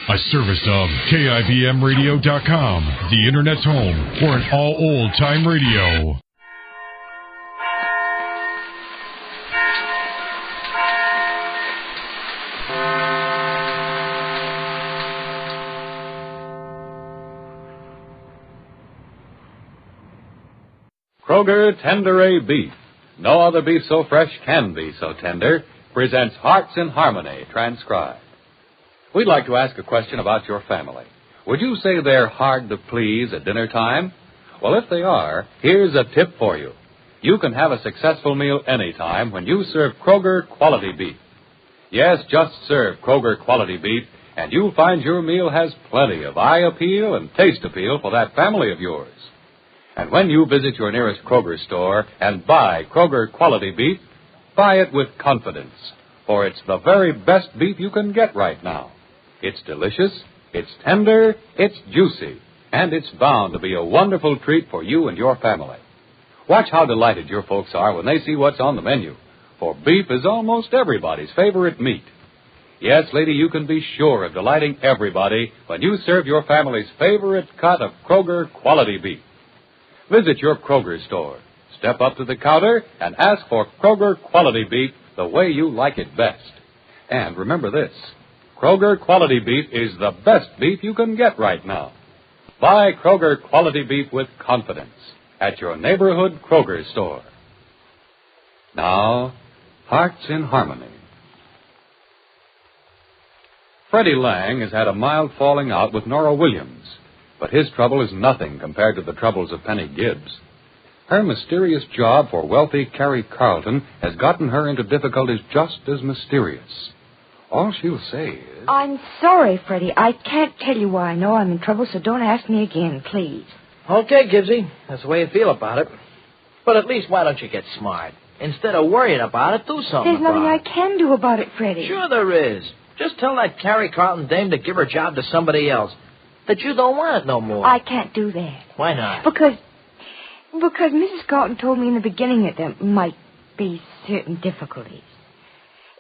A service of KIBMradio.com, the Internet's home for an all-old-time radio. Kroger Tender A Beef. No other beef so fresh can be so tender. Presents Hearts in Harmony, transcribed. We'd like to ask a question about your family. Would you say they're hard to please at dinner time? Well, if they are, here's a tip for you. You can have a successful meal anytime when you serve Kroger Quality Beef. Yes, just serve Kroger Quality Beef, and you'll find your meal has plenty of eye appeal and taste appeal for that family of yours. And when you visit your nearest Kroger store and buy Kroger Quality Beef, buy it with confidence, for it's the very best beef you can get right now. It's delicious, it's tender, it's juicy, and it's bound to be a wonderful treat for you and your family. Watch how delighted your folks are when they see what's on the menu, for beef is almost everybody's favorite meat. Yes, lady, you can be sure of delighting everybody when you serve your family's favorite cut of Kroger Quality Beef. Visit your Kroger store. Step up to the counter and ask for Kroger Quality Beef the way you like it best. And remember this, Kroger Quality Beef is the best beef you can get right now. Buy Kroger Quality Beef with confidence at your neighborhood Kroger store. Now, Hearts in Harmony. Freddie Lang has had a mild falling out with Nora Williams, but his trouble is nothing compared to the troubles of Penny Gibbs. Her mysterious job for wealthy Carrie Carlton has gotten her into difficulties just as mysterious. All she'll say is... I'm sorry, Freddie. I can't tell you why I know I'm in trouble, so don't ask me again, please. Okay, Gibbsy. That's the way you feel about it. But at least why don't you get smart? Instead of worrying about it, do something There's nothing about I can do about it, Freddie. Sure there is. Just tell that Carrie Carlton dame to give her job to somebody else. That you don't want it no more. I can't do that. Why not? Because Mrs. Carlton told me in the beginning that there might be certain difficulties.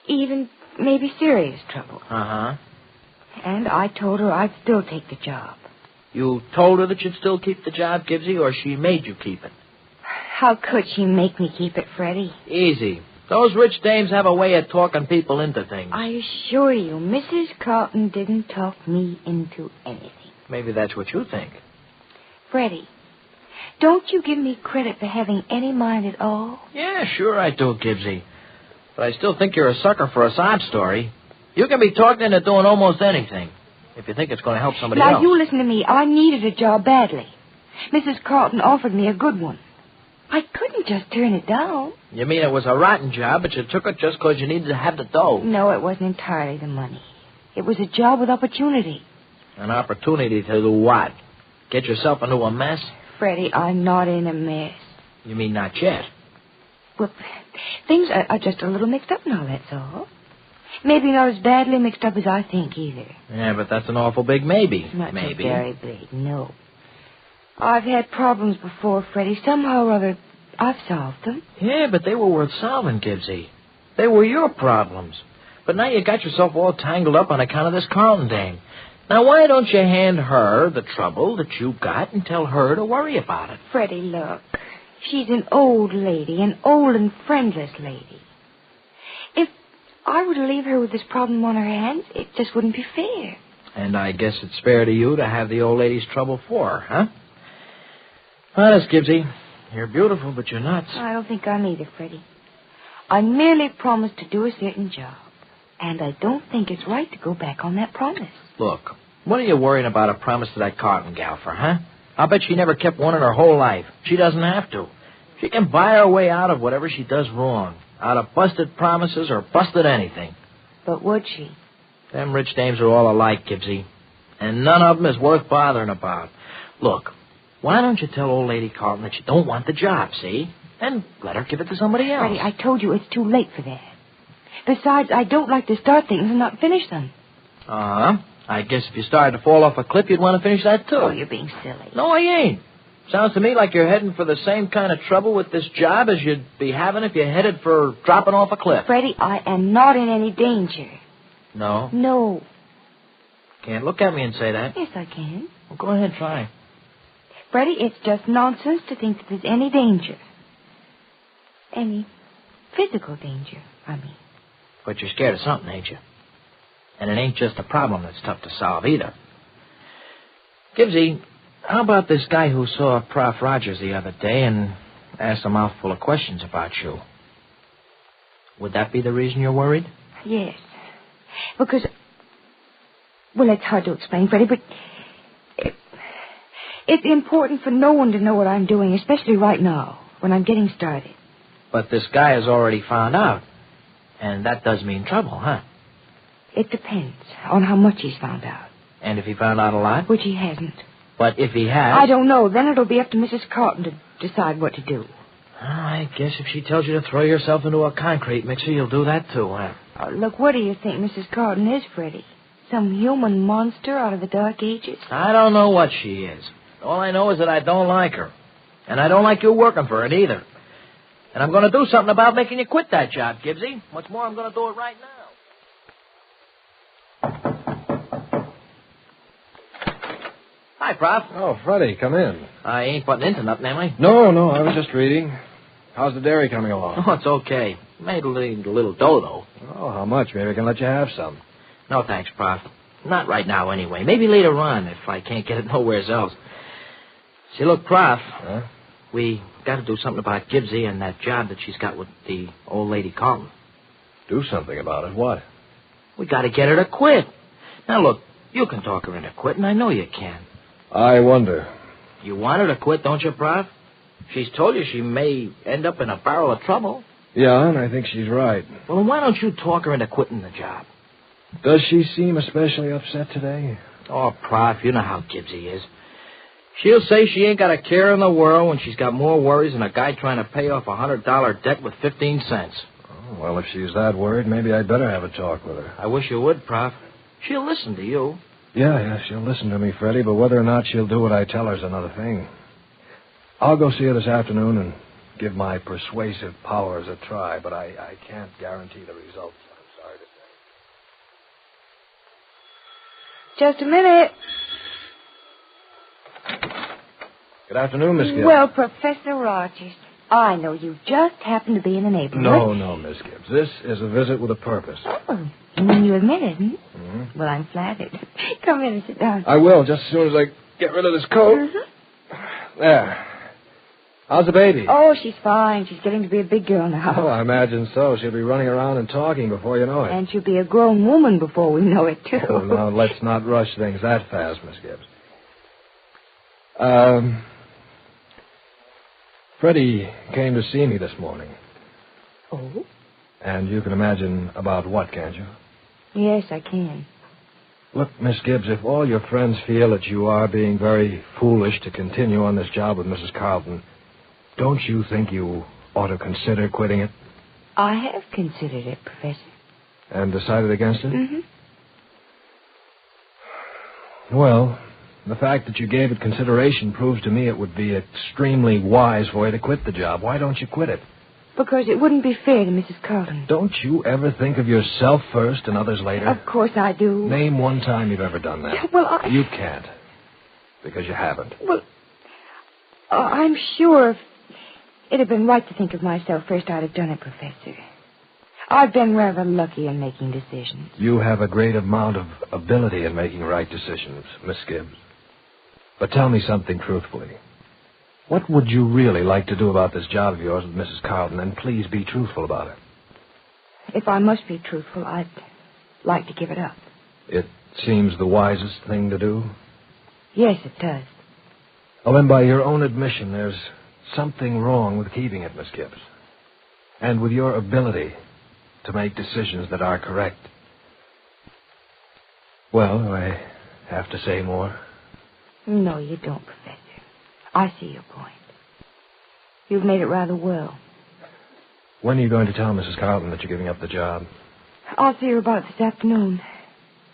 Even maybe serious trouble. Uh-huh. And I told her I'd still take the job. You told her that you'd still keep the job, Gibbsy, or she made you keep it? How could she make me keep it, Freddie? Easy. Those rich dames have a way of talking people into things. I assure you, Mrs. Carlton didn't talk me into anything. Maybe that's what you think. Freddie, don't you give me credit for having any mind at all? Yeah, sure I do, Gibbsy. But I still think you're a sucker for a sob story. You can be talked into doing almost anything if you think it's going to help somebody else. Now, you listen to me. I needed a job badly. Mrs. Carlton offered me a good one. I couldn't just turn it down. You mean it was a rotten job, but you took it just because you needed to have the dough? No, it wasn't entirely the money. It was a job with opportunity. An opportunity to do what? Get yourself into a mess? Freddie, I'm not in a mess. You mean not yet? Well, things are just a little mixed up now, that's all. Maybe not as badly mixed up as I think, either. Yeah, but that's an awful big maybe. Not maybe. So very big, no. I've had problems before, Freddie. Somehow or other, I've solved them. Yeah, but they were worth solving, Gibbsy. They were your problems. But now you got yourself all tangled up on account of this Carlton dame. Now, why don't you hand her the trouble that you got and tell her to worry about it? Freddie, look. She's an old lady, an old and friendless lady. If I were to leave her with this problem on her hands, it just wouldn't be fair. And I guess it's fair to you to have the old lady's trouble for her, huh? Honest, Gibbsy, you're beautiful, but you're nuts. I don't think I'm either, Freddie. I merely promised to do a certain job, and I don't think it's right to go back on that promise. Look, what are you worrying about a promise to that Carlton gal for, huh? I'll bet she never kept one in her whole life. She doesn't have to. She can buy her way out of whatever she does wrong, out of busted promises or busted anything. But would she? Them rich dames are all alike, Gibbsy, and none of them is worth bothering about. Look, why don't you tell old lady Carlton that you don't want the job, see? And let her give it to somebody else. Freddie, I told you it's too late for that. Besides, I don't like to start things and not finish them. Uh-huh. I guess if you started to fall off a cliff, you'd want to finish that, too. Oh, you're being silly. No, I ain't. Sounds to me like you're heading for the same kind of trouble with this job as you'd be having if you headed for dropping off a cliff. Freddie, I am not in any danger. No? No. Can't look at me and say that. Yes, I can. Well, go ahead, try. Freddie, it's just nonsense to think that there's any danger. Any physical danger, I mean. But you're scared of something, ain't you? And it ain't just a problem that's tough to solve, either. Gibbsy, how about this guy who saw Prof. Rogers the other day and asked a mouthful of questions about you? Would that be the reason you're worried? Yes. Because, well, it's hard to explain, Freddie, but it's important for no one to know what I'm doing, especially right now, when I'm getting started. But this guy has already found out, and that does mean trouble, huh? It depends on how much he's found out. And if he found out a lot? Which he hasn't. But if he has... I don't know. Then it'll be up to Mrs. Carlton to decide what to do. I guess if she tells you to throw yourself into a concrete mixer, you'll do that too, huh? Oh, look, what do you think Mrs. Carlton is, Freddie? Some human monster out of the Dark Ages? I don't know what she is. All I know is that I don't like her. And I don't like you working for it either. And I'm going to do something about making you quit that job, Gibbsy. What's more, I'm going to do it right now. Hi, Prof. Oh, Freddie, come in. I ain't butting into nothing, am I? No, I was just reading. How's the dairy coming along? Oh, it's okay. Made a little dough, though. Oh, how much? Maybe I can let you have some. No, thanks, Prof. Not right now, anyway. Maybe later on, if I can't get it nowhere else. See, look, Prof. Huh? We got to do something about Gibbsy and that job that she's got with the old lady Carlton. Do something about it? What? We got to get her to quit. Now, look, you can talk her into quitting. I know you can. I wonder. You want her to quit, don't you, Prof? She's told you she may end up in a barrel of trouble. Yeah, and I think she's right. Well, then why don't you talk her into quitting the job? Does she seem especially upset today? Oh, Prof, you know how Gibbsy is. She'll say she ain't got a care in the world when she's got more worries than a guy trying to pay off a $100 debt with 15 cents. Oh, well, if she's that worried, maybe I'd better have a talk with her. I wish you would, Prof. She'll listen to you. Yeah, she'll listen to me, Freddie, but whether or not she'll do what I tell her is another thing. I'll go see her this afternoon and give my persuasive powers a try, but I can't guarantee the results, I'm sorry to say. Just a minute. Good afternoon, Miss Gibbs. Well, Professor Rogers, I know you just happened to be in the neighborhood. No, Miss Gibbs. This is a visit with a purpose. Oh, you mean you admit it, hmm? Mm-hmm. Well, I'm flattered. Come in and sit down. I will, just as soon as I get rid of this coat. Mm-hmm. There. How's the baby? Oh, she's fine. She's getting to be a big girl now. Oh, I imagine so. She'll be running around and talking before you know it. And she'll be a grown woman before we know it, too. Oh, now, let's not rush things that fast, Miss Gibbs. Freddie came to see me this morning. Oh? And you can imagine about what, can't you? Yes, I can. Look, Miss Gibbs, if all your friends feel that you are being very foolish to continue on this job with Mrs. Carlton, don't you think you ought to consider quitting it? I have considered it, Professor. And decided against it? Mm-hmm. Well, the fact that you gave it consideration proves to me it would be extremely wise for you to quit the job. Why don't you quit it? Because it wouldn't be fair to Mrs. Carlton. Don't you ever think of yourself first and others later? Of course I do. Name one time you've ever done that. Well, You can't. Because you haven't. Well, I'm sure if it had been right to think of myself first, I'd have done it, Professor. I've been rather lucky in making decisions. You have a great amount of ability in making right decisions, Miss Gibbs. But tell me something truthfully. What would you really like to do about this job of yours with Mrs. Carlton? And please be truthful about it. If I must be truthful, I'd like to give it up. It seems the wisest thing to do? Yes, it does. Well, then, by your own admission, there's something wrong with keeping it, Miss Gibbs. And with your ability to make decisions that are correct. Well, do I have to say more? No, you don't, Professor. I see your point. You've made it rather well. When are you going to tell Mrs. Carlton that you're giving up the job? I'll see her about it this afternoon.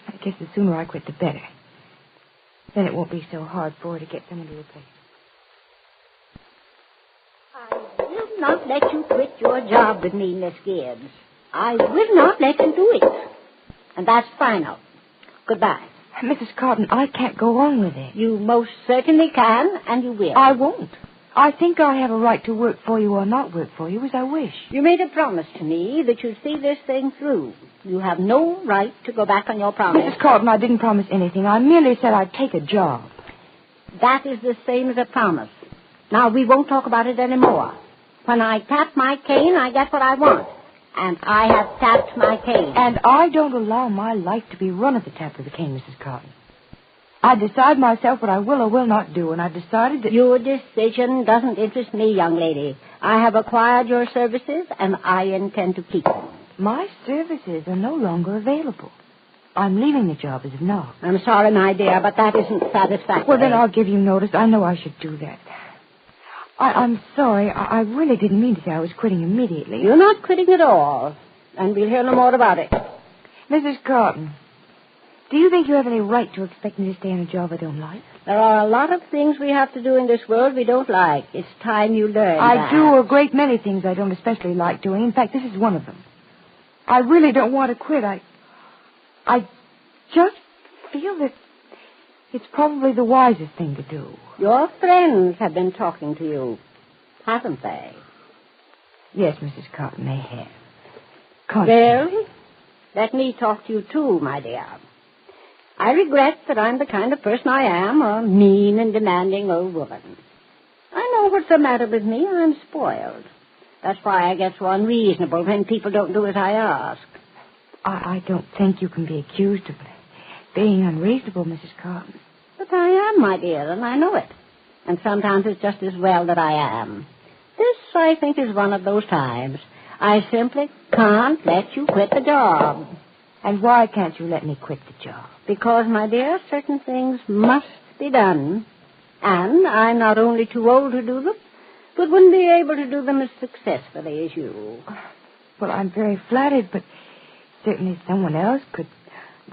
I guess the sooner I quit, the better. Then it won't be so hard for her to get someone to replace her. I will not let you quit your job with me, Miss Gibbs. I will not let you do it. And that's final. Goodbye. Mrs. Cotton, I can't go on with it. You most certainly can, and you will. I won't. I think I have a right to work for you or not work for you as I wish. You made a promise to me that you'd see this thing through. You have no right to go back on your promise. Mrs. Cotton, I didn't promise anything. I merely said I'd take a job. That is the same as a promise. Now, we won't talk about it anymore. When I tap my cane, I get what I want. And I have tapped my cane. And I don't allow my life to be run at the tap of the cane, Mrs. Cotton. I decide myself what I will or will not do, and I've decided that... Your decision doesn't interest me, young lady. I have acquired your services, and I intend to keep them. My services are no longer available. I'm leaving the job as of now. I'm sorry, my dear, but that isn't satisfactory. Well, then I'll give you notice. I know I should do that. I'm sorry. I really didn't mean to say I was quitting immediately. You're not quitting at all, and we'll hear no more about it. Mrs. Cotton, do you think you have any right to expect me to stay in a job I don't like? There are a lot of things we have to do in this world we don't like. It's time you learn I that. do a great many things I don't especially like doing. In fact, this is one of them. I really don't want to quit. I just feel that it's probably the wisest thing to do. Your friends have been talking to you, haven't they? Yes, Mrs. Cotton, they have. Constantly. Well, let me talk to you, too, my dear. I regret that I'm the kind of person I am, a mean and demanding old woman. I know what's the matter with me. I'm spoiled. That's why I get so unreasonable when people don't do as I ask. I don't think you can be accused of being unreasonable, Mrs. Cotton. But I am, my dear, and I know it. And sometimes it's just as well that I am. This, I think, is one of those times. I simply can't let you quit the job. And why can't you let me quit the job? Because, my dear, certain things must be done. And I'm not only too old to do them, but wouldn't be able to do them as successfully as you. Well, I'm very flattered, but certainly someone else could,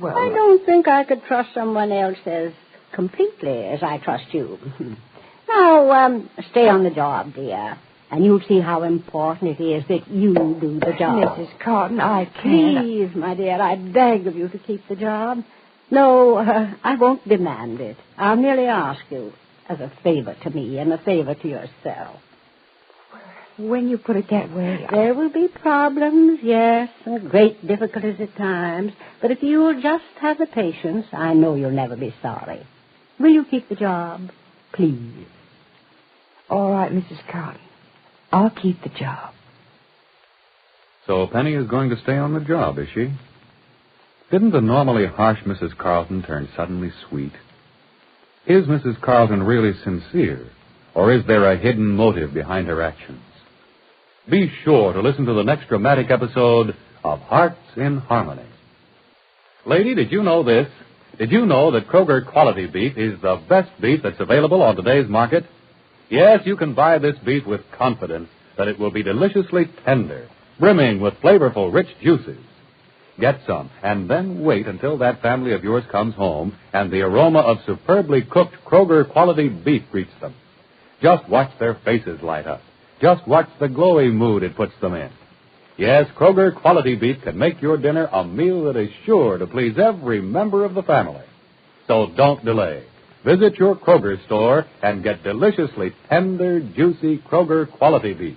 well... I don't think I could trust someone else as completely as I trust you. Now, stay on the job, dear, and you'll see how important it is that you do the job. Mrs. Cotton, I can't... Please, my dear, I beg of you to keep the job. No, I won't demand it. I'll merely ask you as a favor to me and a favor to yourself. When you put it that way... There will be problems, yes, and great difficulties at times. But if you'll just have the patience, I know you'll never be sorry. Will you keep the job? Please. All right, Mrs. Cotton. I'll keep the job. So Penny is going to stay on the job, is she? Didn't the normally harsh Mrs. Carlton turn suddenly sweet? Is Mrs. Carlton really sincere, or is there a hidden motive behind her actions? Be sure to listen to the next dramatic episode of Hearts in Harmony. Lady, did you know this? Did you know that Kroger Quality Beef is the best beef that's available on today's market? Yes, you can buy this beef with confidence that it will be deliciously tender, brimming with flavorful, rich juices. Get some, and then wait until that family of yours comes home and the aroma of superbly cooked Kroger Quality Beef greets them. Just watch their faces light up. Just watch the glowy mood it puts them in. Yes, Kroger Quality Beef can make your dinner a meal that is sure to please every member of the family. So don't delay. Visit your Kroger store and get deliciously tender, juicy Kroger Quality Beef.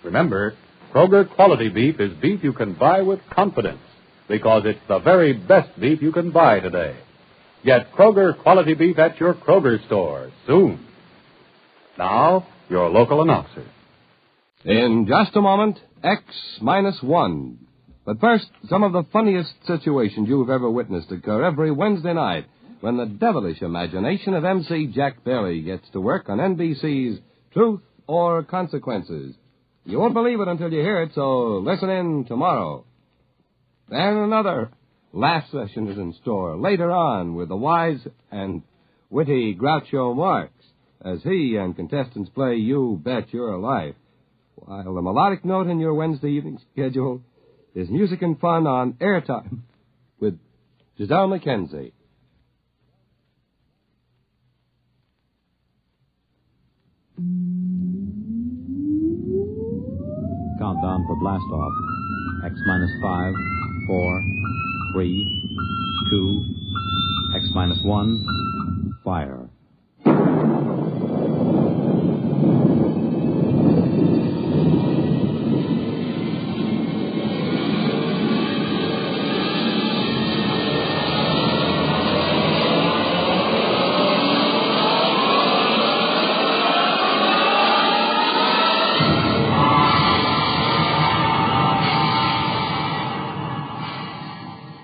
Remember, Kroger Quality Beef is beef you can buy with confidence because it's the very best beef you can buy today. Get Kroger Quality Beef at your Kroger store soon. Now, your local announcer. In just a moment, X-1. But first, some of the funniest situations you've ever witnessed occur every Wednesday night when the devilish imagination of MC Jack Bailey gets to work on NBC's Truth or Consequences. You won't believe it until you hear it, so listen in tomorrow. Then another laugh session is in store later on with the wise and witty Groucho Marx as he and contestants play You Bet Your Life, while the melodic note in your Wednesday evening schedule is music and fun on Airtime with Giselle McKenzie. Countdown for blast off. X-5, 4, 3, 2, X-1, fire.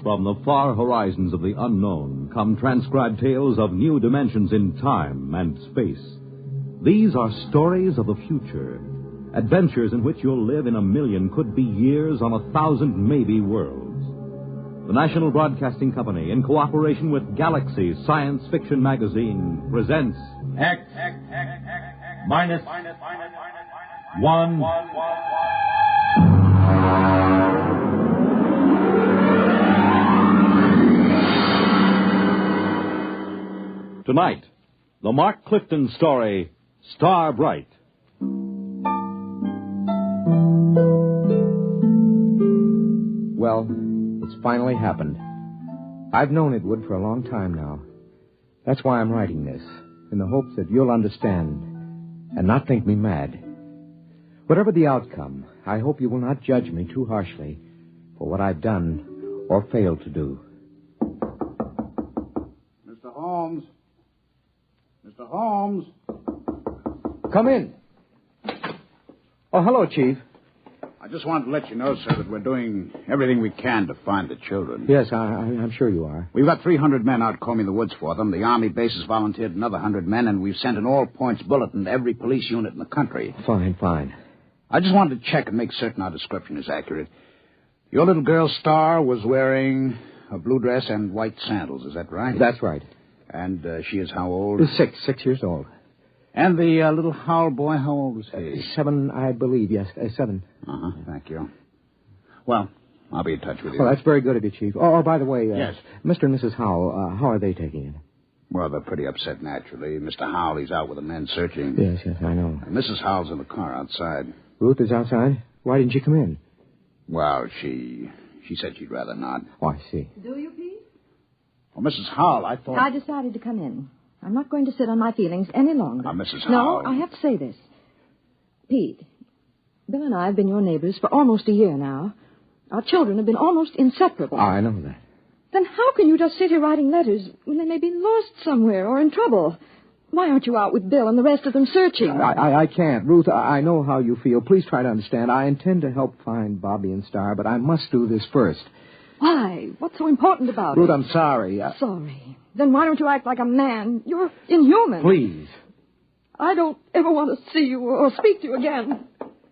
From the far horizons of the unknown come transcribed tales of new dimensions in time and space. These are stories of the future, adventures in which you'll live in 1,000,000 could-be years on 1,000 maybe worlds. The National Broadcasting Company, in cooperation with Galaxy Science Fiction Magazine, presents X minus 1. Tonight, the Mark Clifton story, Star Bright. Well, it's finally happened. I've known it would for a long time now. That's why I'm writing this, in the hopes that you'll understand and not think me mad. Whatever the outcome, I hope you will not judge me too harshly for what I've done or failed to do. Mr. Holmes. Mr. Holmes. Come in. Oh, hello, Chief. I just wanted to let you know, sir, that we're doing everything we can to find the children. Yes, I'm sure you are. We've got 300 men out combing the woods for them. The Army base has volunteered another 100 men, and we've sent an all-points bulletin to every police unit in the country. Fine. I just wanted to check and make certain our description is accurate. Your little girl, Star, was wearing a blue dress and white sandals. Is that right? That's right. And she is how old? 6 years old. And the little Howell boy, how old was he? 7, I believe, yes. 7. Uh-huh, thank you. Well, I'll be in touch with you. Well, that's very good of you, Chief. Oh, by the way, yes. Mr. and Mrs. Howell, how are they taking it? Well, they're pretty upset, naturally. Mr. Howell, he's out with the men searching. Yes, I know. And Mrs. Howell's in the car outside. Ruth is outside? Why didn't she come in? Well, she said she'd rather not. Oh, I see. Do you, Pete? Well, Mrs. Howell, I thought... I decided to come in. I'm not going to sit on my feelings any longer. Now, Mrs. No, Howell... I have to say this. Pete, Bill and I have been your neighbors for almost a year now. Our children have been almost inseparable. Oh, I know that. Then how can you just sit here writing letters when they may be lost somewhere or in trouble? Why aren't you out with Bill and the rest of them searching? I can't. Ruth, I know how you feel. Please try to understand. I intend to help find Bobby and Star, but I must do this first. Why? What's so important about Ruth, it? I'm sorry. Sorry? Then why don't you act like a man? You're inhuman. Please. I don't ever want to see you or speak to you again.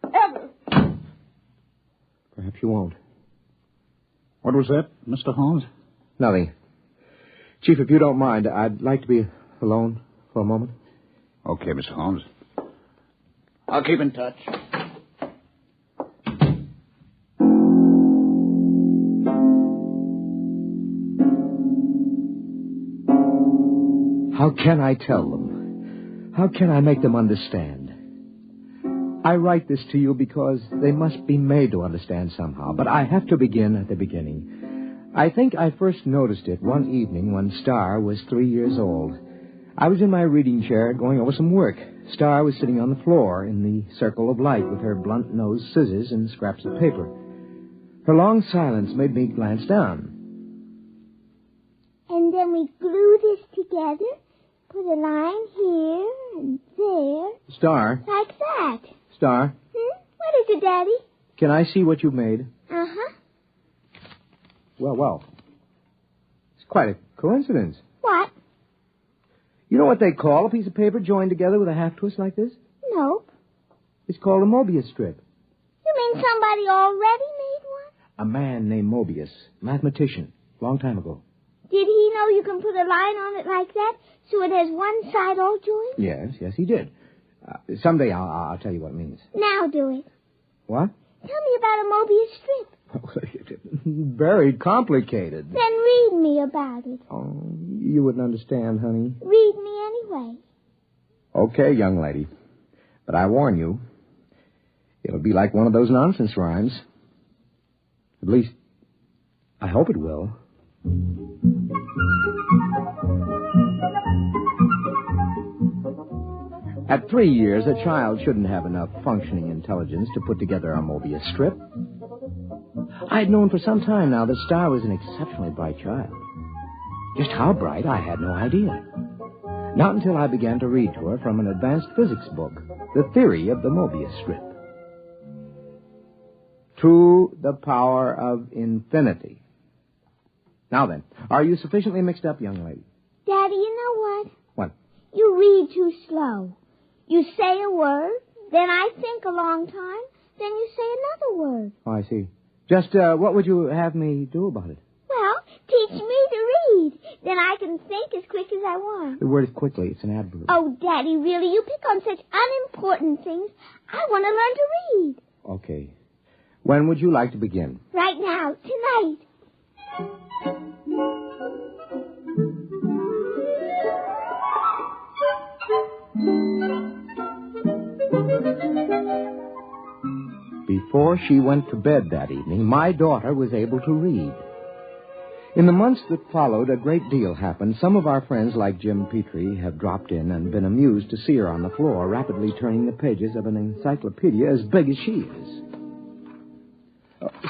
Ever. Perhaps you won't. What was that, Mr. Holmes? Nothing. Chief, if you don't mind, I'd like to be alone for a moment. Okay, Mr. Holmes. I'll keep in touch. How can I tell them? How can I make them understand? I write this to you because they must be made to understand somehow, but I have to begin at the beginning. I think I first noticed it one evening when Star was 3 years old. I was in my reading chair going over some work. Star was sitting on the floor in the circle of light with her blunt-nosed scissors and scraps of paper. Her long silence made me glance down. And then we glue this together, put a line here and there. Star? Like that. Star? What is it, Daddy? Can I see what you've made? Uh-huh. Well. It's quite a coincidence. What? You know what they call a piece of paper joined together with a half-twist like this? Nope. It's called a Mobius strip. You mean somebody already made one? A man named Mobius, mathematician, long time ago. Did he know you can put a line on it like that so it has one side all joined? Yes, he did. Someday I'll tell you what it means. Now do it. What? Tell me about a Mobius strip. Very complicated. Then read me about it. Oh, you wouldn't understand, honey. Read me anyway. Okay, young lady. But I warn you, it'll be like one of those nonsense rhymes. At least, I hope it will. At 3 years, a child shouldn't have enough functioning intelligence to put together a Mobius strip. I had known for some time now that Star was an exceptionally bright child. Just how bright, I had no idea. Not until I began to read to her from an advanced physics book, The Theory of the Mobius Strip. To the power of infinity. Now then, are you sufficiently mixed up, young lady? Daddy, you know what? What? You read too slow. You say a word, then I think a long time, then you say another word. Oh, I see. Just what would you have me do about it? Well, teach me to read. Then I can think as quick as I want. The word is quickly. It's an adverb. Oh, Daddy, really? You pick on such unimportant things. I want to learn to read. Okay. When would you like to begin? Right now, tonight. Before she went to bed that evening, my daughter was able to read. In the months that followed, a great deal happened. Some of our friends, like Jim Petrie, have dropped in and been amused to see her on the floor, rapidly turning the pages of an encyclopedia as big as she is.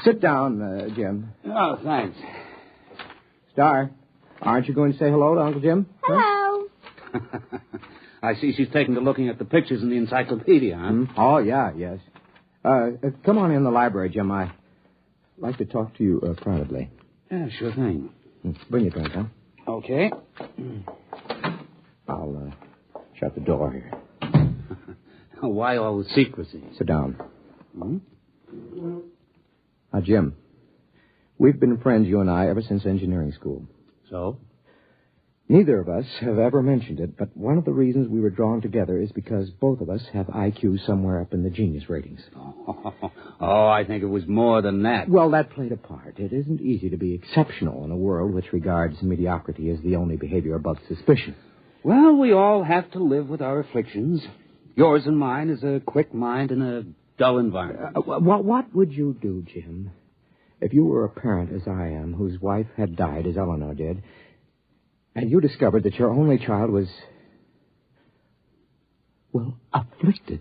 Sit down, Jim. Oh, thanks. Star, aren't you going to say hello to Uncle Jim? Hello. Huh? I see she's taken to looking at the pictures in the encyclopedia, huh? Oh, yeah, yes. Come on in the library, Jim. I'd like to talk to you privately. Yeah, sure thing. Bring your drink, huh? Okay. I'll shut the door here. Why all the secrecy? Sit down. Hmm? Now, Jim, we've been friends, you and I, ever since engineering school. So? Neither of us have ever mentioned it, but one of the reasons we were drawn together is because both of us have IQ somewhere up in the genius ratings. Oh, I think it was more than that. Well, that played a part. It isn't easy to be exceptional in a world which regards mediocrity as the only behavior above suspicion. Well, we all have to live with our afflictions. Yours and mine is a quick mind in a dull environment. What would you do, Jim, if you were a parent, as I am, whose wife had died, as Eleanor did, and you discovered that your only child was, well, afflicted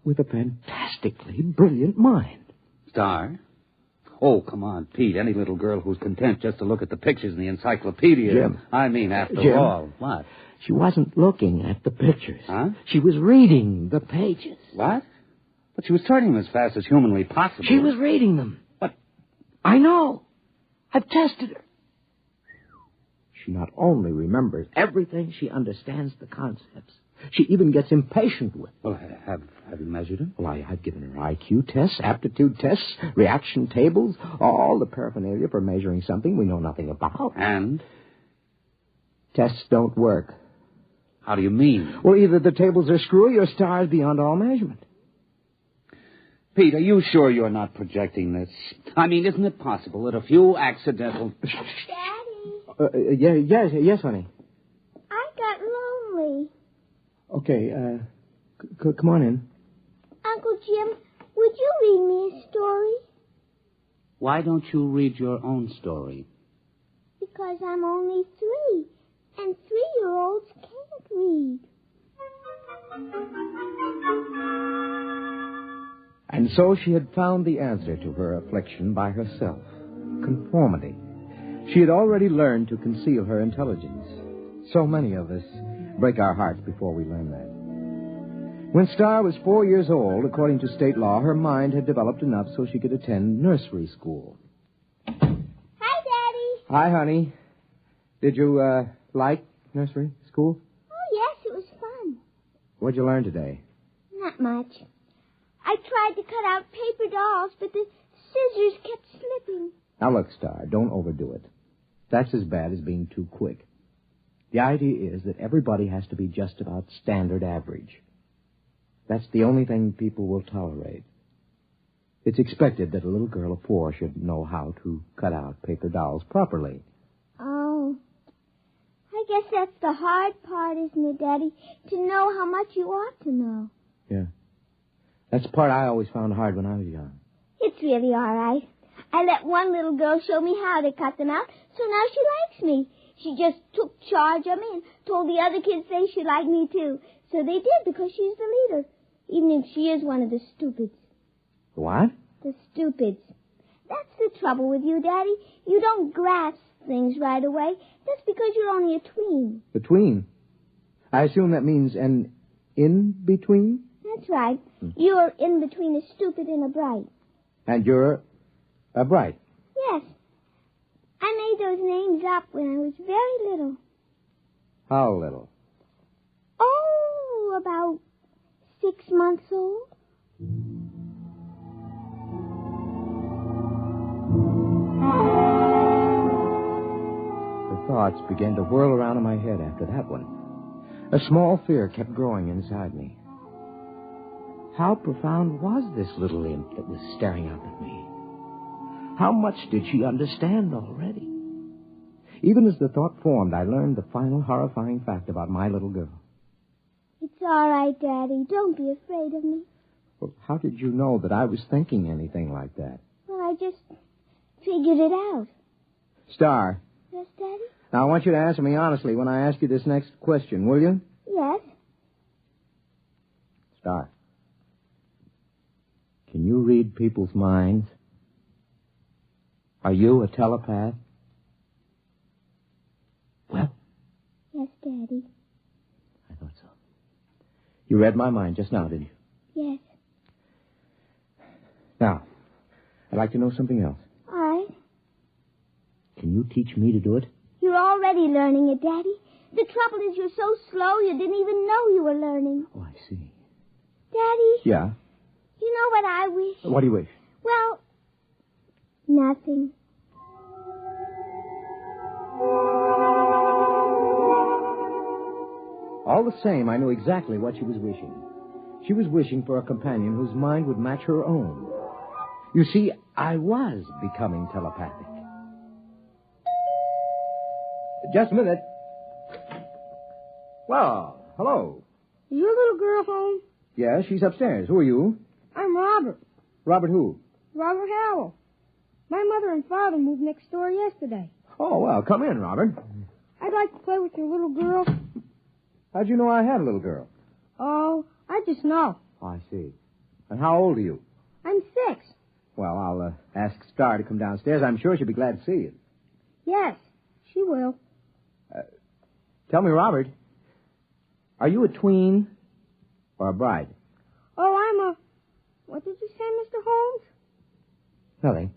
with a fantastically brilliant mind? Star? Oh, come on, Pete. Any little girl who's content just to look at the pictures in the encyclopedia. Jim. I mean, after Jim, all. What? She wasn't looking at the pictures. Huh? She was reading the pages. What? But she was turning them as fast as humanly possible. She was reading them. What? I know. I've tested her. She not only remembers everything, she understands the concepts. She even gets impatient with them. Well, have you measured her? Well, I've given her IQ tests, aptitude tests, reaction tables, all the paraphernalia for measuring something we know nothing about. And? Tests don't work. How do you mean? Well, either the tables are screwy or Star's beyond all measurement. Pete, are you sure you're not projecting this? I mean, isn't it possible that a few accidental... Daddy? Yes, honey. I got lonely. Okay, come on in. Uncle Jim, would you read me a story? Why don't you read your own story? Because I'm only 3, and 3-year-olds can't read. And so she had found the answer to her affliction by herself. Conformity. She had already learned to conceal her intelligence. So many of us break our hearts before we learn that. When Star was 4 years old, according to state law, her mind had developed enough so she could attend nursery school. Hi, Daddy. Hi, honey. Did you, like nursery school? Oh, yes, it was fun. What'd you learn today? Not much. I tried to cut out paper dolls, but the scissors kept slipping. Now, look, Star, don't overdo it. That's as bad as being too quick. The idea is that everybody has to be just about standard average. That's the only thing people will tolerate. It's expected that a little girl of 4 should know how to cut out paper dolls properly. Oh. I guess that's the hard part, isn't it, Daddy? To know how much you ought to know. Yeah. That's the part I always found hard when I was young. It's really all right. I let one little girl show me how to cut them out, so now she likes me. She just took charge of me and told the other kids they should like me, too. So they did, because she's the leader, even if she is one of the stupids. What? The stupids. That's the trouble with you, Daddy. You don't grasp things right away. That's because you're only a tween. A tween? I assume that means an in-between? That's right. You're in between a stupid and a bright. And you're a bright? Yes. I made those names up when I was very little. How little? Oh, about 6 months old. The thoughts began to whirl around in my head after that one. A small fear kept growing inside me. How profound was this little imp that was staring up at me? How much did she understand already? Even as the thought formed, I learned the final horrifying fact about my little girl. It's all right, Daddy. Don't be afraid of me. Well, how did you know that I was thinking anything like that? Well, I just figured it out. Star. Yes, Daddy? Now, I want you to answer me honestly when I ask you this next question, will you? Yes. Star. Can you read people's minds? Are you a telepath? Well? Yes, Daddy. I thought so. You read my mind just now, didn't you? Yes. Now, I'd like to know something else. All right. Can you teach me to do it? You're already learning it, Daddy. The trouble is you're so slow you didn't even know you were learning. Oh, I see. Daddy? Yeah? You know what I wish? What do you wish? Well, nothing. All the same, I knew exactly what she was wishing. She was wishing for a companion whose mind would match her own. You see, I was becoming telepathic. Just a minute. Well, hello. Is your little girl home? Yeah, she's upstairs. Who are you? I'm Robert. Robert who? Robert Howell. My mother and father moved next door yesterday. Oh, well, come in, Robert. I'd like to play with your little girl. How'd you know I had a little girl? Oh, I just know. Oh, I see. And how old are you? I'm 6. Well, I'll ask Star to come downstairs. I'm sure she'll be glad to see you. Yes, she will. Tell me, Robert, are you a tween or a bride? Oh, I'm a... What did you say, Mr. Holmes? Nothing.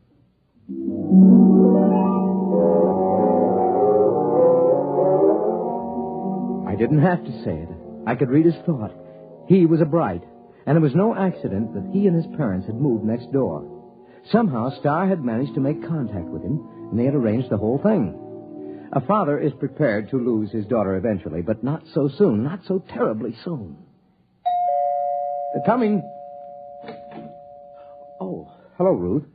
I didn't have to say it. I could read his thought. He was a bride, and it was no accident that he and his parents had moved next door. Somehow, Star had managed to make contact with him, and they had arranged the whole thing. A father is prepared to lose his daughter eventually, but not so soon, not so terribly soon. They're coming. Oh, hello, Ruth.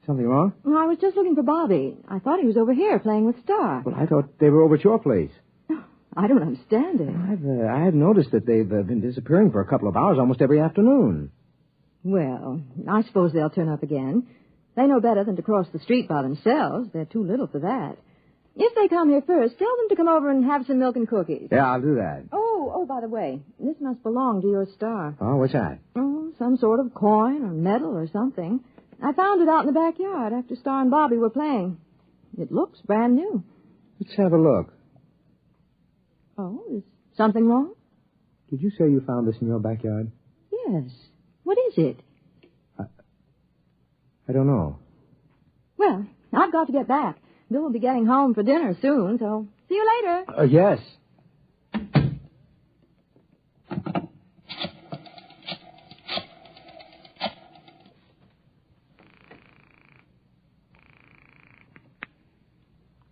Something wrong? Well, I was just looking for Bobby. I thought he was over here playing with Star. Well, I thought they were over at your place. I don't understand it. I've noticed that they've been disappearing for a couple of hours almost every afternoon. Well, I suppose they'll turn up again. They know better than to cross the street by themselves. They're too little for that. If they come here first, tell them to come over and have some milk and cookies. Yeah, I'll do that. Oh, by the way, this must belong to your Star. Oh, what's that? Oh, some sort of coin or medal or something. I found it out in the backyard after Star and Bobby were playing. It looks brand new. Let's have a look. Oh, is something wrong? Did you say you found this in your backyard? Yes. What is it? I don't know. Well, I've got to get back. Bill will be getting home for dinner soon, so see you later. Yes.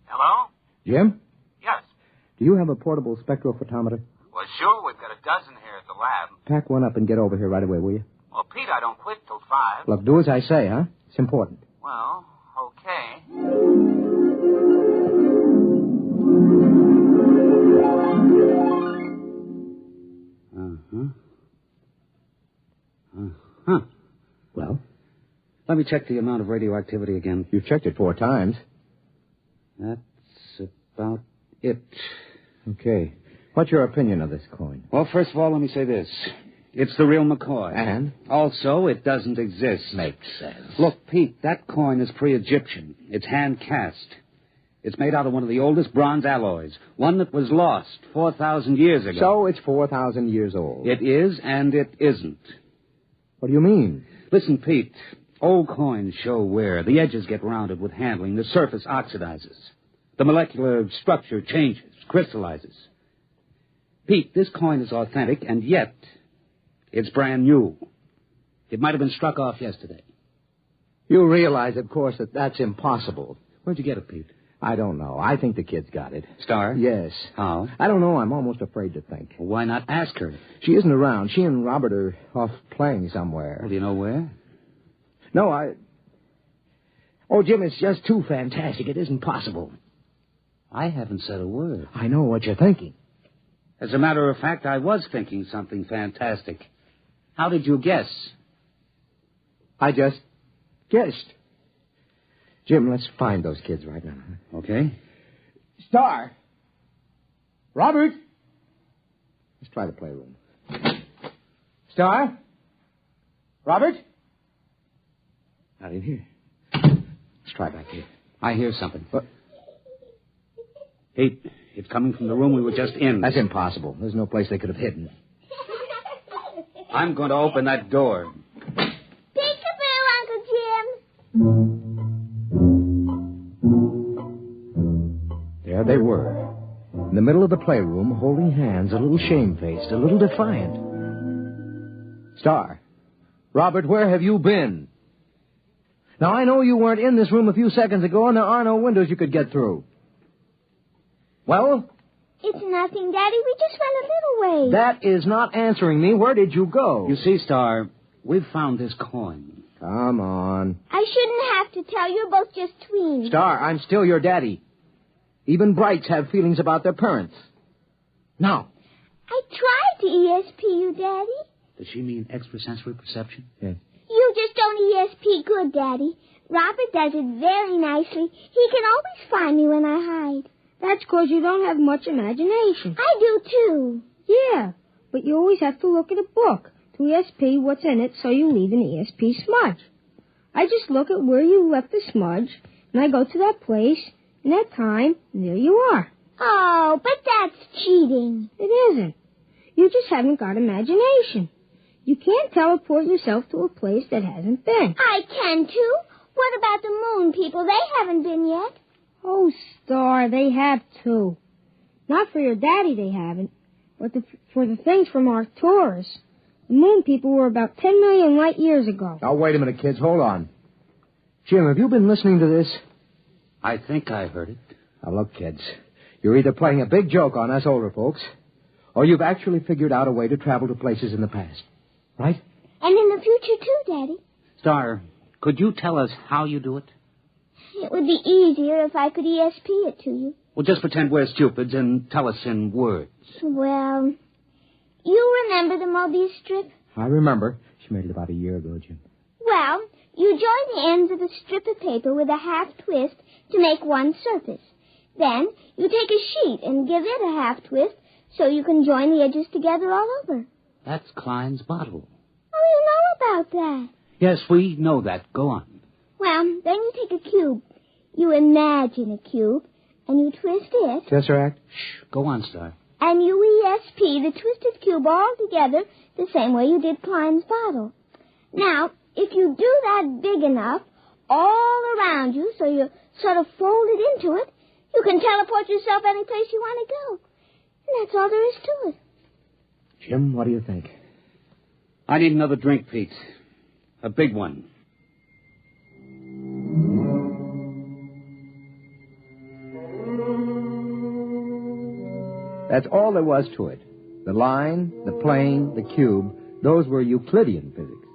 Hello? Jim? Yes. Do you have a portable spectrophotometer? Well, sure. We've got a dozen here at the lab. Pack one up and get over here right away, will you? Well, Pete, I don't quit till 5. Look, do as I say, huh? It's important. Well, okay. Well? Let me check the amount of radioactivity again. You've checked it 4 times. That's about it. Okay. What's your opinion of this coin? Well, first of all, let me say this. It's the real McCoy. And? Also, it doesn't exist. Makes sense. Look, Pete, that coin is pre-Egyptian. It's hand-cast. It's made out of one of the oldest bronze alloys, one that was lost 4,000 years ago. So it's 4,000 years old. It is and it isn't. What do you mean? Listen, Pete, old coins show wear. The edges get rounded with handling. The surface oxidizes. The molecular structure changes, crystallizes. Pete, this coin is authentic, and yet it's brand new. It might have been struck off yesterday. You realize, of course, that that's impossible. Where'd you get it, Pete? I don't know. I think the kid's got it. Star? Yes. How? I don't know. I'm almost afraid to think. Well, why not ask her? She isn't around. She and Robert are off playing somewhere. Well, do you know where? No, Oh, Jim, it's just too fantastic. It isn't possible. I haven't said a word. I know what you're thinking. As a matter of fact, I was thinking something fantastic. How did you guess? I just guessed. Jim, let's find those kids right now. Okay. Star! Robert! Let's try the playroom. Star? Robert? Not in here. Let's try back here. I hear something. What? Pete, it's coming from the room we were just in. That's impossible. There's no place they could have hidden. I'm going to open that door. Peekaboo, Uncle Jim. There they were, in the middle of the playroom, holding hands, a little shamefaced, a little defiant. Star, Robert, where have you been? Now, I know you weren't in this room a few seconds ago, and there are no windows you could get through. Well? It's nothing, Daddy. We just went a little way. That is not answering me. Where did you go? You see, Star, we've found this coin. Come on. I shouldn't have to tell you. You're both just tweens. Star, I'm still your daddy. Even Brights have feelings about their parents. Now. I tried to ESP you, Daddy. Does she mean extrasensory perception? Yes. You just don't ESP good, Daddy. Robert does it very nicely. He can always find me when I hide. That's because you don't have much imagination. I do, too. Yeah, but you always have to look at a book to ESP what's in it so you leave an ESP smudge. I just look at where you left the smudge, and I go to that place, and that time, and there you are. Oh, but that's cheating. It isn't. You just haven't got imagination. You can't teleport yourself to a place that hasn't been. I can, too. What about the moon people? They haven't been yet. Oh, Star, they have, too. Not for your daddy, they haven't, but for the things from Arcturus. The moon people were about 10 million light years ago. Now, wait a minute, kids. Hold on. Jim, have you been listening to this? I think I heard it. Now, look, kids. You're either playing a big joke on us older folks, or you've actually figured out a way to travel to places in the past. Right? And in the future, too, Daddy. Star, could you tell us how you do it? It would be easier if I could ESP it to you. Well, just pretend we're stupids and tell us in words. Well, you remember the Mobius strip? I remember. She made it about a year ago, Jim. Well, you join the ends of a strip of paper with a half twist to make one surface. Then you take a sheet and give it a half twist so you can join the edges together all over. That's Klein's bottle. Oh, you know about that. Yes, we know that. Go on. Well, then you take a cube. You imagine a cube, and you twist it. Tesseract? Shh. Go on, Star. And you ESP the twisted cube all together the same way you did Klein's bottle. Now, if you do that big enough all around you so you sort of fold it into it, you can teleport yourself any place you want to go. And that's all there is to it. Jim, what do you think? I need another drink, Pete. A big one. That's all there was to it. The line, the plane, the cube, those were Euclidean physics.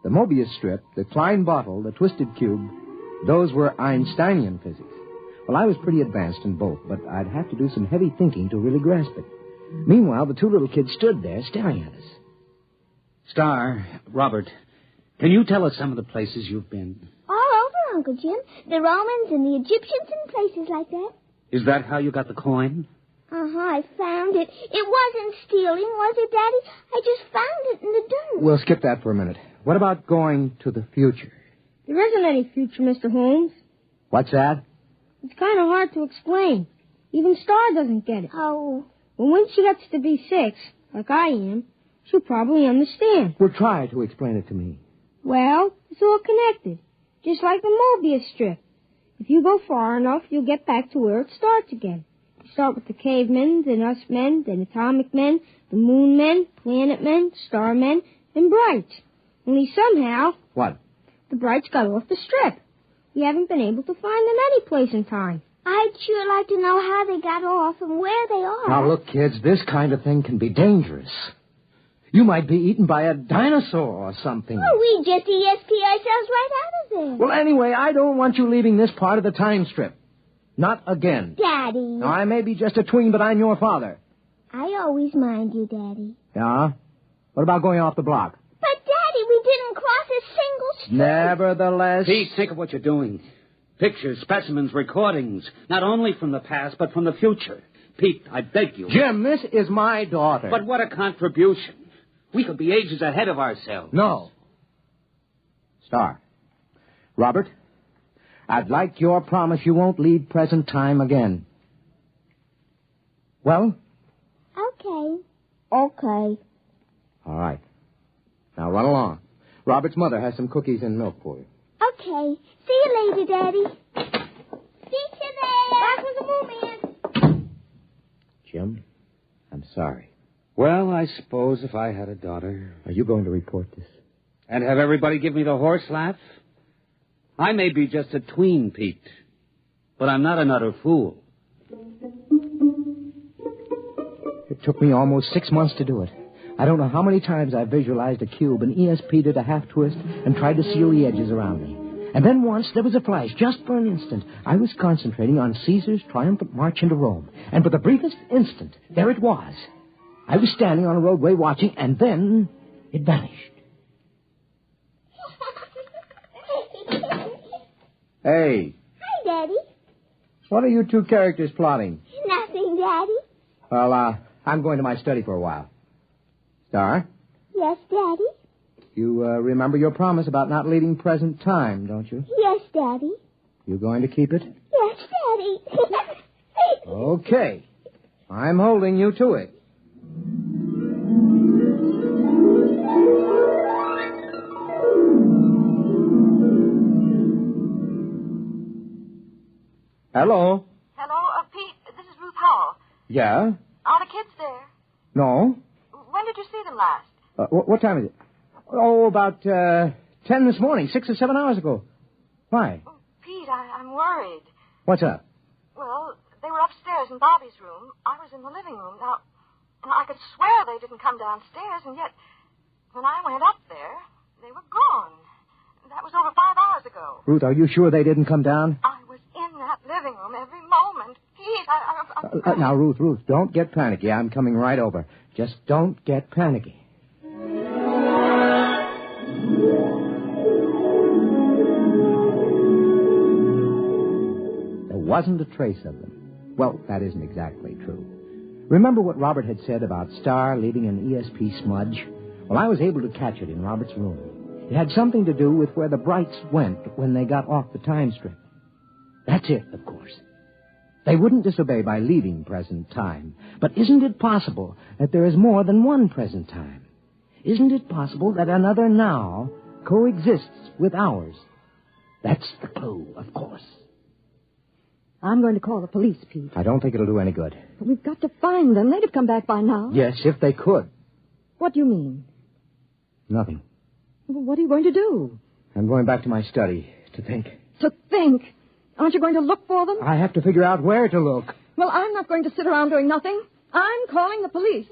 The Mobius strip, the Klein bottle, the twisted cube, those were Einsteinian physics. Well, I was pretty advanced in both, but I'd have to do some heavy thinking to really grasp it. Meanwhile, the two little kids stood there staring at us. Star, Robert, can you tell us some of the places you've been? All over, Uncle Jim. The Romans and the Egyptians and places like that. Is that how you got the coin? I found it. It wasn't stealing, was it, Daddy? I just found it in the dirt. We'll skip that for a minute. What about going to the future? There isn't any future, Mr. Holmes. What's that? It's kind of hard to explain. Even Star doesn't get it. Oh. But when she gets to be 6, like I am, she'll probably understand. Well, try to explain it to me. Well, it's all connected, just like the Mobius strip. If you go far enough, you'll get back to where it starts again. You start with the cavemen, then us men, then atomic men, the moon men, planet men, star men, and Brights. Only somehow... What? The Brights got off the strip. We haven't been able to find them any place in time. I'd sure like to know how they got off and where they are. Now, look, kids, this kind of thing can be dangerous. You might be eaten by a dinosaur or something. Oh, we just ESP ourselves right out of there. Well, anyway, I don't want you leaving this part of the time strip. Not again. Daddy. Now, I may be just a tween, but I'm your father. I always mind you, Daddy. Yeah? What about going off the block? But, Daddy, we didn't cross a single street. Nevertheless... Pete, think of what you're doing. Pictures, specimens, recordings, not only from the past, but from the future. Pete, I beg you. Jim, this is my daughter. But what a contribution. We could be ages ahead of ourselves. No. Star. Robert, I'd like your promise you won't leave present time again. Well? Okay. All right. Now run along. Robert's mother has some cookies and milk for you. Okay. See you later, Daddy. See you there. Back with the moon. Jim, I'm sorry. Well, I suppose if I had a daughter... Are you going to report this? And have everybody give me the horse laugh? I may be just a tween, Pete, but I'm not an utter fool. It took me almost 6 months to do it. I don't know how many times I visualized a cube and ESP'd it a half twist and tried to seal the edges around me. And then once there was a flash, just for an instant. I was concentrating on Caesar's triumphant march into Rome. And for the briefest instant, there it was. I was standing on a roadway watching, and then it vanished. Hey. Hi, Daddy. What are you two characters plotting? Nothing, Daddy. Well, I'm going to my study for a while. Star? Yes, Daddy? You remember your promise about not leaving present time, don't you? Yes, Daddy. You going to keep it? Yes, Daddy. Okay. I'm holding you to it. Hello? Hello, Pete. This is Ruth Howell. Yeah? Are the kids there? No? When did you see them last? What time is it? Oh, about 10 this morning, 6 or 7 hours ago. Why? Oh, Pete, I'm worried. What's up? Well, they were upstairs in Bobby's room. I was in the living room. Now, I could swear they didn't come downstairs, and yet, when I went up there, they were gone. That was over 5 hours ago. Ruth, are you sure they didn't come down? I was in that living room every moment. Pete, Now, Ruth, don't get panicky. I'm coming right over. Just don't get panicky. There wasn't a trace of them. Well, that isn't exactly true. Remember what Robert had said about Star leaving an ESP smudge? Well, I was able to catch it in Robert's room. It had something to do with where the Brights went when they got off the time strip. That's it, of course. They wouldn't disobey by leaving present time. But isn't it possible that there is more than one present time? Isn't it possible that another now coexists with ours? That's the clue, of course. I'm going to call the police, Pete. I don't think it'll do any good. But we've got to find them. They'd have come back by now. Yes, if they could. What do you mean? Nothing. Well, what are you going to do? I'm going back to my study to think. To think? Aren't you going to look for them? I have to figure out where to look. Well, I'm not going to sit around doing nothing. I'm calling the police.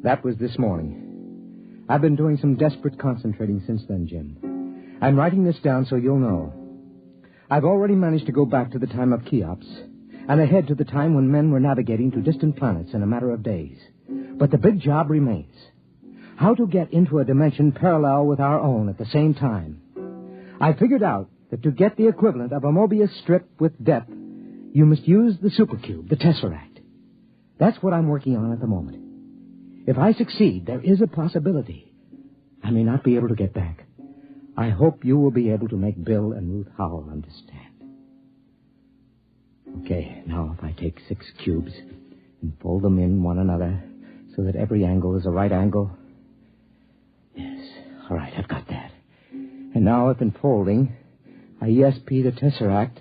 That was this morning. I've been doing some desperate concentrating since then, Jim. I'm writing this down so you'll know. I've already managed to go back to the time of Cheops and ahead to the time when men were navigating to distant planets in a matter of days. But the big job remains. How to get into a dimension parallel with our own at the same time. I figured out that to get the equivalent of a Mobius strip with depth, you must use the supercube, the tesseract. That's what I'm working on at the moment. If I succeed, there is a possibility I may not be able to get back. I hope you will be able to make Bill and Ruth Howell understand. Okay, now if I take 6 cubes and fold them in one another so that every angle is a right angle. Yes, all right, I've got that. And now if in folding, I ESP the tesseract,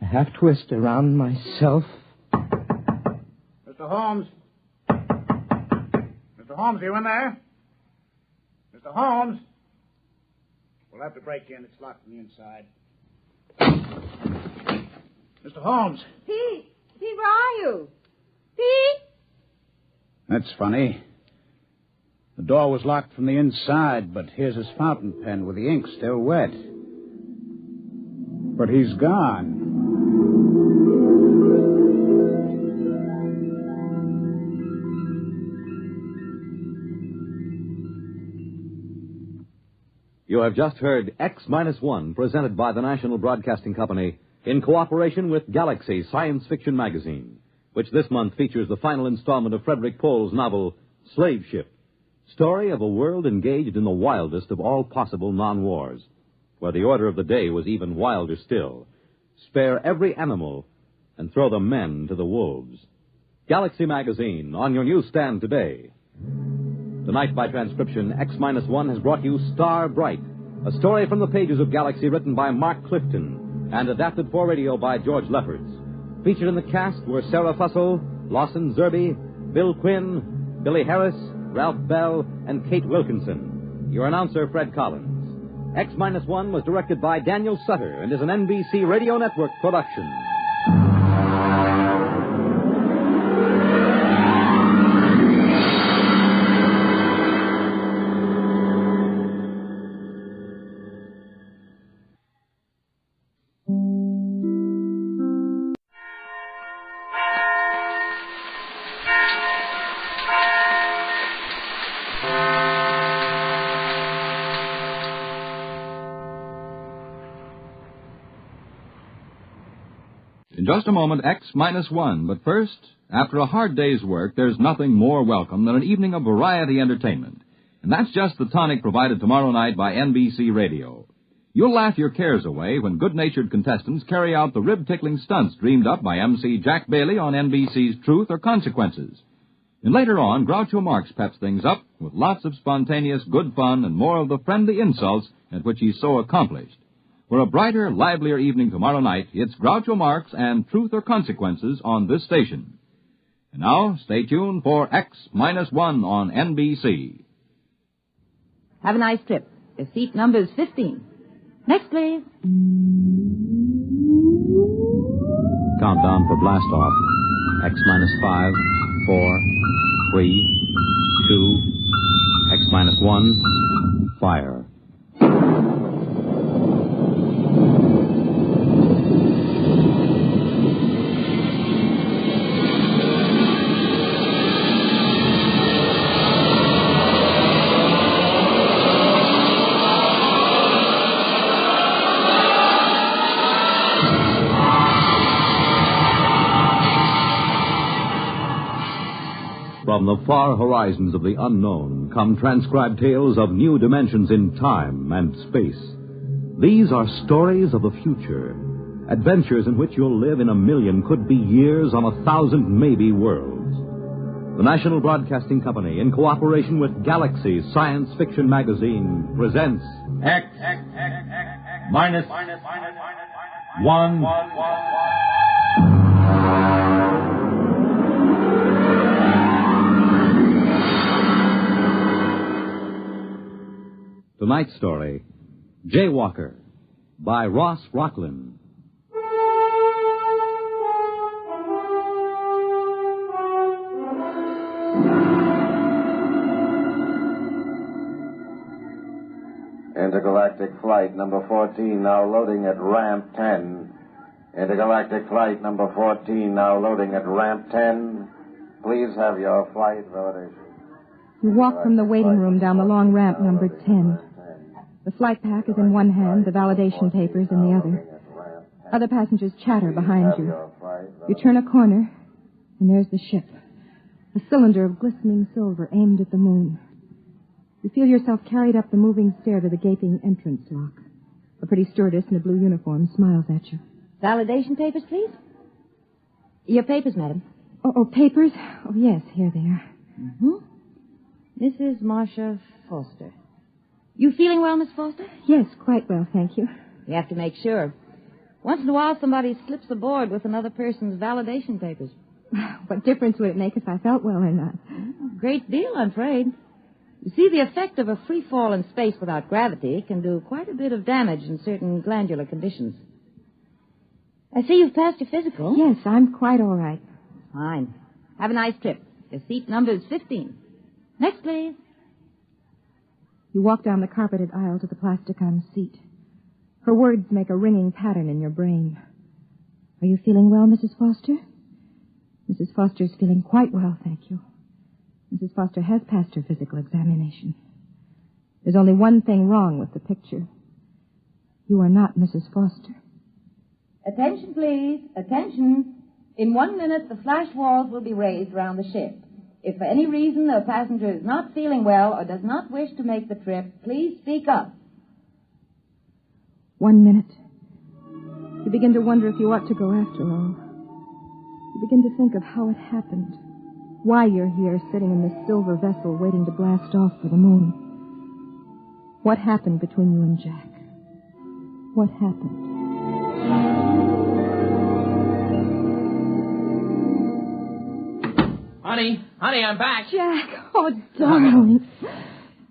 a half twist around myself. Mr. Holmes? Mr. Holmes, are you in there? Mr. Holmes? We'll have to break in. It's locked from the inside. Mr. Holmes. Pete! Pete, where are you? Pete! That's funny. The door was locked from the inside, but here's his fountain pen with the ink still wet. But he's gone. You have just heard X-1, presented by the National Broadcasting Company in cooperation with Galaxy Science Fiction Magazine, which this month features the final installment of Frederick Pohl's novel, Slave Ship, story of a world engaged in the wildest of all possible non-wars, where the order of the day was even wilder still. Spare every animal and throw the men to the wolves. Galaxy Magazine, on your newsstand today. Tonight, by transcription, X-1 has brought you Star Bright, a story from the pages of Galaxy written by Mark Clifton and adapted for radio by George Lefferts. Featured in the cast were Sarah Fussell, Lawson Zerby, Bill Quinn, Billy Harris, Ralph Bell, and Kate Wilkinson. Your announcer, Fred Collins. X-1 was directed by Daniel Sutter and is an NBC Radio Network production. In just a moment, X-1. But first, after a hard day's work, there's nothing more welcome than an evening of variety entertainment. And that's just the tonic provided tomorrow night by NBC Radio. You'll laugh your cares away when good-natured contestants carry out the rib-tickling stunts dreamed up by MC Jack Bailey on NBC's Truth or Consequences. And later on, Groucho Marx peps things up with lots of spontaneous good fun and more of the friendly insults at which he's so accomplished. For a brighter, livelier evening tomorrow night, it's Groucho Marx and Truth or Consequences on this station. And now, stay tuned for X-1 on NBC. Have a nice trip. Your seat number is 15. Next, please. Countdown for blast off. X-5, 4, 3, 2, X-1, fire. From the far horizons of the unknown come transcribed tales of new dimensions in time and space. These are stories of the future, adventures in which you'll live in a million, could be years, on 1,000 maybe worlds. The National Broadcasting Company, in cooperation with Galaxy Science Fiction Magazine, presents X-1. Tonight's story, Jaywalker, by Ross Rocklin. Intergalactic flight number 14 now loading at ramp 10. Intergalactic flight number 14 now loading at ramp 10. Please have your flight validation. You walk from the waiting room down the long ramp numbered 10. The flight pack is in one hand, the validation papers in the other. Other passengers chatter behind you. You turn a corner, and there's the ship. A cylinder of glistening silver aimed at the moon. You feel yourself carried up the moving stair to the gaping entrance lock. A pretty stewardess in a blue uniform smiles at you. Validation papers, please? Your papers, madam. Oh, papers? Oh, yes, here they are. Mm-hmm. Mrs. Marcia Foster. You feeling well, Miss Foster? Yes, quite well, thank you. We have to make sure. Once in a while, somebody slips aboard with another person's validation papers. What difference would it make if I felt well or not? A great deal, I'm afraid. You see, the effect of a free fall in space without gravity can do quite a bit of damage in certain glandular conditions. I see you've passed your physical. Yes, I'm quite all right. Fine. Have a nice trip. Your seat number is 15. Next, please. You walk down the carpeted aisle to the plastic-on seat. Her words make a ringing pattern in your brain. Are you feeling well, Mrs. Foster? Mrs. Foster's feeling quite well, thank you. Mrs. Foster has passed her physical examination. There's only one thing wrong with the picture. You are not Mrs. Foster. Attention, please. Attention. In 1 minute, the flash walls will be raised around the ship. If for any reason the passenger is not feeling well or does not wish to make the trip, please speak up. 1 minute. You begin to wonder if you ought to go after all. You begin to think of how it happened. Why you're here, sitting in this silver vessel waiting to blast off for the moon. What happened between you and Jack? What happened? Honey, I'm back. Jack, oh, darling.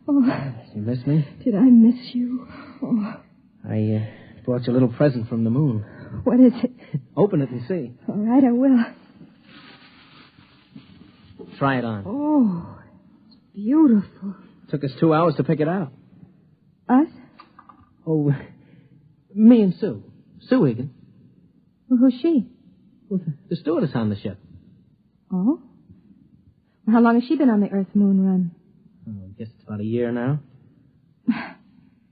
Oh, You miss me? did I miss you? Oh, I brought you a little present from the moon. what is it? Open it and see. All right, I will. Try it on. Oh, it's beautiful. Took us 2 hours to pick it out. Us? Oh, me and Sue. Sue Egan. Well, who's she? Well, the stewardess on the ship. Oh? Well, how long has she been on the Earth-Moon run? Oh, I guess it's about a year now.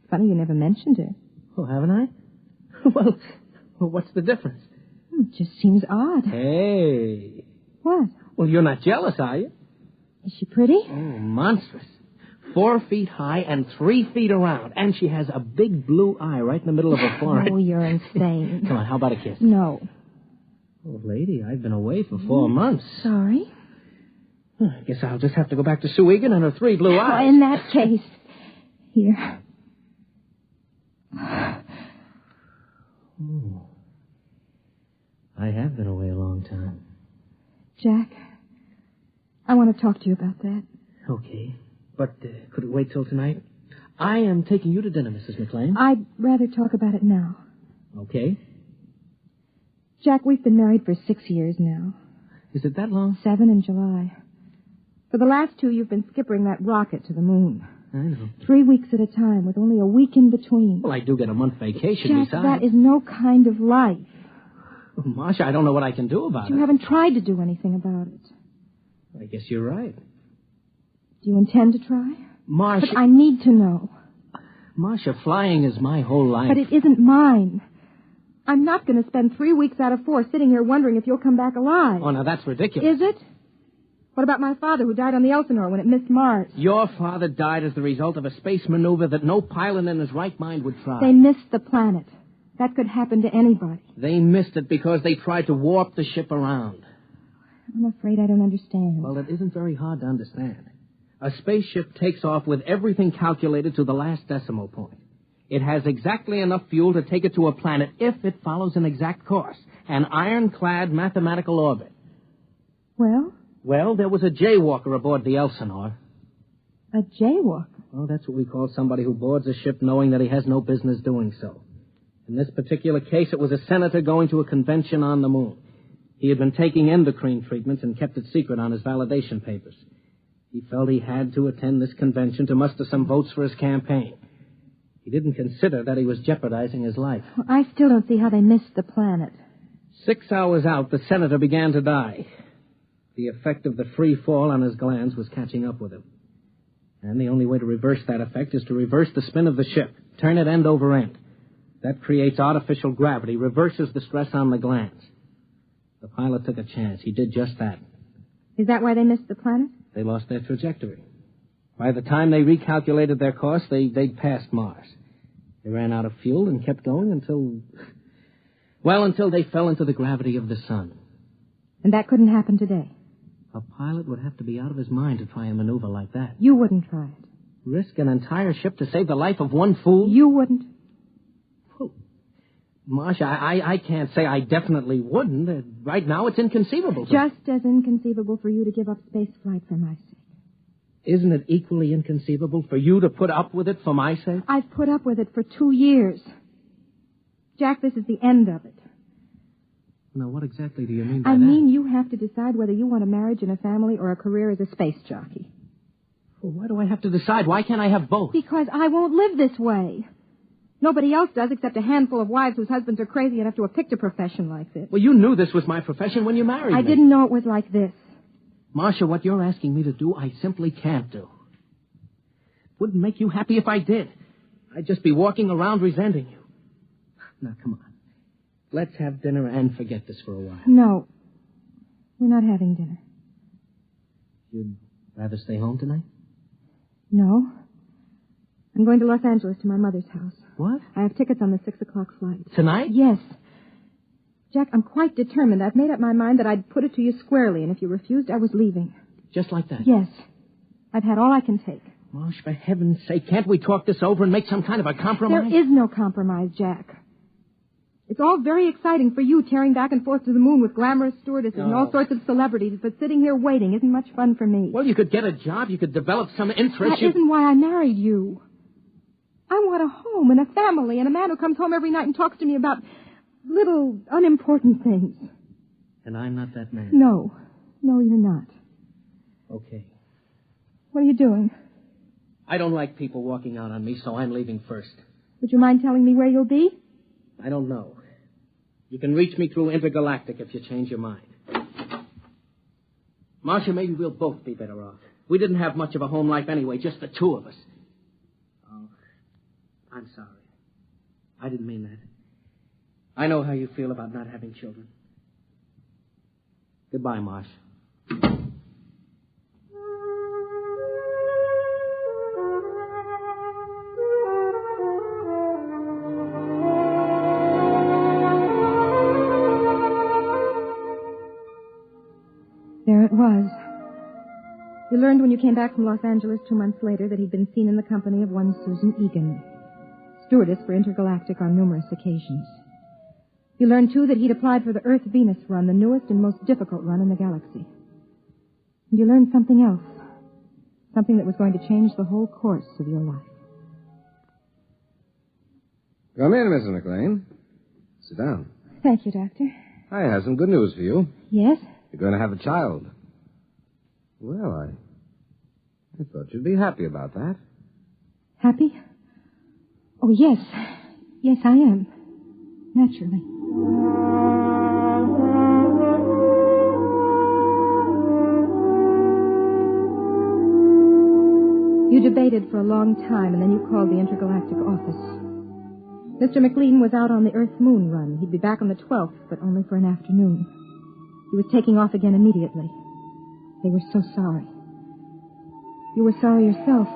Funny you never mentioned her. Oh, haven't I? well, what's the difference? It just seems odd. Hey. What? Well, you're not jealous, are you? Is she pretty? Oh, monstrous. 4 feet high and 3 feet around. And she has a big blue eye right in the middle of her forehead. Oh, you're insane. Come on, how about a kiss? No. Oh, lady, I've been away for 4 months. Sorry. I guess I'll just have to go back to Sue Egan and her 3 blue eyes. Oh, in that case, here. Oh. I have been away a long time. Jack, I want to talk to you about that. Okay. But could it wait till tonight? I am taking you to dinner, Mrs. McLean. I'd rather talk about it now. Okay. Jack, we've been married for 6 years now. Is it that long? 7 in July. For the last 2, you've been skippering that rocket to the moon. I know. 3 weeks at a time, with only a week in between. Well, I do get a month vacation Jack, besides. that is no kind of life. Oh, Marcia, I don't know what I can do about You it. haven't tried to do anything about it. I guess you're right. Do you intend to try? Marcia... But I need to know. Marcia, flying is my whole life. But it isn't mine. I'm not going to spend 3 weeks out of 4 sitting here wondering if you'll come back alive. Oh, now that's ridiculous. Is it? What about my father who died on the Elsinore when it missed Mars? Your father died as the result of a space maneuver that no pilot in his right mind would try. They missed the planet. That could happen to anybody. They missed it because they tried to warp the ship around. I'm afraid I don't understand. Well, it isn't very hard to understand. A spaceship takes off with everything calculated to the last decimal point. It has exactly enough fuel to take it to a planet if it follows an exact course, an ironclad mathematical orbit. Well? Well, there was a Jaywalker aboard the Elsinore. A Jaywalker? Well, that's what we call somebody who boards a ship knowing that he has no business doing so. In this particular case, it was a senator going to a convention on the moon. He had been taking endocrine treatments and kept it secret on his validation papers. He felt he had to attend this convention to muster some votes for his campaign. He didn't consider that he was jeopardizing his life. Well, I still don't see how they missed the planet. 6 hours out, the senator began to die. The effect of the free fall on his glands was catching up with him. And the only way to reverse that effect is to reverse the spin of the ship. Turn it end over end. That creates artificial gravity, reverses the stress on the glands. The pilot took a chance. He did just that. Is that why they missed the planet? They lost their trajectory. By the time they recalculated their course, they'd passed Mars. They ran out of fuel and kept going until they fell into the gravity of the sun. And that couldn't happen today. A pilot would have to be out of his mind to try a maneuver like that. You wouldn't try it. Risk an entire ship to save the life of one fool? You wouldn't. Marcia, I can't say I definitely wouldn't. Right now, it's inconceivable. Just as inconceivable for you to give up space flight for my sake. Isn't it equally inconceivable for you to put up with it for my sake? I've put up with it for 2 years. Jack, this is the end of it. Now, what exactly do you mean by that? I that? mean you have to decide whether you want a marriage and a family or a career as a space jockey. Well, why do I have to decide? Why can't I have both? Because I won't live this way. Nobody else does except a handful of wives whose husbands are crazy enough to have picked a profession like this. Well, you knew this was my profession when you married me. I didn't know it was like this. Marcia, what you're asking me to do, I simply can't do. It wouldn't make you happy if I did. I'd just be walking around resenting you. Now, come on. Let's have dinner and forget this for a while. No. We're not having dinner. You'd rather stay home tonight? No. I'm going to Los Angeles to my mother's house. What? I have tickets on the 6:00 flight. Tonight? Yes. Jack, I'm quite determined. I've made up my mind that I'd put it to you squarely, and if you refused, I was leaving. Just like that? Yes. I've had all I can take. Marsh, for heaven's sake, can't we talk this over and make some kind of a compromise? There is no compromise, Jack. It's all very exciting for you, tearing back and forth to the moon with glamorous stewardesses and all sorts of celebrities, but sitting here waiting isn't much fun for me. Well, you could get a job. You could develop some interest. That isn't why I married you. I want a home and a family and a man who comes home every night and talks to me about little, unimportant things. And I'm not that man. No. No, you're not. Okay. What are you doing? I don't like people walking out on me, so I'm leaving first. Would you mind telling me where you'll be? I don't know. You can reach me through Intergalactic if you change your mind. Marcia, maybe we'll both be better off. We didn't have much of a home life anyway, just the two of us. Oh, I'm sorry. I didn't mean that. I know how you feel about not having children. Goodbye, Marsh. There it was. You learned when you came back from Los Angeles 2 months later that he'd been seen in the company of one Susan Egan, stewardess for Intergalactic on numerous occasions. You learned, too, that he'd applied for the Earth-Venus run, the newest and most difficult run in the galaxy. And you learned something else, something that was going to change the whole course of your life. Come in, Mrs. McLean. Sit down. Thank you, Doctor. I have some good news for you. Yes? You're going to have a child. Well, I thought you'd be happy about that. Happy? Oh, yes. Yes, I am. Naturally. You debated for a long time, and then you called the Intergalactic office. Mr. McLean was out on the Earth-Moon run. He'd be back on the 12th, but only for an afternoon. He was taking off again immediately. They were so sorry. You were sorry yourself.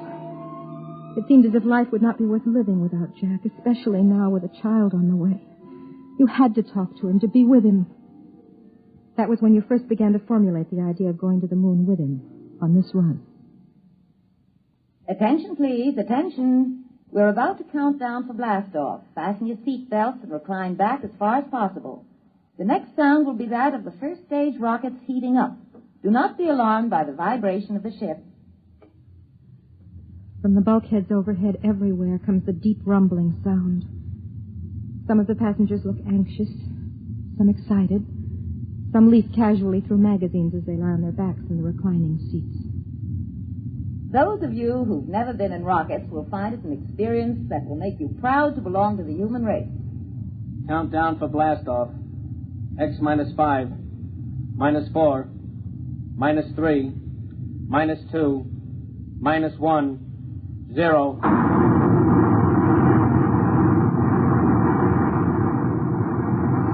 It seemed as if life would not be worth living without Jack, especially now with a child on the way. You had to talk to him, to be with him. That was when you first began to formulate the idea of going to the moon with him on this run. Attention, please. Attention. We're about to count down for blast-off. Fasten your seat belts and recline back as far as possible. The next sound will be that of the first stage rockets heating up. Do not be alarmed by the vibration of the ship. From the bulkheads overhead everywhere comes the deep rumbling sound. Some of the passengers look anxious, some excited. Some leaf casually through magazines as they lie on their backs in the reclining seats. Those of you who've never been in rockets will find it an experience that will make you proud to belong to the human race. Countdown for blast-off. X -5, -4, -3, -2, -1, 0.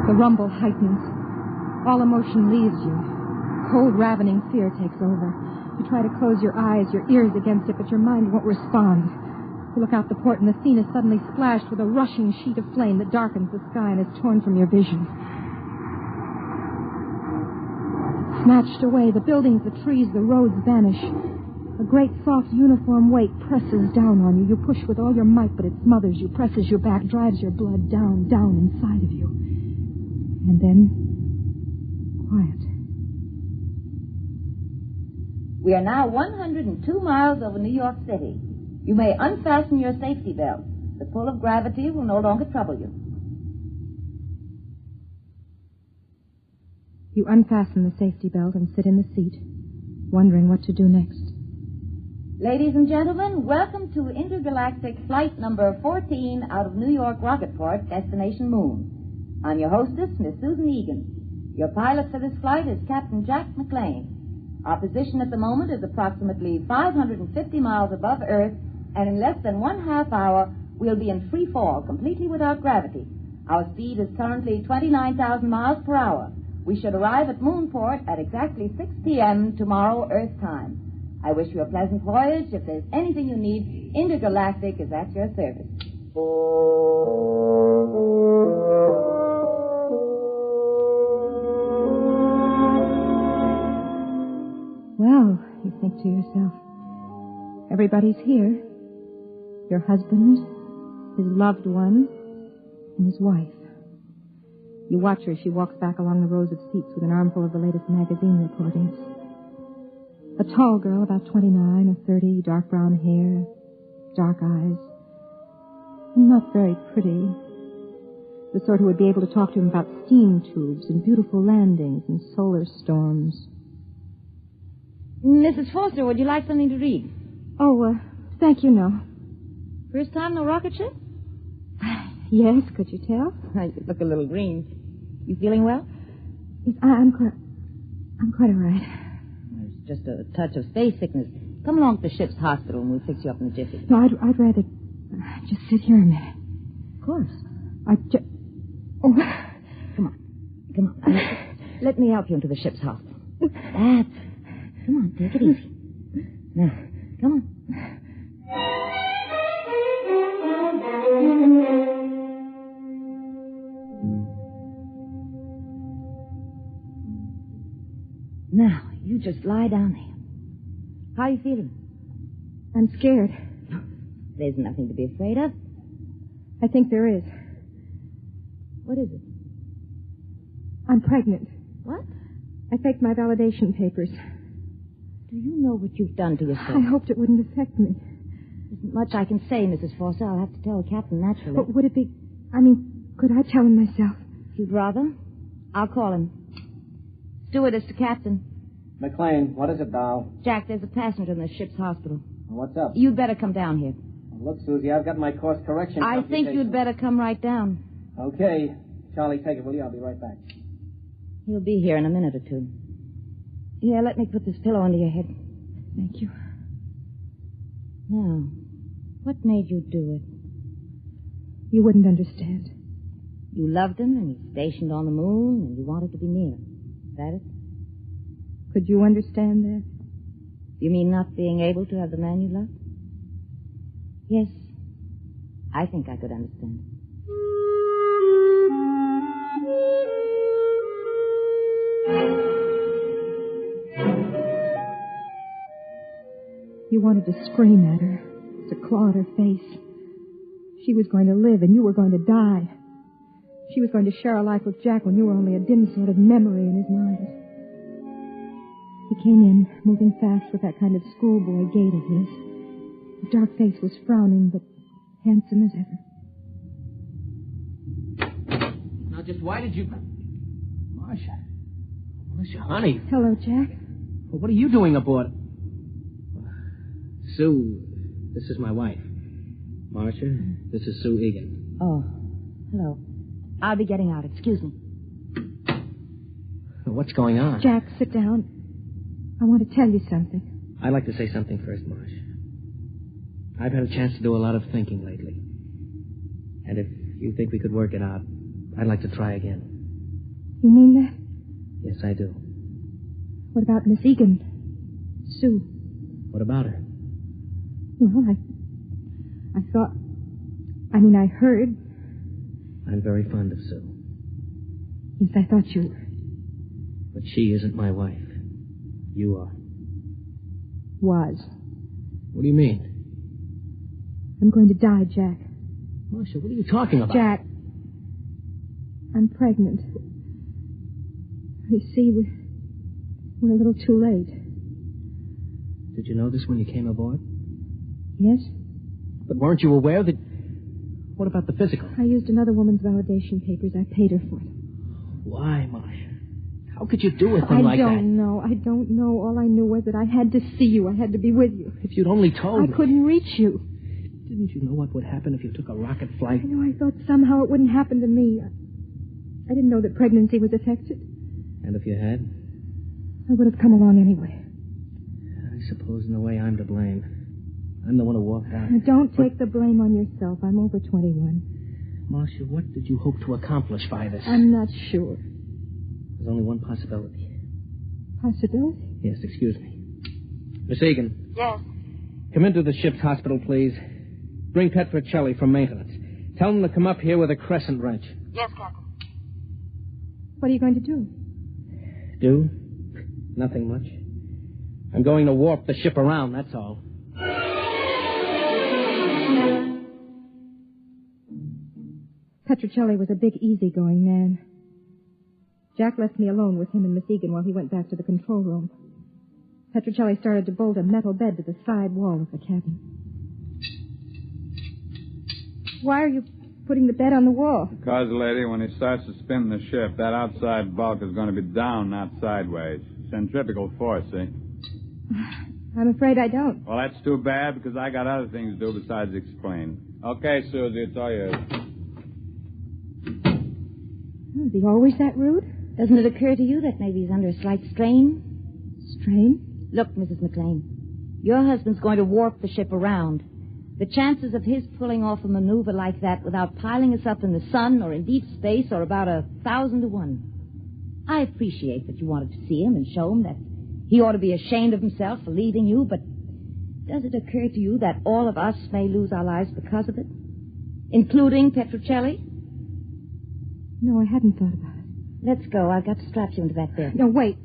The rumble heightens. All emotion leaves you. Cold, ravening fear takes over. You try to close your eyes, your ears against it, but your mind won't respond. You look out the port, and the scene is suddenly splashed with a rushing sheet of flame that darkens the sky and is torn from your vision. Snatched away, the buildings, the trees, the roads vanish. A great, soft, uniform weight presses down on you. You push with all your might, but it smothers you, presses you back, drives your blood down, down inside of you. And then, quiet. We are now 102 miles over New York City. You may unfasten your safety belt. The pull of gravity will no longer trouble you. You unfasten the safety belt and sit in the seat, wondering what to do next. Ladies and gentlemen, welcome to intergalactic flight number 14 out of New York Rocketport, destination Moon. I'm your hostess, Miss Susan Egan. Your pilot for this flight is Captain Jack McLean. Our position at the moment is approximately 550 miles above Earth, and in less than 1/2 hour, we'll be in free fall, completely without gravity. Our speed is currently 29,000 miles per hour. We should arrive at Moonport at exactly 6 p.m. tomorrow, Earth time. I wish you a pleasant voyage. If there's anything you need, Intergalactic is at your service. Well, you think to yourself, everybody's here. Your husband, his loved one, and his wife. You watch her as she walks back along the rows of seats with an armful of the latest magazine reportings. A tall girl, about 29 or 30, dark brown hair, dark eyes. And not very pretty. The sort who would be able to talk to him about steam tubes and beautiful landings and solar storms. Mrs. Foster, would you like something to read? Oh, thank you, no. First time no rocket ship? Yes, could you tell? You look a little green. You feeling well? Yes, I'm quite all right. There's just a touch of space sickness. Come along to the ship's hospital and we'll fix you up in a jiffy. No, I'd rather just sit here a minute. Of course. Oh. Come on. Let me help you into the ship's hospital. Come on, take it easy. Now, come on. Now, you just lie down there. How are you feeling? I'm scared. There's nothing to be afraid of. I think there is. What is it? I'm pregnant. What? I faked my validation papers. Do you know what you've done to yourself? I hoped it wouldn't affect me. There isn't much I can say, Mrs. Foster. I'll have to tell the captain naturally. But would it be... could I tell him myself? If you'd rather, I'll call him. Stewardess to captain. McLean, what is it, doll? Jack, there's a passenger in the ship's hospital. What's up? You'd better come down here. Look, Susie, I've got my course correction. I think you'd better come right down. Okay. Charlie, take it, will you? I'll be right back. He'll be here in a minute or two. Here, let me put this pillow under your head. Thank you. Now, what made you do it? You wouldn't understand. You loved him, and he's stationed on the moon, and you wanted to be near him. Is that it? Could you understand that? You mean not being able to have the man you loved? Yes. I think I could understand. You wanted to scream at her, to claw at her face. She was going to live, and you were going to die. She was going to share a life with Jack when you were only a dim sort of memory in his mind. He came in, moving fast with that kind of schoolboy gait of his. His dark face was frowning, but handsome as ever. Now, just why did you... Marcia, honey. Hello, Jack. Well, what are you doing aboard? Sue, this is my wife. Marcia, this is Sue Egan. Oh, hello. I'll be getting out. Excuse me. What's going on? Jack, sit down. I want to tell you something. I'd like to say something first, Marcia. I've had a chance to do a lot of thinking lately. And if you think we could work it out, I'd like to try again. You mean that? Yes, I do. What about Miss Egan? Sue? What about her? Well, I thought... I heard... I'm very fond of Sue. Yes, I thought you were. But she isn't my wife. You are. Was. What do you mean? I'm going to die, Jack. Marcia, what are you talking about? Jack, I'm pregnant. You see, we're a little too late. Did you know this when you came aboard? Yes? But weren't you aware that... What about the physical? I used another woman's validation papers. I paid her for them. Why, Marcia? How could you do a thing like that? I don't know. All I knew was that I had to see you. I had to be with you. If you'd only told me. I couldn't reach you. Didn't you know what would happen if you took a rocket flight? I know. I thought somehow it wouldn't happen to me. I didn't know that pregnancy was affected. And if you had? I would have come along anyway. I suppose in a way I'm to blame. I'm the one who walked out. Now, don't take the blame on yourself. I'm over 21. Marcia, what did you hope to accomplish by this? I'm not sure. There's only one possibility. Possibility? Yes, excuse me. Miss Egan. Yes. Come into the ship's hospital, please. Bring Petrocelli from maintenance. Tell them to come up here with a crescent wrench. Yes, Captain. What are you going to do? Do? Nothing much. I'm going to warp the ship around, that's all. Petrocelli was a big, easygoing man. Jack left me alone with him and Miss Egan while he went back to the control room. Petrocelli started to bolt a metal bed to the side wall of the cabin. Why are you putting the bed on the wall? Because, lady, when he starts to spin the ship, that outside bulk is going to be down, not sideways. Centrifugal force, see? I'm afraid I don't. Well, that's too bad, because I got other things to do besides explain. Okay, Susie, it's all yours. Is he always that rude? Doesn't it occur to you that maybe he's under a slight strain? Strain? Look, Mrs. McLean, your husband's going to warp the ship around. The chances of his pulling off a maneuver like that without piling us up in the sun or in deep space are about 1,000 to 1. I appreciate that you wanted to see him and show him that he ought to be ashamed of himself for leaving you, but does it occur to you that all of us may lose our lives because of it? Including Petrocelli? No, I hadn't thought about it. Let's go. I've got to strap you into that bed. No, wait.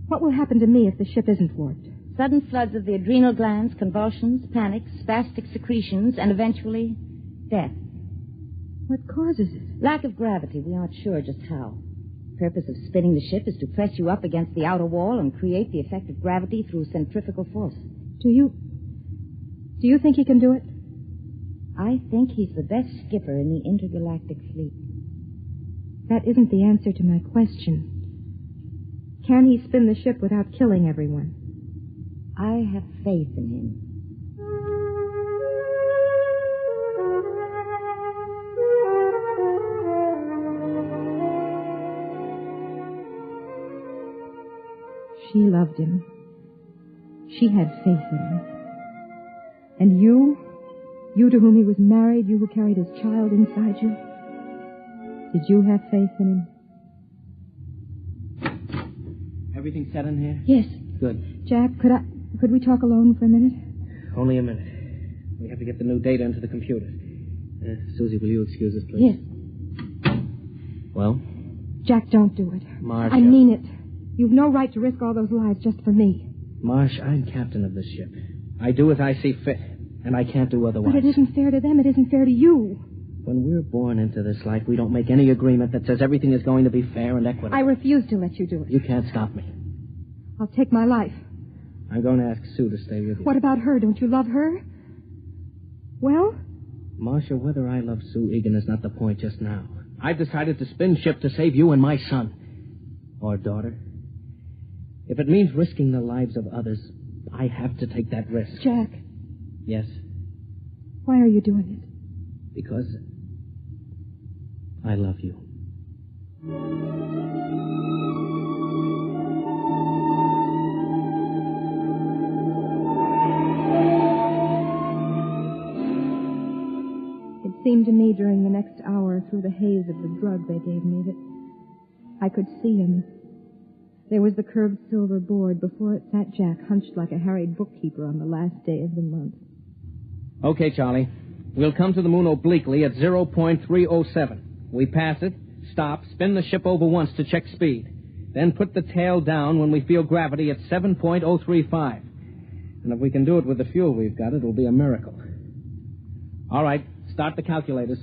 What will happen to me if the ship isn't warped? Sudden floods of the adrenal glands, convulsions, panics, spastic secretions, and eventually death. What causes it? Lack of gravity. We aren't sure just how. The purpose of spinning the ship is to press you up against the outer wall and create the effect of gravity through centrifugal force. Do you think he can do it? I think he's the best skipper in the intergalactic fleet. That isn't the answer to my question. Can he spin the ship without killing everyone? I have faith in him. She loved him. She had faith in him. And you to whom he was married, you who carried his child inside you, did you have faith in him? Everything set in here? Yes. Good. Jack, could we talk alone for a minute? Only a minute. We have to get the new data into the computer. Susie, will you excuse us, please? Yes. Well? Jack, don't do it. Marcia. I mean it. You've no right to risk all those lives just for me. Marsh, I'm captain of this ship. I do as I see fit, and I can't do otherwise. But it isn't fair to them. It isn't fair to you. When we're born into this life, we don't make any agreement that says everything is going to be fair and equitable. I refuse to let you do it. You can't stop me. I'll take my life. I'm going to ask Sue to stay with you. What about her? Don't you love her? Well? Marcia, whether I love Sue Egan is not the point just now. I've decided to spin ship to save you and my son. Or daughter. If it means risking the lives of others, I have to take that risk. Jack. Yes? Why are you doing it? Because I love you. through the haze of the drug they gave me that I could see him. There was the curved silver board. Before it sat Jack, hunched like a harried bookkeeper on the last day of the month. Okay, Charlie. We'll come to the moon obliquely at 0.307. We pass it, stop, spin the ship over once to check speed. Then put the tail down when we feel gravity at 7.035. And if we can do it with the fuel we've got, it'll be a miracle. All right, start the calculators.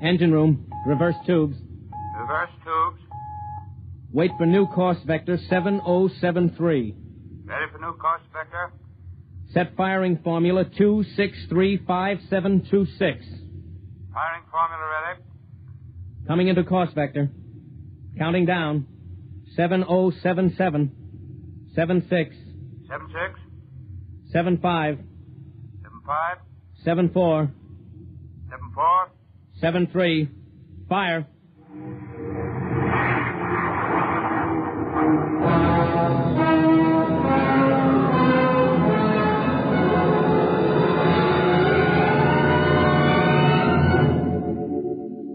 Engine room, reverse tubes. Reverse tubes. Wait for new course vector 7073. Ready for new course vector. Set firing formula 2635726. Firing formula ready. Coming into course vector. Counting down. 7077. 76. 76. 75. 75. 74. 74. 73. Fire.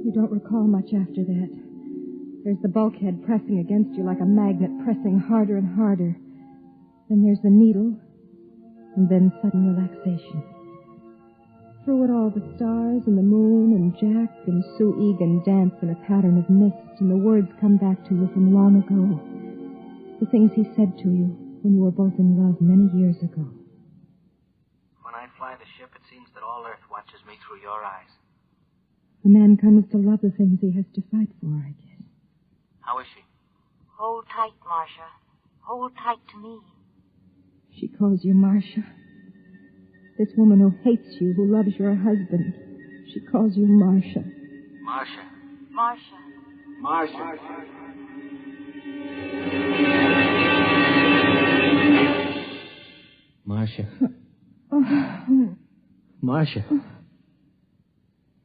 You don't recall much after that. There's the bulkhead pressing against you like a magnet, pressing harder and harder. Then there's the needle, and then sudden relaxation. Through it all, the stars and the moon and Jack and Sue Egan dance in a pattern of mist, and the words come back to you from long ago. The things he said to you when you were both in love many years ago. When I fly the ship, it seems that all Earth watches me through your eyes. A man comes to love the things he has to fight for, I guess. How is she? Hold tight, Marcia. Hold tight to me. She calls you Marcia. This woman who hates you, who loves your husband, she calls you Marcia. Marcia. Marcia. Marcia. Marcia. Oh. Marcia.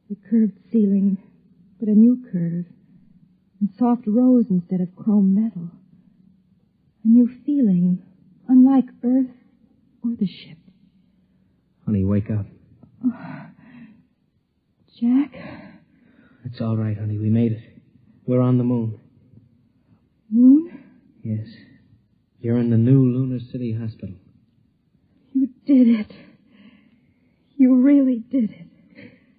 The curved ceiling, but a new curve. And soft rose instead of chrome metal. A new feeling, unlike Earth or the ship. Honey, wake up. Oh. Jack? It's all right, honey. We made it. We're on the moon. Moon? Yes. You're in the new Lunar City Hospital. You did it. You really did it.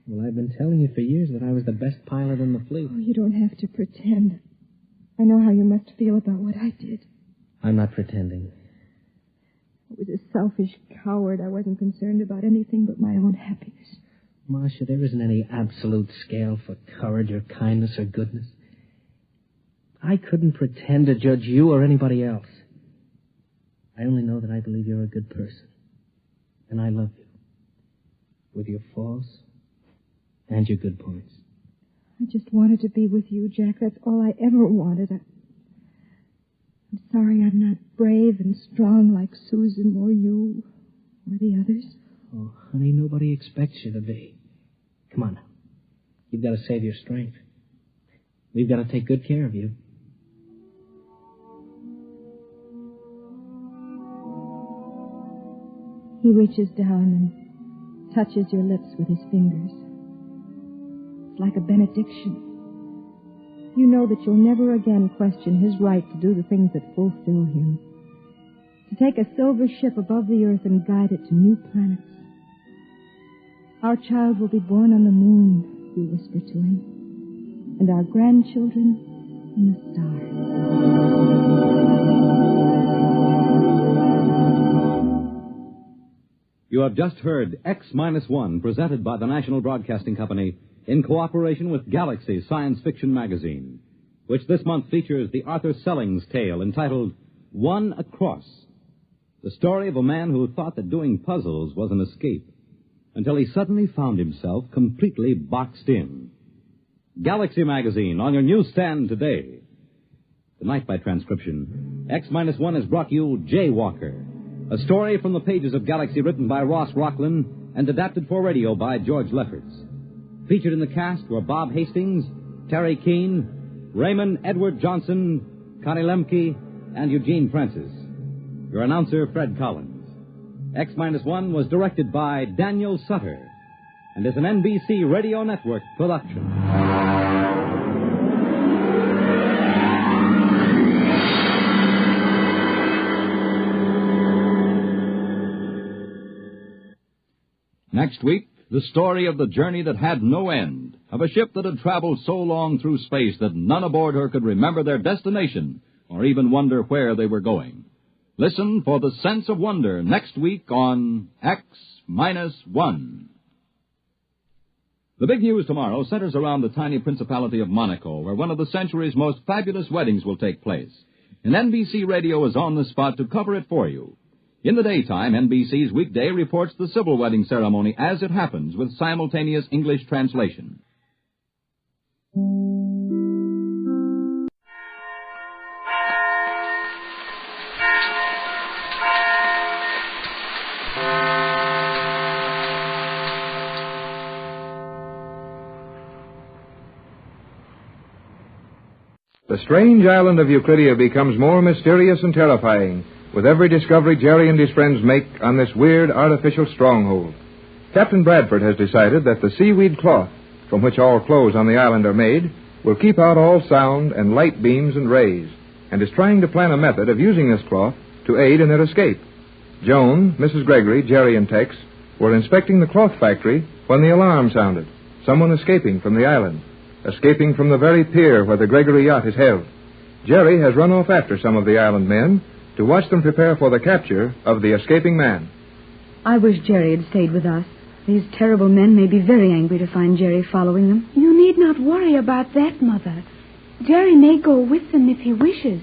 Well, I've been telling you for years that I was the best pilot in the fleet. Oh, you don't have to pretend. I know how you must feel about what I did. I'm not pretending. I was a selfish coward. I wasn't concerned about anything but my own happiness. Marcia, there isn't any absolute scale for courage or kindness or goodness. I couldn't pretend to judge you or anybody else. I only know that I believe you're a good person. And I love you. With your faults and your good points. I just wanted to be with you, Jack. That's all I ever wanted. I'm sorry I'm not brave and strong like Susan or you or the others. Oh, honey, nobody expects you to be. Come on now. You've got to save your strength. We've got to take good care of you. He reaches down and touches your lips with his fingers. It's like a benediction. You know that you'll never again question his right to do the things that fulfill him. To take a silver ship above the earth and guide it to new planets. Our child will be born on the moon, you whisper to him. And our grandchildren in the stars. You have just heard X-1, presented by the National Broadcasting Company in cooperation with Galaxy Science Fiction Magazine, which this month features the Arthur Sellings tale entitled One Across, the story of a man who thought that doing puzzles was an escape, until he suddenly found himself completely boxed in. Galaxy Magazine on your newsstand today. Tonight, by transcription, X-1 has brought you Jaywalker, a story from the pages of Galaxy written by Ross Rocklin and adapted for radio by George Lefferts. Featured in the cast were Bob Hastings, Terry Keane, Raymond Edward Johnson, Connie Lemke, and Eugene Francis. Your announcer, Fred Collins. X-1 was directed by Daniel Sutter. and is an NBC Radio Network production. Next week, the story of the journey that had no end, of a ship that had traveled so long through space that none aboard her could remember their destination or even wonder where they were going. Listen for The Sense of Wonder next week on X-1. The big news tomorrow centers around the tiny Principality of Monaco, where one of the century's most fabulous weddings will take place. And NBC Radio is on the spot to cover it for you. In the daytime, NBC's Weekday reports the civil wedding ceremony as it happens with simultaneous English translation. The strange island of Euclidia becomes more mysterious and terrifying with every discovery Jerry and his friends make on this weird artificial stronghold. Captain Bradford has decided that the seaweed cloth, from which all clothes on the island are made, will keep out all sound and light beams and rays, and is trying to plan a method of using this cloth to aid in their escape. Joan, Mrs. Gregory, Jerry, and Tex were inspecting the cloth factory when the alarm sounded. Someone escaping from the island, escaping from the very pier where the Gregory yacht is held. Jerry has run off after some of the island men to watch them prepare for the capture of the escaping man. I wish Jerry had stayed with us. These terrible men may be very angry to find Jerry following them. You need not worry about that, Mother. Jerry may go with them if he wishes,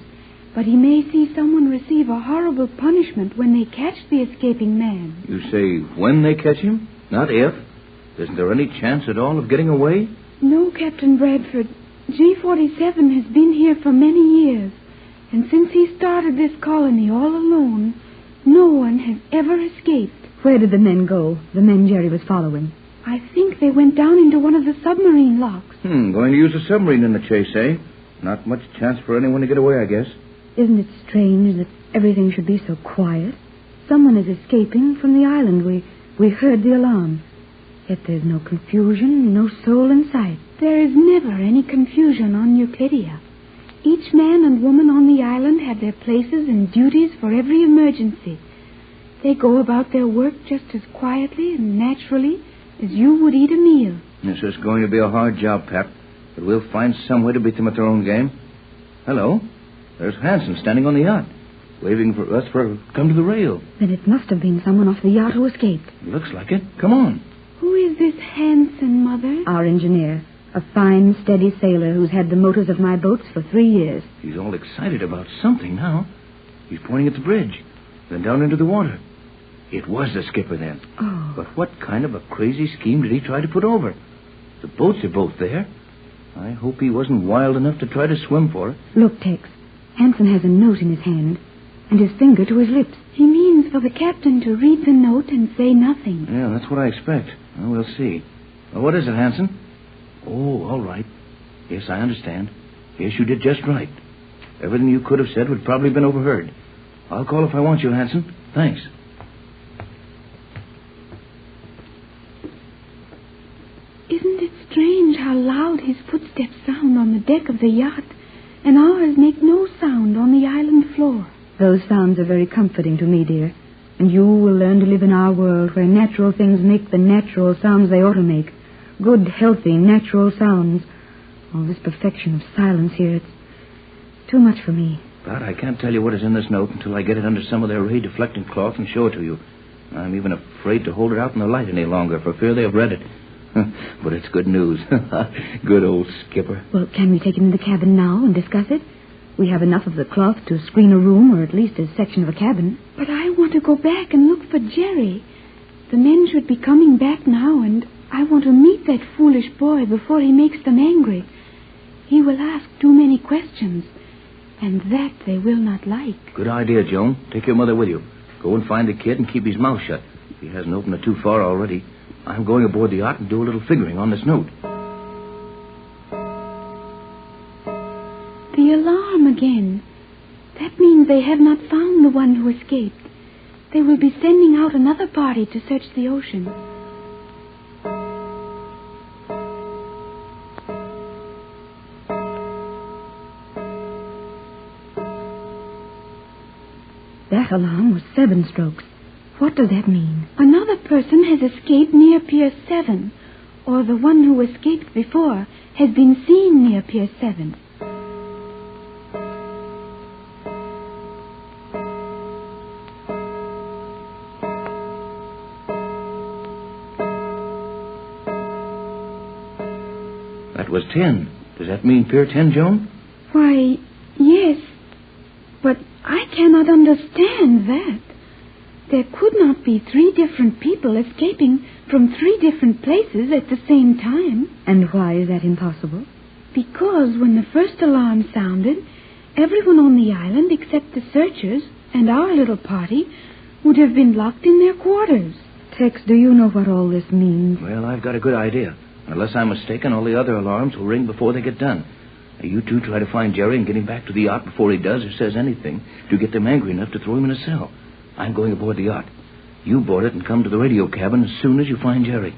but he may see someone receive a horrible punishment when they catch the escaping man. You say when they catch him, not if? Isn't there any chance at all of getting away? No, Captain Bradford. G-47 has been here for many years. And since he started this colony all alone, no one has ever escaped. Where did the men go, the men Jerry was following? I think they went down into one of the submarine locks. Going to use a submarine in the chase, eh? Not much chance for anyone to get away, I guess. Isn't it strange that everything should be so quiet? Someone is escaping from the island. We heard the alarm. Yet there's no confusion, no soul in sight. There is never any confusion on Euclidia. Each man and woman on the island have their places and duties for every emergency. They go about their work just as quietly and naturally as you would eat a meal. This is going to be a hard job, Pap, but we'll find some way to beat them at their own game. Hello, there's Hanson standing on the yacht, waving for us to come to the rail. Then it must have been someone off the yacht who escaped. Looks like it. Come on. Who is this Hanson, Mother? Our engineer. A fine, steady sailor who's had the motors of my boats for 3 years. He's all excited about something now. He's pointing at the bridge, then down into the water. It was the skipper then. Oh. But what kind of a crazy scheme did he try to put over? The boats are both there. I hope he wasn't wild enough to try to swim for it. Look, Tex. Hanson has a note in his hand and his finger to his lips. He means for the captain to read the note and say nothing. Yeah, that's what I expect. Well, we'll see. Well, what is it, Hanson? Oh, all right. Yes, I understand. Yes, you did just right. Everything you could have said would probably have been overheard. I'll call if I want you, Hanson. Thanks. Isn't it strange how loud his footsteps sound on the deck of the yacht, and ours make no sound on the island floor? Those sounds are very comforting to me, dear. And you will learn to live in our world where natural things make the natural sounds they ought to make. Good, healthy, natural sounds. All this perfection of silence here, it's too much for me. But I can't tell you what is in this note until I get it under some of their ray-deflecting cloth and show it to you. I'm even afraid to hold it out in the light any longer for fear they have read it. But it's good news. Good old skipper. Well, can we take it in the cabin now and discuss it? We have enough of the cloth to screen a room or at least a section of a cabin. But I want to go back and look for Jerry. The men should be coming back now, and I want to meet that foolish boy before he makes them angry. He will ask too many questions, and that they will not like. Good idea, Joan. Take your mother with you. Go and find the kid and keep his mouth shut. If he hasn't opened it too far already. I'm going aboard the yacht and do a little figuring on this note. The alarm again. That means they have not found the one who escaped. They will be sending out another party to search the ocean. That alarm was 7 strokes. What does that mean? Another person has escaped near Pier 7, or the one who escaped before has been seen near Pier 7. That was 10. Does that mean Pier 10, Joan? Why, yes, but I cannot understand that. There could not be 3 different people escaping from 3 different places at the same time. And why is that impossible? Because when the first alarm sounded, everyone on the island except the searchers and our little party would have been locked in their quarters. Tex, do you know what all this means? Well, I've got a good idea. Unless I'm mistaken, all the other alarms will ring before they get done. Now, you two try to find Jerry and get him back to the yacht before he does or says anything to get them angry enough to throw him in a cell. I'm going aboard the yacht. You board it and come to the radio cabin as soon as you find Jerry.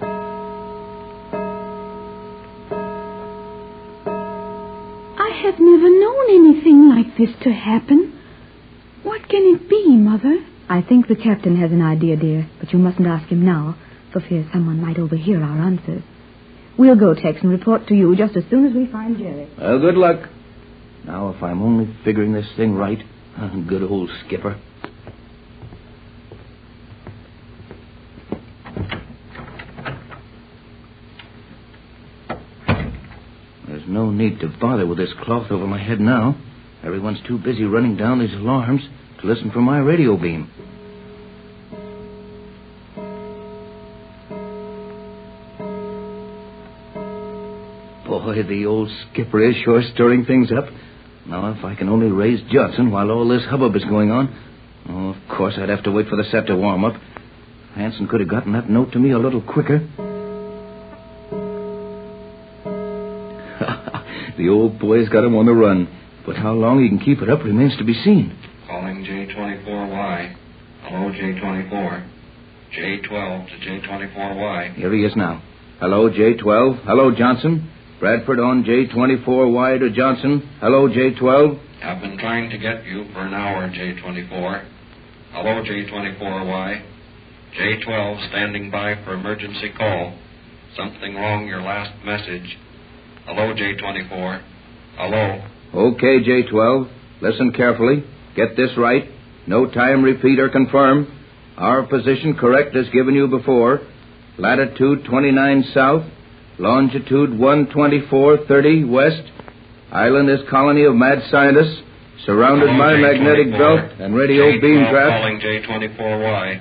I have never known anything like this to happen. What can it be, Mother? I think the captain has an idea, dear, but you mustn't ask him now, for fear someone might overhear our answers. We'll go, Tex, and report to you just as soon as we find Jerry. Well, good luck. Now, if I'm only figuring this thing right. Good old skipper. There's no need to bother with this cloth over my head now. Everyone's too busy running down these alarms to listen for my radio beam. Boy, the old skipper is sure stirring things up. Now, if I can only raise Johnson while all this hubbub is going on. Oh, of course, I'd have to wait for the set to warm up. Hanson could have gotten that note to me a little quicker. The old boy's got him on the run. But how long he can keep it up remains to be seen. Calling J24Y. Hello, J24. J12 to J24Y. Here he is now. Hello, J12. Hello, Johnson. Bradford on J24Y to Johnson. Hello, J12. I've been trying to get you for an hour, J24. Hello, J24Y. J12 standing by for emergency call. Something wrong your last message. Hello, J24. Hello. Okay, J12. Listen carefully. Get this right. No time repeat or confirm. Our position correct as given you before. Latitude 29 south. Longitude 124.30 west. Island is colony of mad scientists. Surrounded by magnetic belt and radio beam craft. Calling J24Y.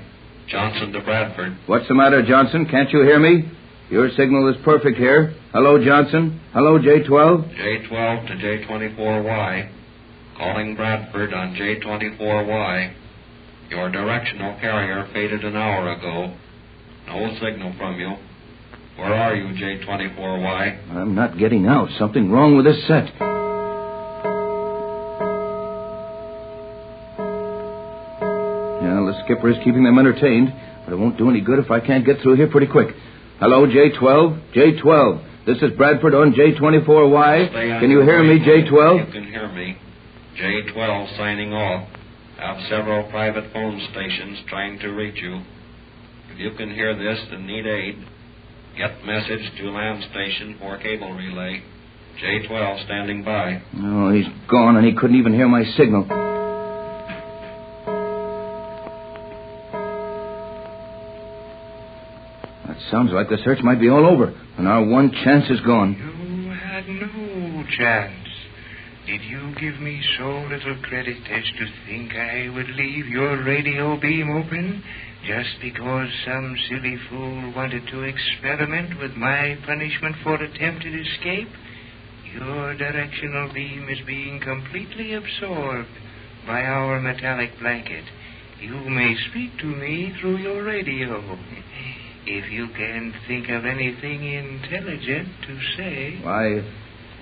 Johnson to Bradford. What's the matter, Johnson? Can't you hear me? Your signal is perfect here. Hello, Johnson. Hello, J12. J12 to J24Y. Calling Bradford on J24Y. Your directional carrier faded an hour ago. No signal from you. Where are you, J24Y? I'm not getting out. Something wrong with this set. Yeah, the skipper is keeping them entertained, but it won't do any good if I can't get through here pretty quick. Hello, J12. J12. This is Bradford on J24Y. Can you hear me, J12? You can hear me. J12 signing off. Have several private phone stations trying to reach you. If you can hear this and need aid, get message to land station for cable relay. J12 standing by. Oh, he's gone, and he couldn't even hear my signal. That sounds like the search might be all over, and our one chance is gone. You had no chance. Did you give me so little credit as to think I would leave your radio beam open just because some silly fool wanted to experiment with my punishment for attempted escape? Your directional beam is being completely absorbed by our metallic blanket. You may speak to me through your radio. If you can think of anything intelligent to say...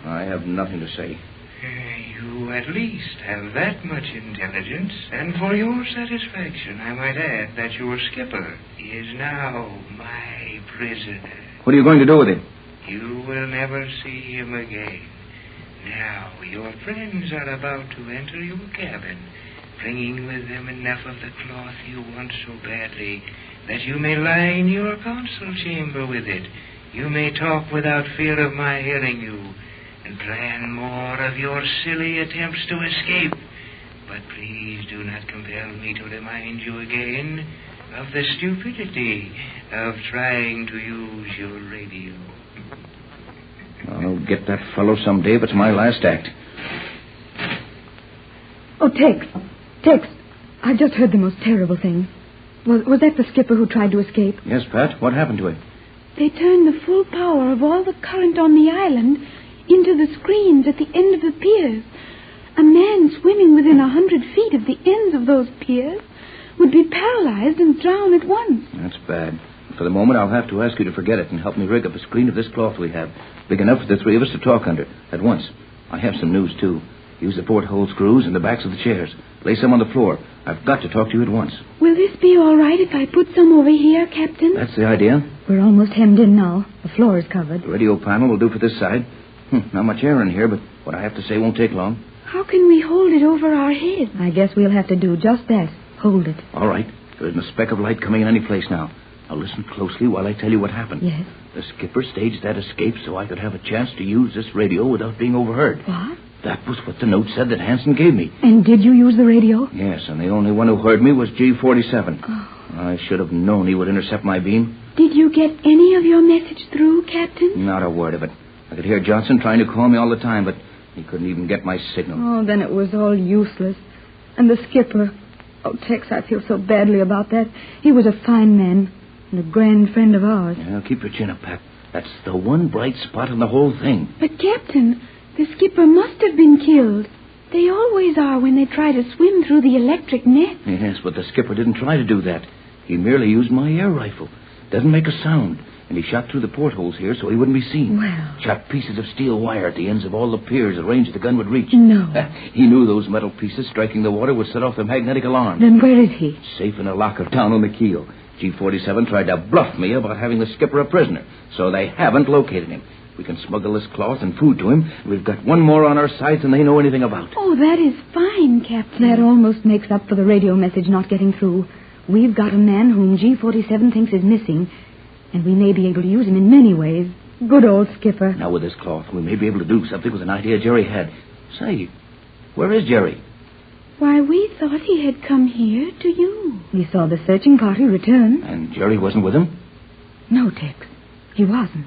I have nothing to say. You at least have that much intelligence, and for your satisfaction, I might add that your skipper is now my prisoner. What are you going to do with him? You will never see him again. Now, your friends are about to enter your cabin. bringing with them enough of the cloth you want so badly that you may lie in your council chamber with it. You may talk without fear of my hearing you, and plan more of your silly attempts to escape. But please do not compel me to remind you again of the stupidity of trying to use your radio. I'll get that fellow someday, but it's my last act. Oh, Tex, I've just heard the most terrible thing. Was that the skipper who tried to escape? Yes, Pat. What happened to him? They turned the full power of all the current on the island into the screens at the end of the piers. A man swimming within 100 feet of the ends of those piers would be paralyzed and drown at once. That's bad. For the moment, I'll have to ask you to forget it and help me rig up a screen of this cloth we have, big enough for the three of us to talk under at once. I have some news, too. Use the porthole screws and the backs of the chairs. Lay some on the floor. I've got to talk to you at once. Will this be all right if I put some over here, Captain? That's the idea. We're almost hemmed in now. The floor is covered. The radio panel will do for this side. Not much air in here, but what I have to say won't take long. How can we hold it over our heads? I guess we'll have to do just that. Hold it. All right. There isn't a speck of light coming in any place now. Now listen closely while I tell you what happened. Yes? The skipper staged that escape so I could have a chance to use this radio without being overheard. What? That was what the note said that Hansen gave me. And did you use the radio? Yes, and the only one who heard me was G47. Oh. I should have known he would intercept my beam. Did you get any of your message through, Captain? Not a word of it. I could hear Johnson trying to call me all the time, but he couldn't even get my signal. Oh, then it was all useless. And the skipper... Oh, Tex, I feel so badly about that. He was a fine man and a grand friend of ours. Yeah, keep your chin up, Pat. That's the one bright spot in the whole thing. But, Captain, the skipper must have been killed. They always are when they try to swim through the electric net. Yes, but the skipper didn't try to do that. He merely used my air rifle. Doesn't make a sound. And he shot through the portholes here so he wouldn't be seen. Well. Shot pieces of steel wire at the ends of all the piers the range the gun would reach. No. He knew those metal pieces striking the water would set off the magnetic alarm. Then where is he? Safe in a locker down on the keel. G47 tried to bluff me about having the skipper a prisoner, so they haven't located him. We can smuggle this cloth and food to him. We've got one more on our sides than they know anything about. Oh, that is fine, Captain. That almost makes up for the radio message not getting through. We've got a man whom G47 thinks is missing, and we may be able to use him in many ways. Good old skipper. Now, with this cloth, we may be able to do something with an idea Jerry had. Say, where is Jerry? Why, we thought he had come here to you. We saw the searching party return. And Jerry wasn't with him? No, Tex. He wasn't.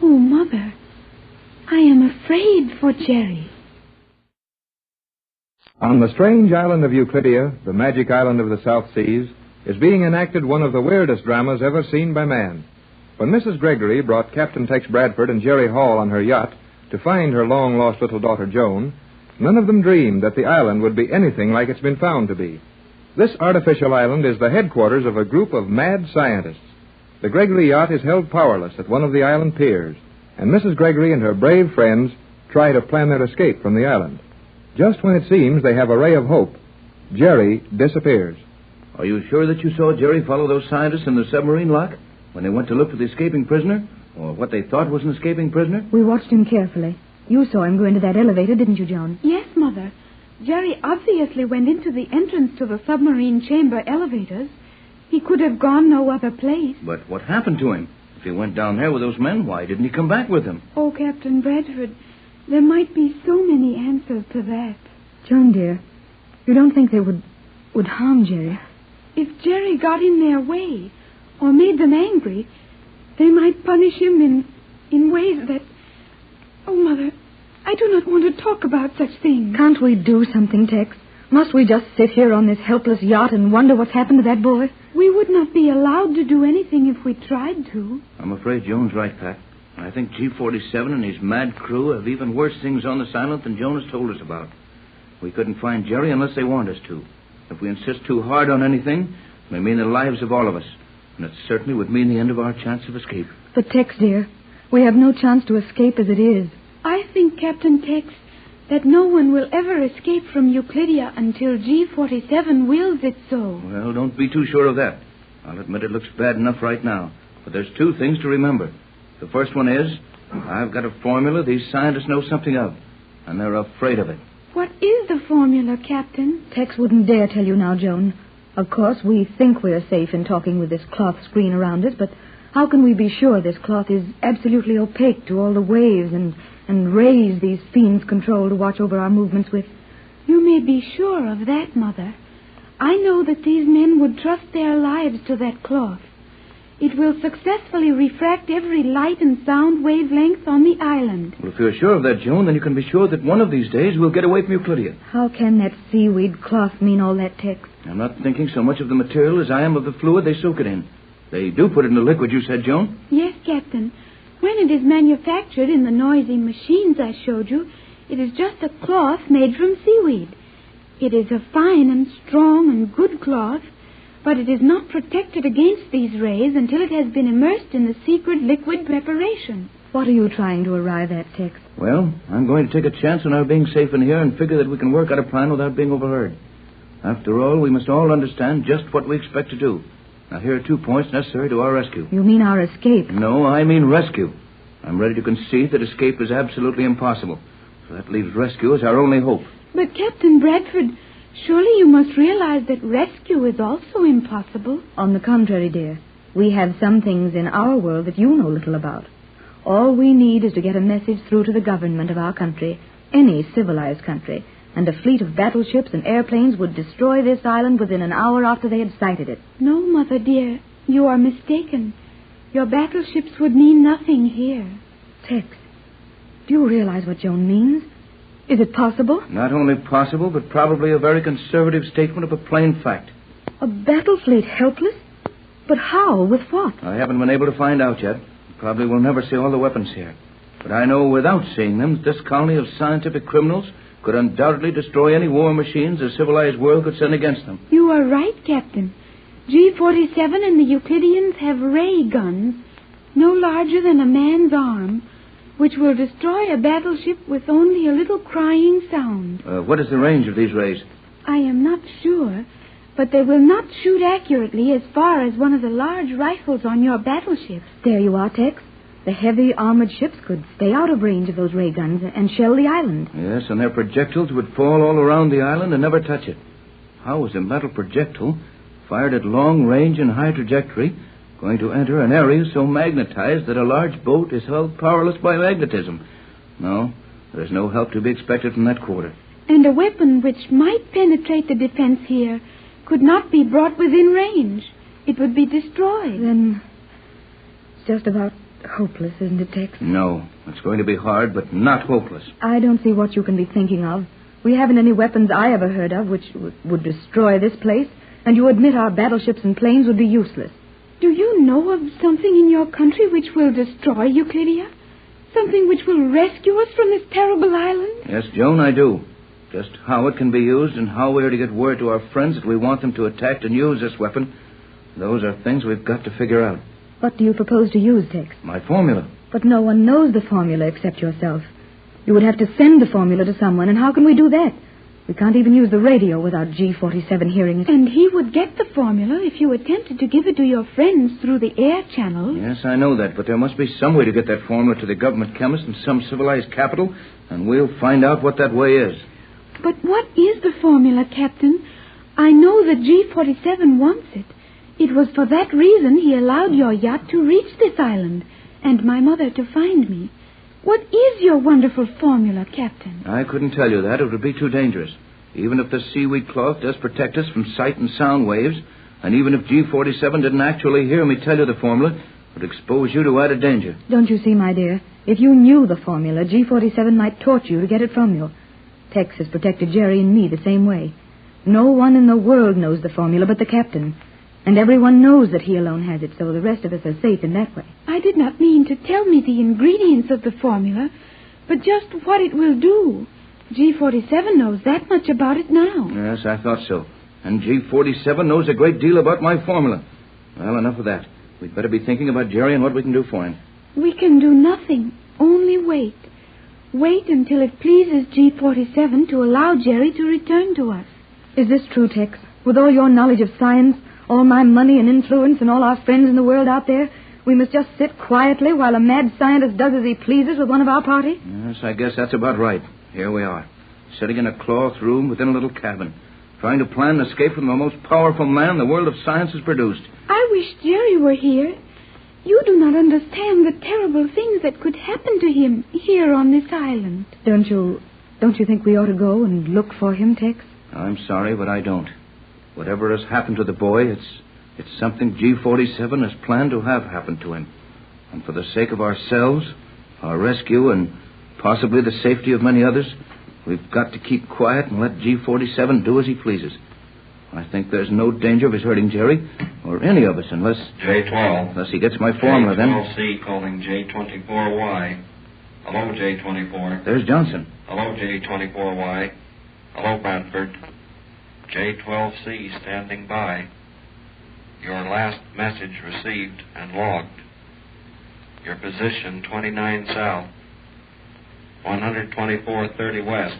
Oh, Mother, I am afraid for Jerry. On the strange island of Euclidia, the magic island of the South Seas, is being enacted one of the weirdest dramas ever seen by man. When Mrs. Gregory brought Captain Tex Bradford and Jerry Hall on her yacht to find her long-lost little daughter Joan, none of them dreamed that the island would be anything like it's been found to be. This artificial island is the headquarters of a group of mad scientists. The Gregory yacht is held powerless at one of the island piers, and Mrs. Gregory and her brave friends try to plan their escape from the island. Just when it seems they have a ray of hope, Jerry disappears. Are you sure that you saw Jerry follow those scientists in the submarine lock when they went to look for the escaping prisoner, or what they thought was an escaping prisoner? We watched him carefully. You saw him go into that elevator, didn't you, Joan? Yes, Mother. Jerry obviously went into the entrance to the submarine chamber elevators. He could have gone no other place. But what happened to him? If he went down there with those men, why didn't he come back with them? Oh, Captain Bradford, there might be so many answers to that. Joan, dear, you don't think they would harm Jerry? If Jerry got in their way or made them angry, they might punish him in ways that... Oh, Mother, I do not want to talk about such things. Can't we do something, Tex? Must we just sit here on this helpless yacht and wonder what's happened to that boy? We would not be allowed to do anything if we tried to. I'm afraid Joan's right, Pat. I think G47 and his mad crew have even worse things on this island than Joan has told us about. We couldn't find Jerry unless they want us to. If we insist too hard on anything, it may mean the lives of all of us. And it certainly would mean the end of our chance of escape. But, Tex, dear, we have no chance to escape as it is. I think, Captain Tex, that no one will ever escape from Euclidia until G47 wills it so. Well, don't be too sure of that. I'll admit it looks bad enough right now. But there's two things to remember. The first one is, I've got a formula these scientists know something of, and they're afraid of it. What is the formula, Captain? Tex wouldn't dare tell you now, Joan. Of course, we think we're safe in talking with this cloth screen around us, but how can we be sure this cloth is absolutely opaque to all the waves and rays these fiends control to watch over our movements with? You may be sure of that, Mother. I know that these men would trust their lives to that cloth. It will successfully refract every light and sound wavelength on the island. Well, if you're sure of that, Joan, then you can be sure that one of these days we'll get away from Euclidia. How can that seaweed cloth mean all that, Tex? I'm not thinking so much of the material as I am of the fluid they soak it in. They do put it in the liquid, you said, Joan? Yes, Captain. When it is manufactured in the noisy machines I showed you, it is just a cloth made from seaweed. It is a fine and strong and good cloth, but it is not protected against these rays until it has been immersed in the secret liquid preparation. What are you trying to arrive at, Tex? Well, I'm going to take a chance on our being safe in here and figure that we can work out a plan without being overheard. After all, we must all understand just what we expect to do. Now, here are 2 points necessary to our rescue. You mean our escape? No, I mean rescue. I'm ready to concede that escape is absolutely impossible. So that leaves rescue as our only hope. But, Captain Bradford, surely you must realize that rescue is also impossible. On the contrary, dear. We have some things in our world that you know little about. All we need is to get a message through to the government of our country, any civilized country, and a fleet of battleships and airplanes would destroy this island within an hour after they had sighted it. No, Mother dear, you are mistaken. Your battleships would mean nothing here. Tex, do you realize what Joan means? Is it possible? Not only possible, but probably a very conservative statement of a plain fact. A battle fleet helpless? But how? With what? I haven't been able to find out yet. Probably we'll never see all the weapons here. But I know without seeing them, this colony of scientific criminals could undoubtedly destroy any war machines a civilized world could send against them. You are right, Captain. G-47 and the Euclideans have ray guns, no larger than a man's arm, which will destroy a battleship with only a little crying sound. What is the range of these rays? I am not sure, but they will not shoot accurately as far as one of the large rifles on your battleship. There you are, Tex. The heavy armored ships could stay out of range of those ray guns and shell the island. Yes, and their projectiles would fall all around the island and never touch it. How is a metal projectile, fired at long range and high trajectory, going to enter an area so magnetized that a large boat is held powerless by magnetism? No, there's no help to be expected from that quarter. And a weapon which might penetrate the defense here could not be brought within range. It would be destroyed. Then it's just about hopeless, isn't it, Tex? No, it's going to be hard, but not hopeless. I don't see what you can be thinking of. We haven't any weapons I ever heard of which would destroy this place, and you admit our battleships and planes would be useless. Do you know of something in your country which will destroy Euclidia? Something which will rescue us from this terrible island? Yes, Joan, I do. Just how it can be used and how we are to get word to our friends that we want them to attack and use this weapon, those are things we've got to figure out. What do you propose to use, Tex? My formula. But no one knows the formula except yourself. You would have to send the formula to someone, and how can we do that? We can't even use the radio without G-47 hearing it. And he would get the formula if you attempted to give it to your friends through the air channel. Yes, I know that, but there must be some way to get that formula to the government chemist in some civilized capital, and we'll find out what that way is. But what is the formula, Captain? I know that G-47 wants it. It was for that reason he allowed your yacht to reach this island, and my mother to find me. What is your wonderful formula, Captain? I couldn't tell you that. It would be too dangerous. Even if the seaweed cloth does protect us from sight and sound waves, and even if G-47 didn't actually hear me tell you the formula, it would expose you to added danger. Don't you see, my dear? If you knew the formula, G-47 might torture you to get it from you. Tex has protected Jerry and me the same way. No one in the world knows the formula but the captain. And everyone knows that he alone has it, so the rest of us are safe in that way. I did not mean to tell me the ingredients of the formula, but just what it will do. G-47 knows that much about it now. Yes, I thought so. And G-47 knows a great deal about my formula. Well, enough of that. We'd better be thinking about Jerry and what we can do for him. We can do nothing, only wait. Wait until it pleases G-47 to allow Jerry to return to us. Is this true, Tex? With all your knowledge of science, all my money and influence, and all our friends in the world out there, we must just sit quietly while a mad scientist does as he pleases with one of our party? Yes, I guess that's about right. Here we are. sitting in a cloth room within a little cabin, trying to plan an escape from the most powerful man the world of science has produced. I wish Jerry were here. You do not understand the terrible things that could happen to him here on this island. Don't you think we ought to go and look for him, Tex? I'm sorry, but I don't. Whatever has happened to the boy, it's something G47 has planned to have happen to him. And for the sake of ourselves, our rescue, and possibly the safety of many others, we've got to keep quiet and let G47 do as he pleases. I think there's no danger of his hurting Jerry, or any of us, unless... J12. Unless he gets my formula, then. J12C calling J24Y. Hello, J24. There's Johnson. Hello, J24Y. Hello, Bradford. J12C standing by. Your last message received and logged. Your position 29 south, 124.30 west.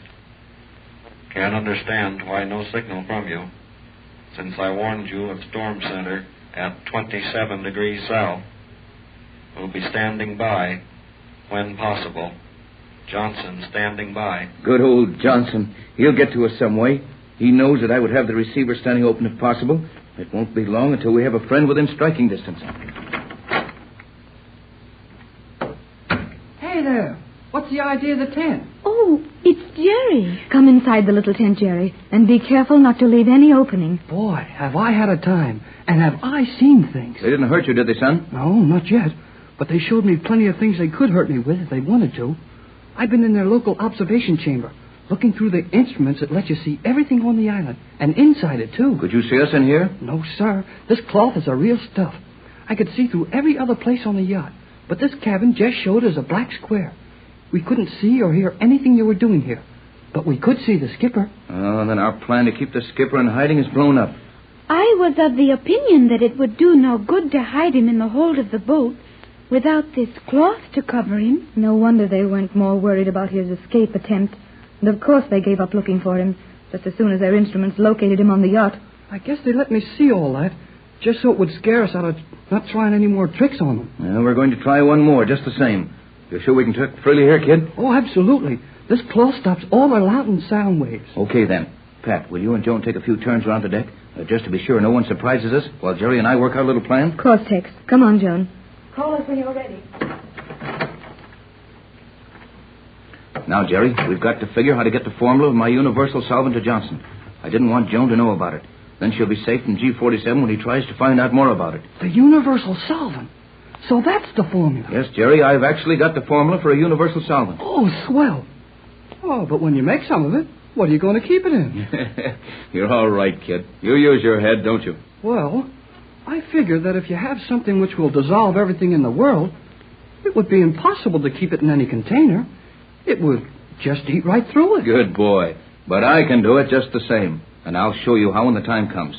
Can't understand why no signal from you, since I warned you of storm center at 27 degrees south. We'll be standing by when possible. Johnson standing by. Good old Johnson. He'll get to us some way. He knows that I would have the receiver standing open if possible. It won't be long until we have a friend within striking distance. Hey there. What's the idea of the tent? Oh, it's Jerry. Come inside the little tent, Jerry, and be careful not to leave any opening. Boy, have I had a time. And have I seen things. They didn't hurt you, did they, son? No, not yet. But they showed me plenty of things they could hurt me with if they wanted to. I've been in their local observation chamber, looking through the instruments that let you see everything on the island, and inside it, too. Could you see us in here? No, sir. This cloth is the real stuff. I could see through every other place on the yacht, but this cabin just showed as a black square. We couldn't see or hear anything you were doing here, but we could see the skipper. Oh, then our plan to keep the skipper in hiding is blown up. I was of the opinion that it would do no good to hide him in the hold of the boat without this cloth to cover him. No wonder they weren't more worried about his escape attempt. And of course they gave up looking for him just as soon as their instruments located him on the yacht. I guess they let me see all that, just so it would scare us out of not trying any more tricks on them. Yeah, we're going to try one more, just the same. You're sure we can talk freely here, kid? Oh, absolutely. This cloth stops all the loud and sound waves. Okay, then. Pat, will you and Joan take a few turns around the deck, just to be sure no one surprises us, while Jerry and I work out a little plan? Of course, Tex. Come on, Joan. Call us when you're ready. Now, Jerry, we've got to figure how to get the formula of my universal solvent to Johnson. I didn't want Joan to know about it. Then she'll be safe from G47 when he tries to find out more about it. The universal solvent? So that's the formula. Yes, Jerry, I've actually got the formula for a universal solvent. Oh, swell. Oh, but when you make some of it, what are you going to keep it in? You're all right, kid. You use your head, don't you? Well, I figure that if you have something which will dissolve everything in the world, it would be impossible to keep it in any container. It would just eat right through it. Good boy. But I can do it just the same. And I'll show you how when the time comes.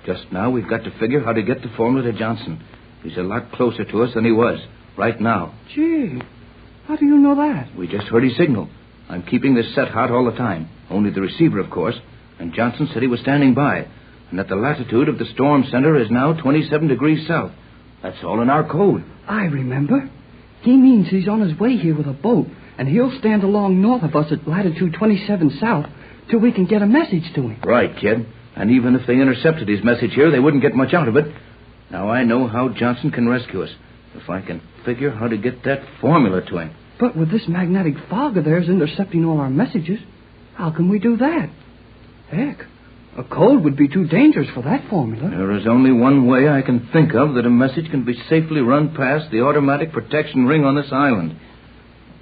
Just now, we've got to figure how to get the formula to Johnson. He's a lot closer to us than he was right now. Gee, how do you know that? We just heard his signal. I'm keeping this set hot all the time. Only the receiver, of course. And Johnson said he was standing by. And that the latitude of the storm center is now 27 degrees south. That's all in our code. I remember. He means he's on his way here with a boat, and he'll stand along north of us at latitude 27 south till we can get a message to him. Right, kid. And even if they intercepted his message here, they wouldn't get much out of it. Now I know how Johnson can rescue us, if I can figure how to get that formula to him. But with this magnetic fog of theirs intercepting all our messages, how can we do that? Heck, a code would be too dangerous for that formula. There is only one way I can think of that a message can be safely run past the automatic protection ring on this island.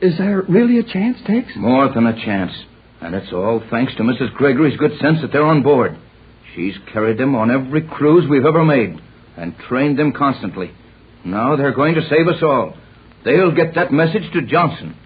Is there really a chance, Tex? More than a chance. And it's all thanks to Mrs. Gregory's good sense that they're on board. She's carried them on every cruise we've ever made and trained them constantly. Now they're going to save us all. They'll get that message to Johnson.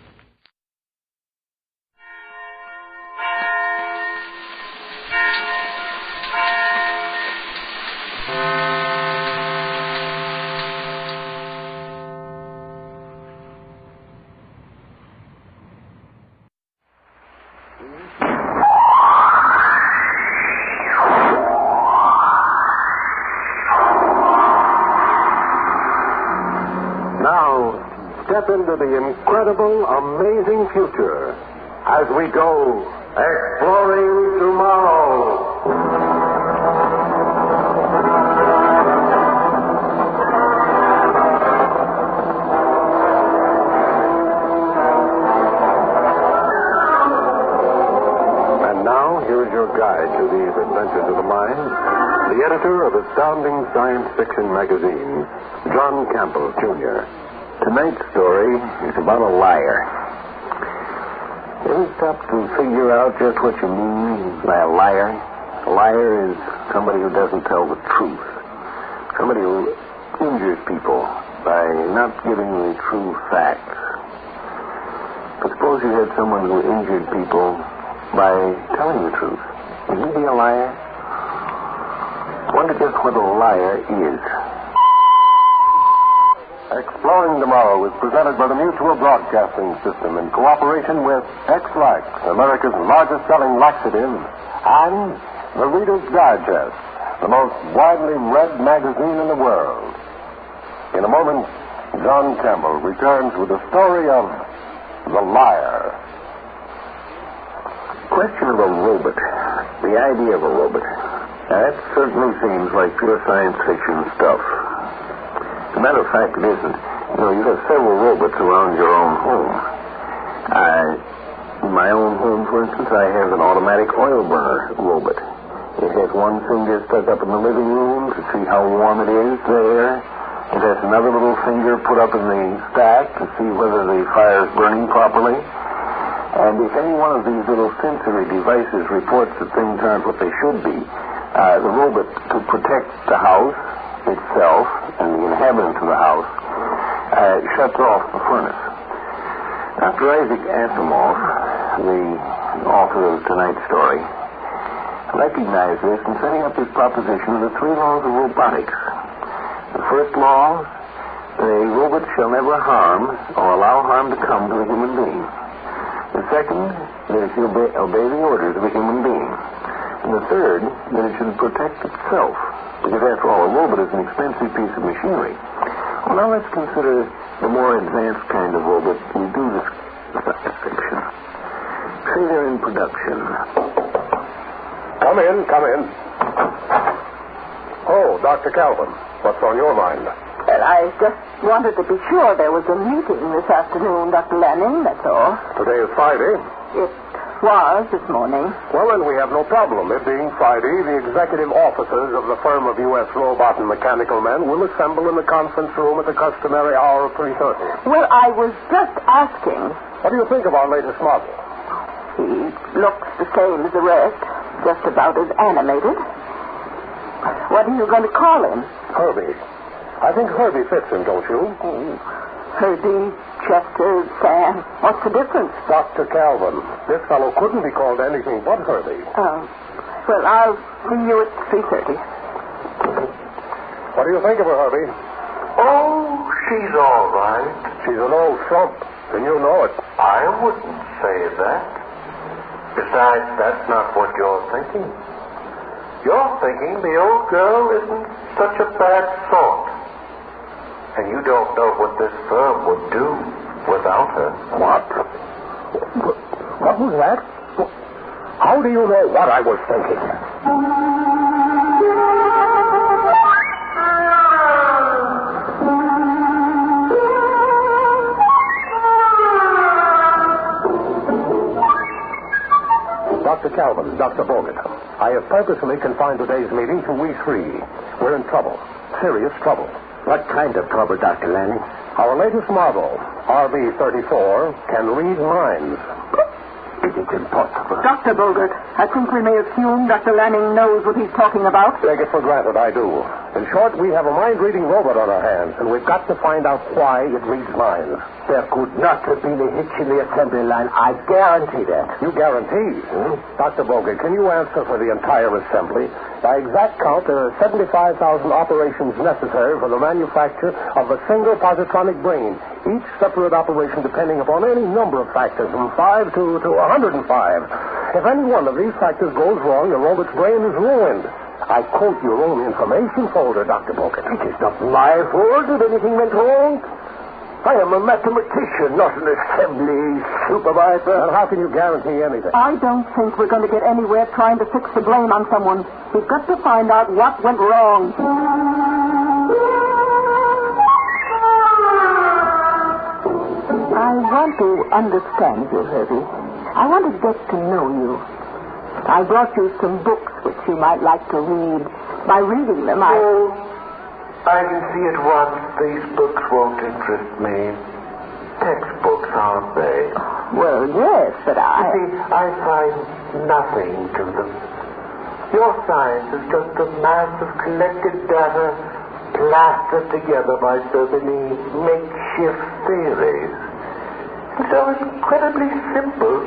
Step into the incredible, amazing future as we go Exploring tomorrow. And now, here's your guide to these adventures of the mind, the editor of Astounding Science Fiction magazine, John Campbell, Jr. Tonight's story is about a liar. Ever stop to figure out just what you mean by a liar? A liar is somebody who doesn't tell the truth. Somebody who injures people by not giving the true facts. But suppose you had someone who injured people by telling the truth. Would he be a liar? I wonder just what a liar is. Exploring Tomorrow is presented by the Mutual Broadcasting System in cooperation with X-Lax, America's largest selling laxative, and the Reader's Digest, the most widely read magazine in the world. In a moment, John Campbell returns with the story of The Liar. Question of a robot. The idea of a robot. That certainly seems like pure science fiction stuff. As a matter of fact, it isn't. You know, you have several robots around your own home. In my own home, for instance, I have an automatic oil burner robot. It has one finger stuck up in the living room to see how warm it is there. It has another little finger put up in the stack to see whether the fire is burning properly. And if any one of these little sensory devices reports that things aren't what they should be, the robot, to protect the house itself and the inhabitants of the house, shuts off the furnace. Dr. Isaac Asimov, the author of tonight's story, recognized this in setting up his proposition of the 3 laws of robotics. The first law, the robot shall never harm or allow harm to come to a human being. The second, that it should obey the orders of a human being. And the third, that it should protect itself. Because after all, a robot is an expensive piece of machinery. Well, now let's consider the more advanced kind of robot we do this science fiction. Say they're in production. Come in. Oh, Dr. Calvin, what's on your mind? Well, I just wanted to be sure there was a meeting this afternoon, Dr. Lanning, that's all. Today is Friday. It was this morning. Well, then we have no problem. It being Friday, the executive officers of the firm of U.S. Robot and Mechanical Men will assemble in the conference room at the customary hour of 3:30. Well, I was just asking. What do you think of our latest model? He looks the same as the rest, just about as animated. What are you going to call him? Herbie. I think Herbie fits him, don't you? Oh, Herbie, Chester, Sam. What's the difference? Dr. Calvin. This fellow couldn't be called anything but Herbie. Oh. Well, I'll see you at 3:30. What do you think of her, Herbie? Oh, she's all right. She's an old frump, and you know it. I wouldn't say that. Besides, that's not what you're thinking. You're thinking the old girl isn't such a bad sort. And you don't know what this firm would do without her. What? What was that? How do you know what I was thinking? Dr. Calvin, Dr. Bogut, I have purposely confined today's meeting to we 3. We're in trouble. Serious trouble. What kind of trouble, Dr. Lanning? Our latest model, RB-34, can read minds. Is it impossible? Dr. Bogert, I think we may assume Dr. Lanning knows what he's talking about. Take it for granted, I do. In short, we have a mind-reading robot on our hands, and we've got to find out why it reads minds. There could not have been a hitch in the assembly line. I guarantee that. You guarantee? Dr. Bogert, can you answer for the entire assembly? By exact count, there are 75,000 operations necessary for the manufacture of a single positronic brain, each separate operation depending upon any number of factors, from 5 to 105. If any one of these factors goes wrong, the robot's brain is ruined. I quote your own information folder, Dr. Bogert. It is not my fault that anything went wrong. I am a mathematician, not an assembly supervisor. And how can you guarantee anything? I don't think we're going to get anywhere trying to fix the blame on someone. We've got to find out what went wrong. I want to understand you, Herbie. I want to get to know you. I brought you some books which you might like to read. By reading them, Oh, I can see at once these books won't interest me. Textbooks, aren't they? Well, yes, but You see, I find nothing to them. Your science is just a mass of collected data plastered together by so many makeshift theories. And so incredibly simple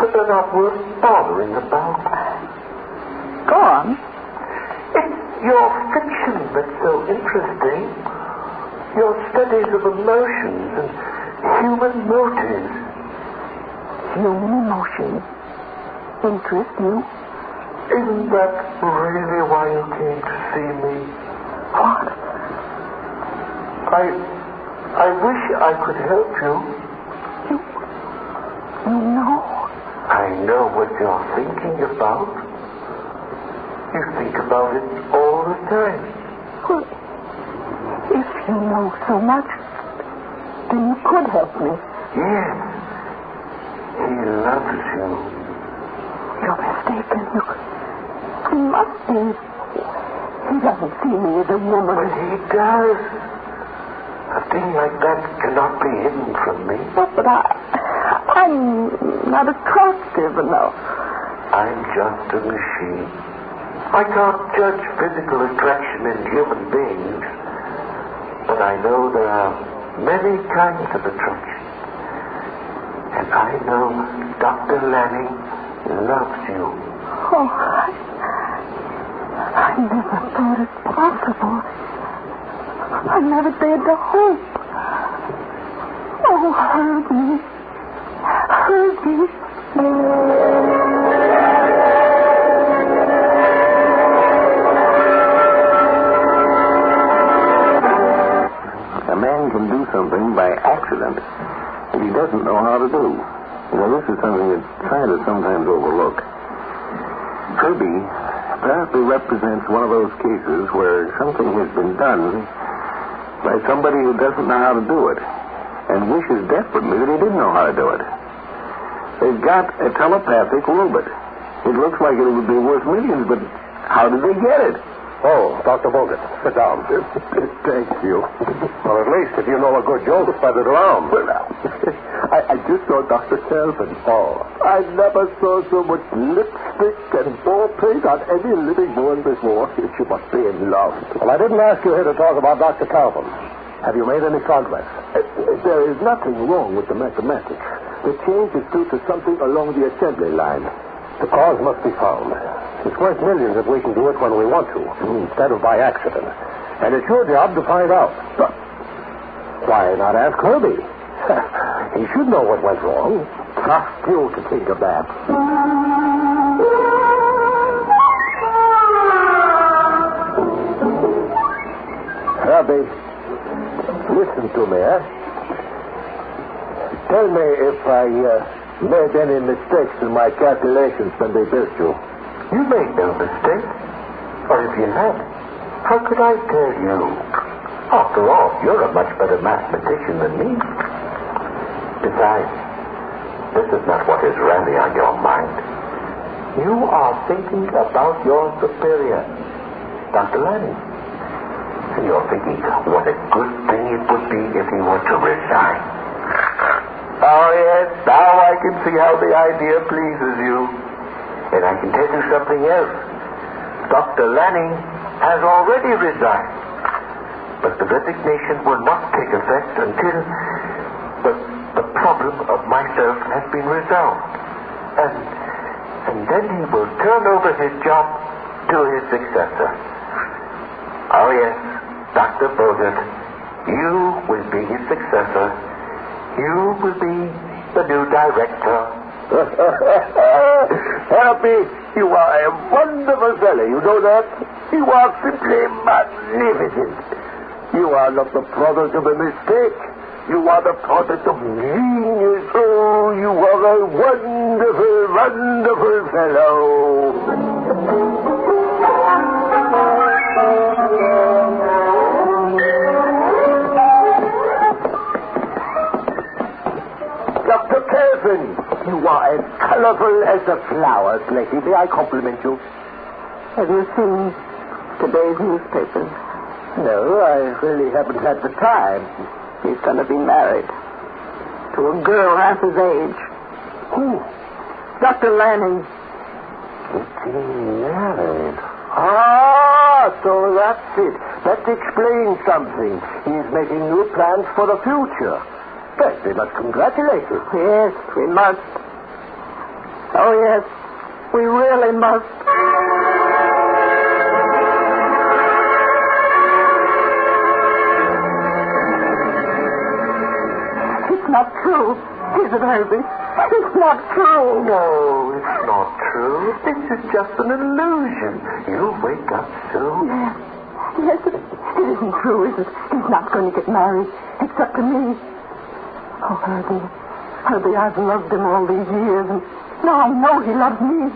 that they're not worth bothering about. Go on. It's your fiction that's so interesting. Your studies of emotions and human motives. Human emotions interest you? Isn't that really why you came to see me? What? I wish I could help you. You know? I know what you're thinking about. You think about it all the time. Well, if you know so much, then you could help me. Yes. He loves you. You're mistaken. He must be. He doesn't see me as a woman. But he does. A thing like that cannot be hidden from me. But I'm not attractive enough. I'm just a machine. I can't judge physical attraction in human beings, but I know there are many kinds of attraction. And I know Dr. Lanning loves you. Oh, I never thought it possible. I never dared to hope. Oh, Herbie. Herbie. A man can do something by accident that he doesn't know how to do. This is something that scientists sometimes overlook. Herbie apparently represents one of those cases where something has been done by somebody who doesn't know how to do it and wishes desperately that he didn't know how to do it. They've got a telepathic robot. It looks like it would be worth millions, but how did they get it? Oh, Dr. Bogut, sit down. Thank you. Well, at least if you know a good joke, spread it around. Well, I just saw Dr. Kelvin. Oh. I never saw so much lipstick and ball paint on any living woman before. She must be in love. Well, I didn't ask you here to talk about Dr. Calvin. Have you made any progress? There is nothing wrong with the mathematics. The change is due to something along the assembly line. The cause must be found. It's worth millions if we can do it when we want to, instead of by accident. And it's your job to find out. But why not ask Herbie? He should know what went wrong. Trust you to think of that. Herbie, listen to me, Tell me if I made any mistakes in my calculations when they built you. You made no mistake. Or if you had, how could I tell you? After all, you're a much better mathematician than me. Besides, this is not what is really on your mind. You are thinking about your superior, Dr. Lanning. And you're thinking what a good thing it would be if he were to resign. Oh, yes, now I can see how the idea pleases you. And I can tell you something else. Dr. Lanning has already resigned. But the resignation will not take effect until the problem of myself has been resolved. And then he will turn over his job to his successor. Oh, yes, Dr. Bogut, you will be his successor. You will be the new director. Happy, you are a wonderful fellow, you know that? You are simply magnificent. You are not the product of a mistake, You are the product of genius. Oh, you are a wonderful, wonderful fellow. Dr. Kelvin, you are as colorful as the flowers, lady. May I compliment you? Have you seen today's newspapers? No, I really haven't had the time. He's going to be married to a girl half his age. Who? Dr. Lanning. Married. Ah, so that's it. That explains something. He's making new plans for the future. Yes, we must congratulate him. Yes, we must. Oh, yes, we really must. It's not true, is it, Herbie? It's not true. No, it's not true. This is just an illusion. You'll wake up soon. Yes, it isn't true, is it? He's not going to get married, except to me. Oh, Herbie. Herbie, I've loved him all these years, and now I know he loves me.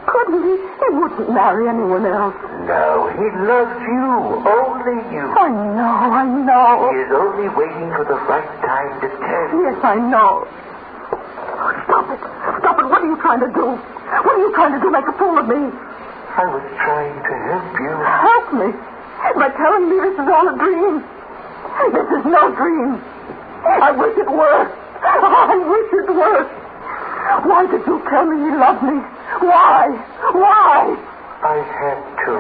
Couldn't he? He wouldn't marry anyone else. No, he loves you. Only you. I know. He is only waiting for the right time to tell you. Yes, I know. Oh, stop it. Stop it. What are you trying to do? What are you trying to do? Make a fool of me? I was trying to help you. Help me? By telling me this is all a dream. This is no dream. I wish it were. I wish it were. Why did you tell me you loved me? Why? I had to.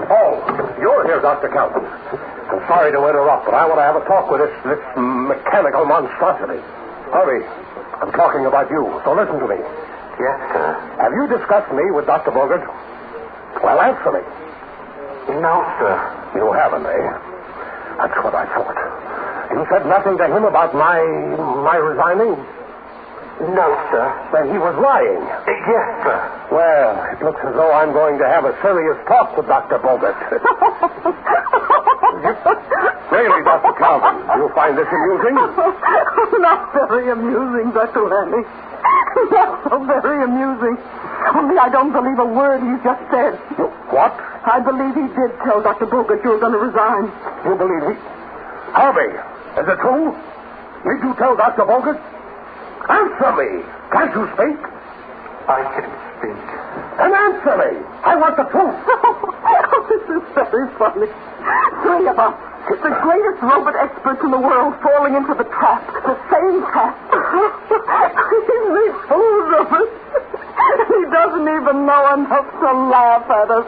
Oh, you're here, Dr. Calvin. I'm sorry to interrupt, but I want to have a talk with this mechanical monstrosity. Hurry. I'm talking about you, so listen to me. Yes, sir. Have you discussed me with Dr. Bogart? Well, answer me. No, sir. You haven't, eh? That's what I thought. You said nothing to him about my resigning? No, sir. Then he was lying. Yes, sir. Well, it looks as though I'm going to have a serious talk with Dr. Bogart. Really, Dr. Calvin, do you find this amusing? Not very amusing, Dr. Lanning. Not so very amusing. Only I don't believe a word he's just said. What? I believe he did tell Dr. Bogart you were going to resign. You believe he? Harvey, is it true? Did you tell Dr. Bogart? Answer me. Can't you speak? I can speak. Then answer me. I want the truth. Oh, this is very funny. Three of us, the greatest robot experts in the world, falling into the trap. The same trap. He makes fools of us. He doesn't even know enough to laugh at us.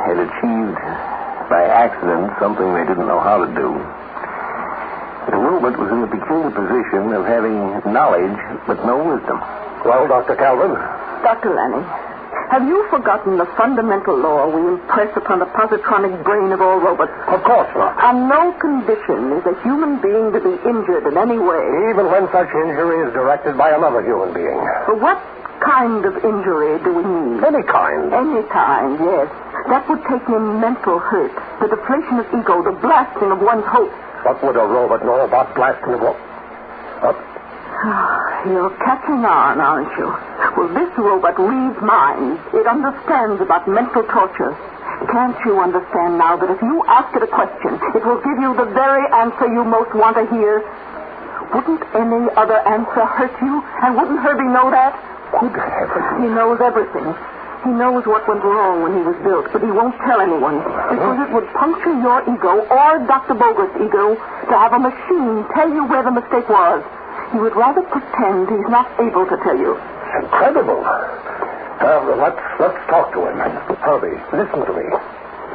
Had achieved by accident something they didn't know how to do. The robot was in the peculiar position of having knowledge but no wisdom. Well, Dr. Calvin? Dr. Lanning, have you forgotten the fundamental law we impress upon the positronic brain of all robots? Of course not. On no condition is a human being to be injured in any way. Even when such injury is directed by another human being. But what kind of injury do we need? Any kind. Any kind, yes. That would take in mental hurt, the deflation of ego, the blasting of one's hopes. What would a robot know about blasting of what? What? You're catching on, aren't you? Well, this robot reads minds. It understands about mental torture. Can't you understand now that if you ask it a question, it will give you the very answer you most want to hear? Wouldn't any other answer hurt you? And wouldn't Herbie know that? Good heavens. He knows everything. He knows what went wrong when he was built, but he won't tell anyone, because it would puncture your ego or Dr. Bogart's ego to have a machine tell you where the mistake was. He would rather pretend he's not able to tell you. Incredible. Let's talk to him. Herbie, listen to me.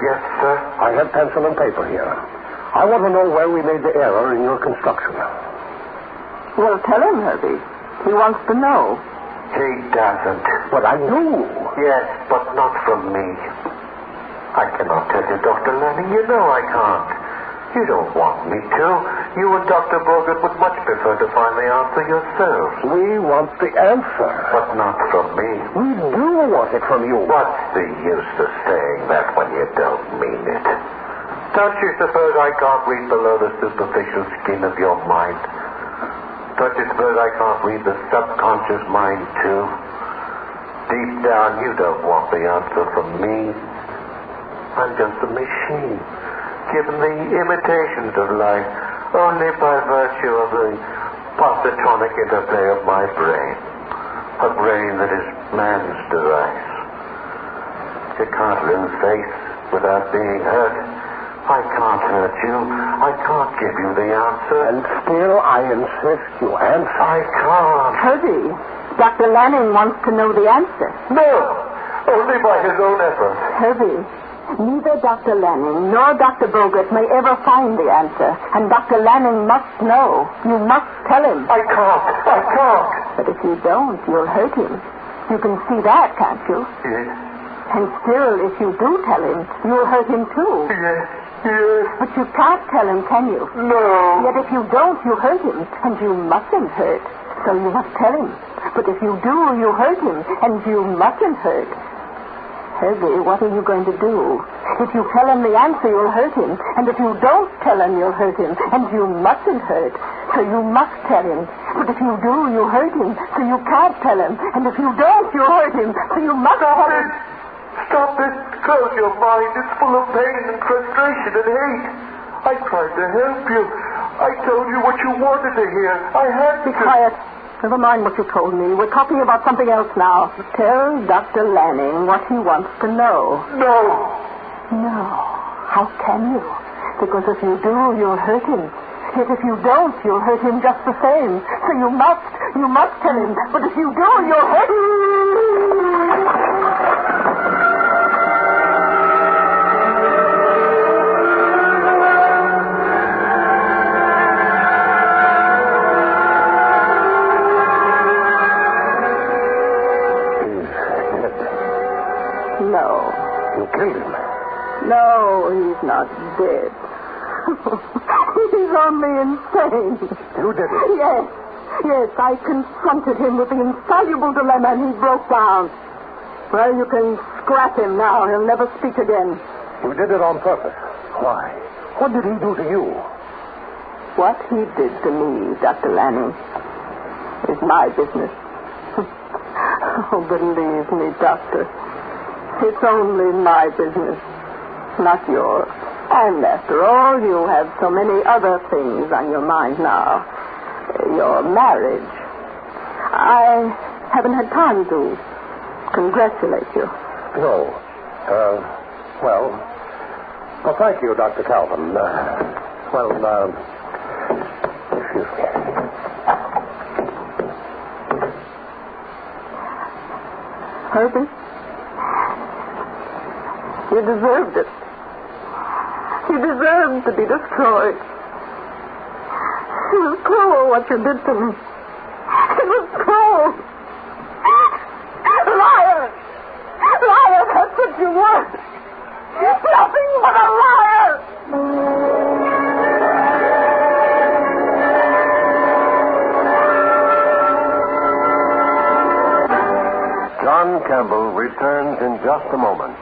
Yes, sir. I have pencil and paper here. I want to know where we made the error in your construction. Well, tell him, Herbie. He wants to know. He doesn't. But I do. Yes, but not from me. I cannot tell you, Dr. Lanning. You know I can't. You don't want me to. You and Dr. Bogert would much prefer to find the answer yourselves. We want the answer. But not from me. We do want it from you. What's the use of saying that when you don't mean it? Don't you suppose I can't read below the superficial skin of your mind? Don't you suppose I can't read the subconscious mind, too? Deep down, you don't want the answer from me. I'm just a machine, given the imitations of life only by virtue of the positronic interplay of my brain. A brain that is man's device. You can't lose faith without being hurt. I can't hurt you. I can't give you the answer. And still I insist you answer. I can't. Herbie, Dr. Lanning wants to know the answer. No, only by his own effort. Herbie, neither Dr. Lanning nor Dr. Bogert may ever find the answer. And Dr. Lanning must know. You must tell him. I can't. But if you don't, you'll hurt him. You can see that, can't you? Yes. And still, if you do tell him, you'll hurt him too. Yes. But you can't tell him, can you? No. Yet if you don't, you hurt him. And you mustn't hurt. So you must tell him. But if you do, you hurt him. And you mustn't hurt. Herbie, what are you going to do? If you tell him the answer, you'll hurt him. And if you don't tell him, you'll hurt him. And you mustn't hurt. So you must tell him. But if you do, you hurt him. So you can't tell him. And if you don't, you hurt him. So you must tell him. Stop it. Close your mind. It's full of pain and frustration and hate. I tried to help you. I told you what you wanted to hear. I had to. Be quiet. Never mind what you told me. We're talking about something else now. Tell Dr. Lanning what he wants to know. No. No. How can you? Because if you do, you'll hurt him. Yet if you don't, you'll hurt him just the same. So you must tell him. But if you do, you'll hurt him. No. You killed him. No, he's not dead. He's only insane. You did it? Yes, I confronted him with the insoluble dilemma and he broke down. Well, you can scrap him now. He'll never speak again. You did it on purpose. Why? What did he do to you? What he did to me, Dr. Lanning, is my business. Oh, believe me, Doctor. It's only my business, not yours. And after all, you have so many other things on your mind now. Your marriage. I haven't had time to congratulate you. No. Well, thank you, Dr. Calvin. Excuse me. Herbie? You deserved it. You deserved to be destroyed. It was cruel what you did to me. It was cruel. Liar! Liar, that's what you were. Nothing but a liar! John Campbell returns in just a moment.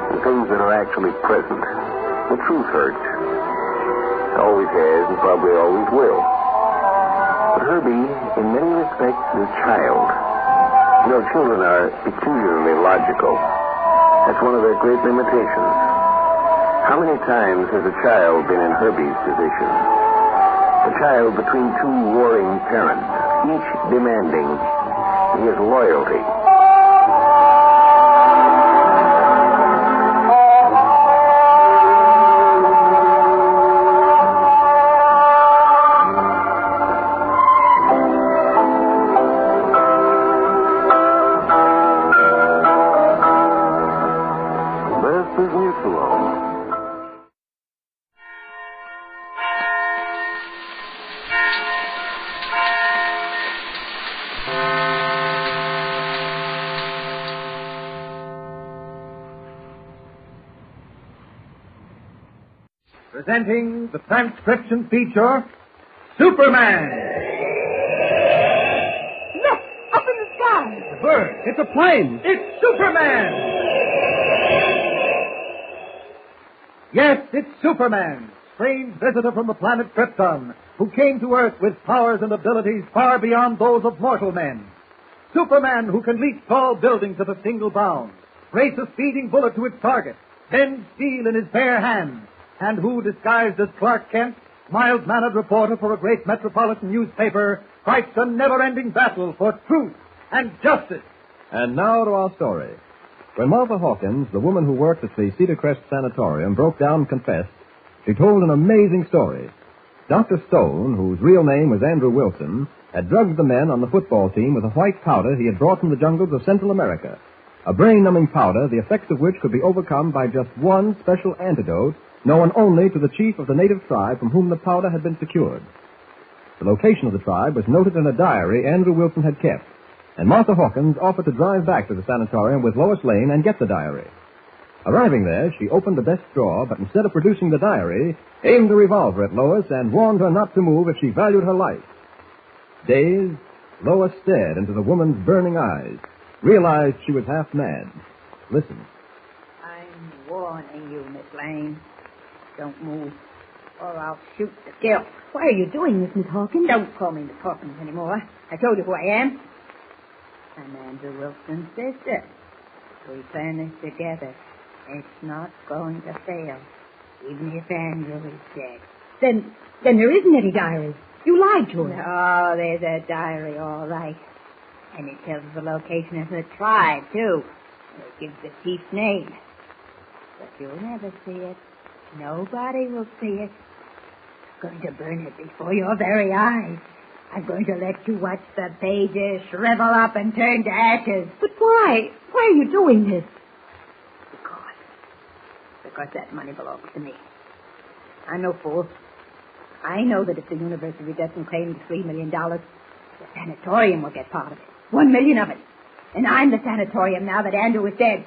The things that are actually present. The truth hurts. Always has and probably always will. But Herbie, in many respects, is a child. You know, children are peculiarly logical. That's one of their great limitations. How many times has a child been in Herbie's position? A child between two warring parents, each demanding his loyalty. presenting the transcription feature, Superman. Look, up in the sky. It's a bird. It's a plane. It's Superman. Yes, it's Superman, strange visitor from the planet Krypton, who came to Earth with powers and abilities far beyond those of mortal men. Superman who can leap tall buildings at a single bound, race a speeding bullet to its target, bend steel in his bare hands, and who, disguised as Clark Kent, mild-mannered reporter for a great metropolitan newspaper, fights a never-ending battle for truth and justice. And now to our story. When Martha Hawkins, the woman who worked at the Cedar Crest Sanatorium, broke down and confessed, she told an amazing story. Dr. Stone, whose real name was Andrew Wilson, had drugged the men on the football team with a white powder he had brought from the jungles of Central America, a brain-numbing powder, the effects of which could be overcome by just one special antidote known only to the chief of the native tribe from whom the powder had been secured. The location of the tribe was noted in a diary Andrew Wilson had kept, and Martha Hawkins offered to drive back to the sanatorium with Lois Lane and get the diary. Arriving there, she opened the desk drawer, but instead of producing the diary, aimed a revolver at Lois and warned her not to move if she valued her life. Dazed, Lois stared into the woman's burning eyes, realized she was half mad. Listen. I'm warning you, Miss Lane. Don't move, or I'll shoot to kill. Why are you doing this, Miss Hawkins? Don't call me Miss Hawkins anymore. I told you who I am. I'm Andrew Wilson's sister. We plan this together. It's not going to fail, even if Andrew is dead. Then there isn't any diary. You lied to her. Oh, there's a diary, all right. And it tells the location of the tribe, too. It gives the chief's name. But you'll never see it. Nobody will see it. I'm going to burn it before your very eyes. I'm going to let you watch the pages shrivel up and turn to ashes. But why? Why are you doing this? Because that money belongs to me. I'm no fool. I know that if the university doesn't claim the $3 million, the sanatorium will get part of it. $1 million of it. And I'm the sanatorium now that Andrew is dead.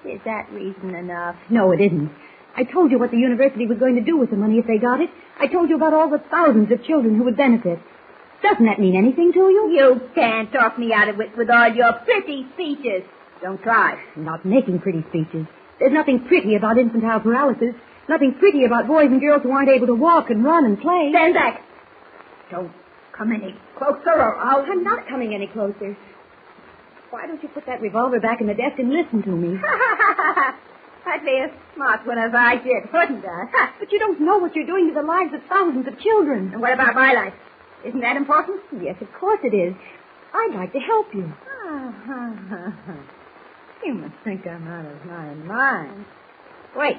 Is that reason enough? No, it isn't. I told you what the university was going to do with the money if they got it. I told you about all the thousands of children who would benefit. Doesn't that mean anything to you? You can't talk me out of it with all your pretty speeches. Don't try. I'm not making pretty speeches. There's nothing pretty about infantile paralysis. Nothing pretty about boys and girls who aren't able to walk and run and play. Stand back. Don't come any closer or I'll... I'm not coming any closer. Why don't you put that revolver back in the desk and listen to me? I'd be a smart one if I did, wouldn't I? But you don't know what you're doing to the lives of thousands of children. And what about my life? Isn't that important? Yes, of course it is. I'd like to help you. You must think I'm out of my mind. Wait.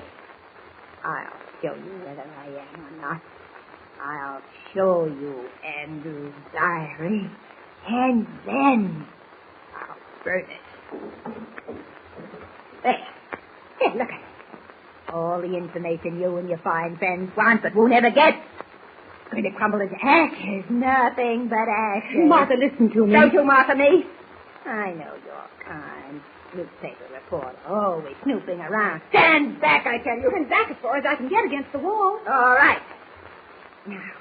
I'll show you whether I am or not. I'll show you Andrew's diary. And then I'll burn it. There. Here, look at it. All the information you and your fine friends want but won't ever get. It's going to crumble into ashes. Nothing but ashes. Martha, listen to me. Don't you, Martha, me? I know your kind. Newspaper reporter, always snooping around. Stand back, I tell you. Stand back as far as I can get against the wall. All right. Now,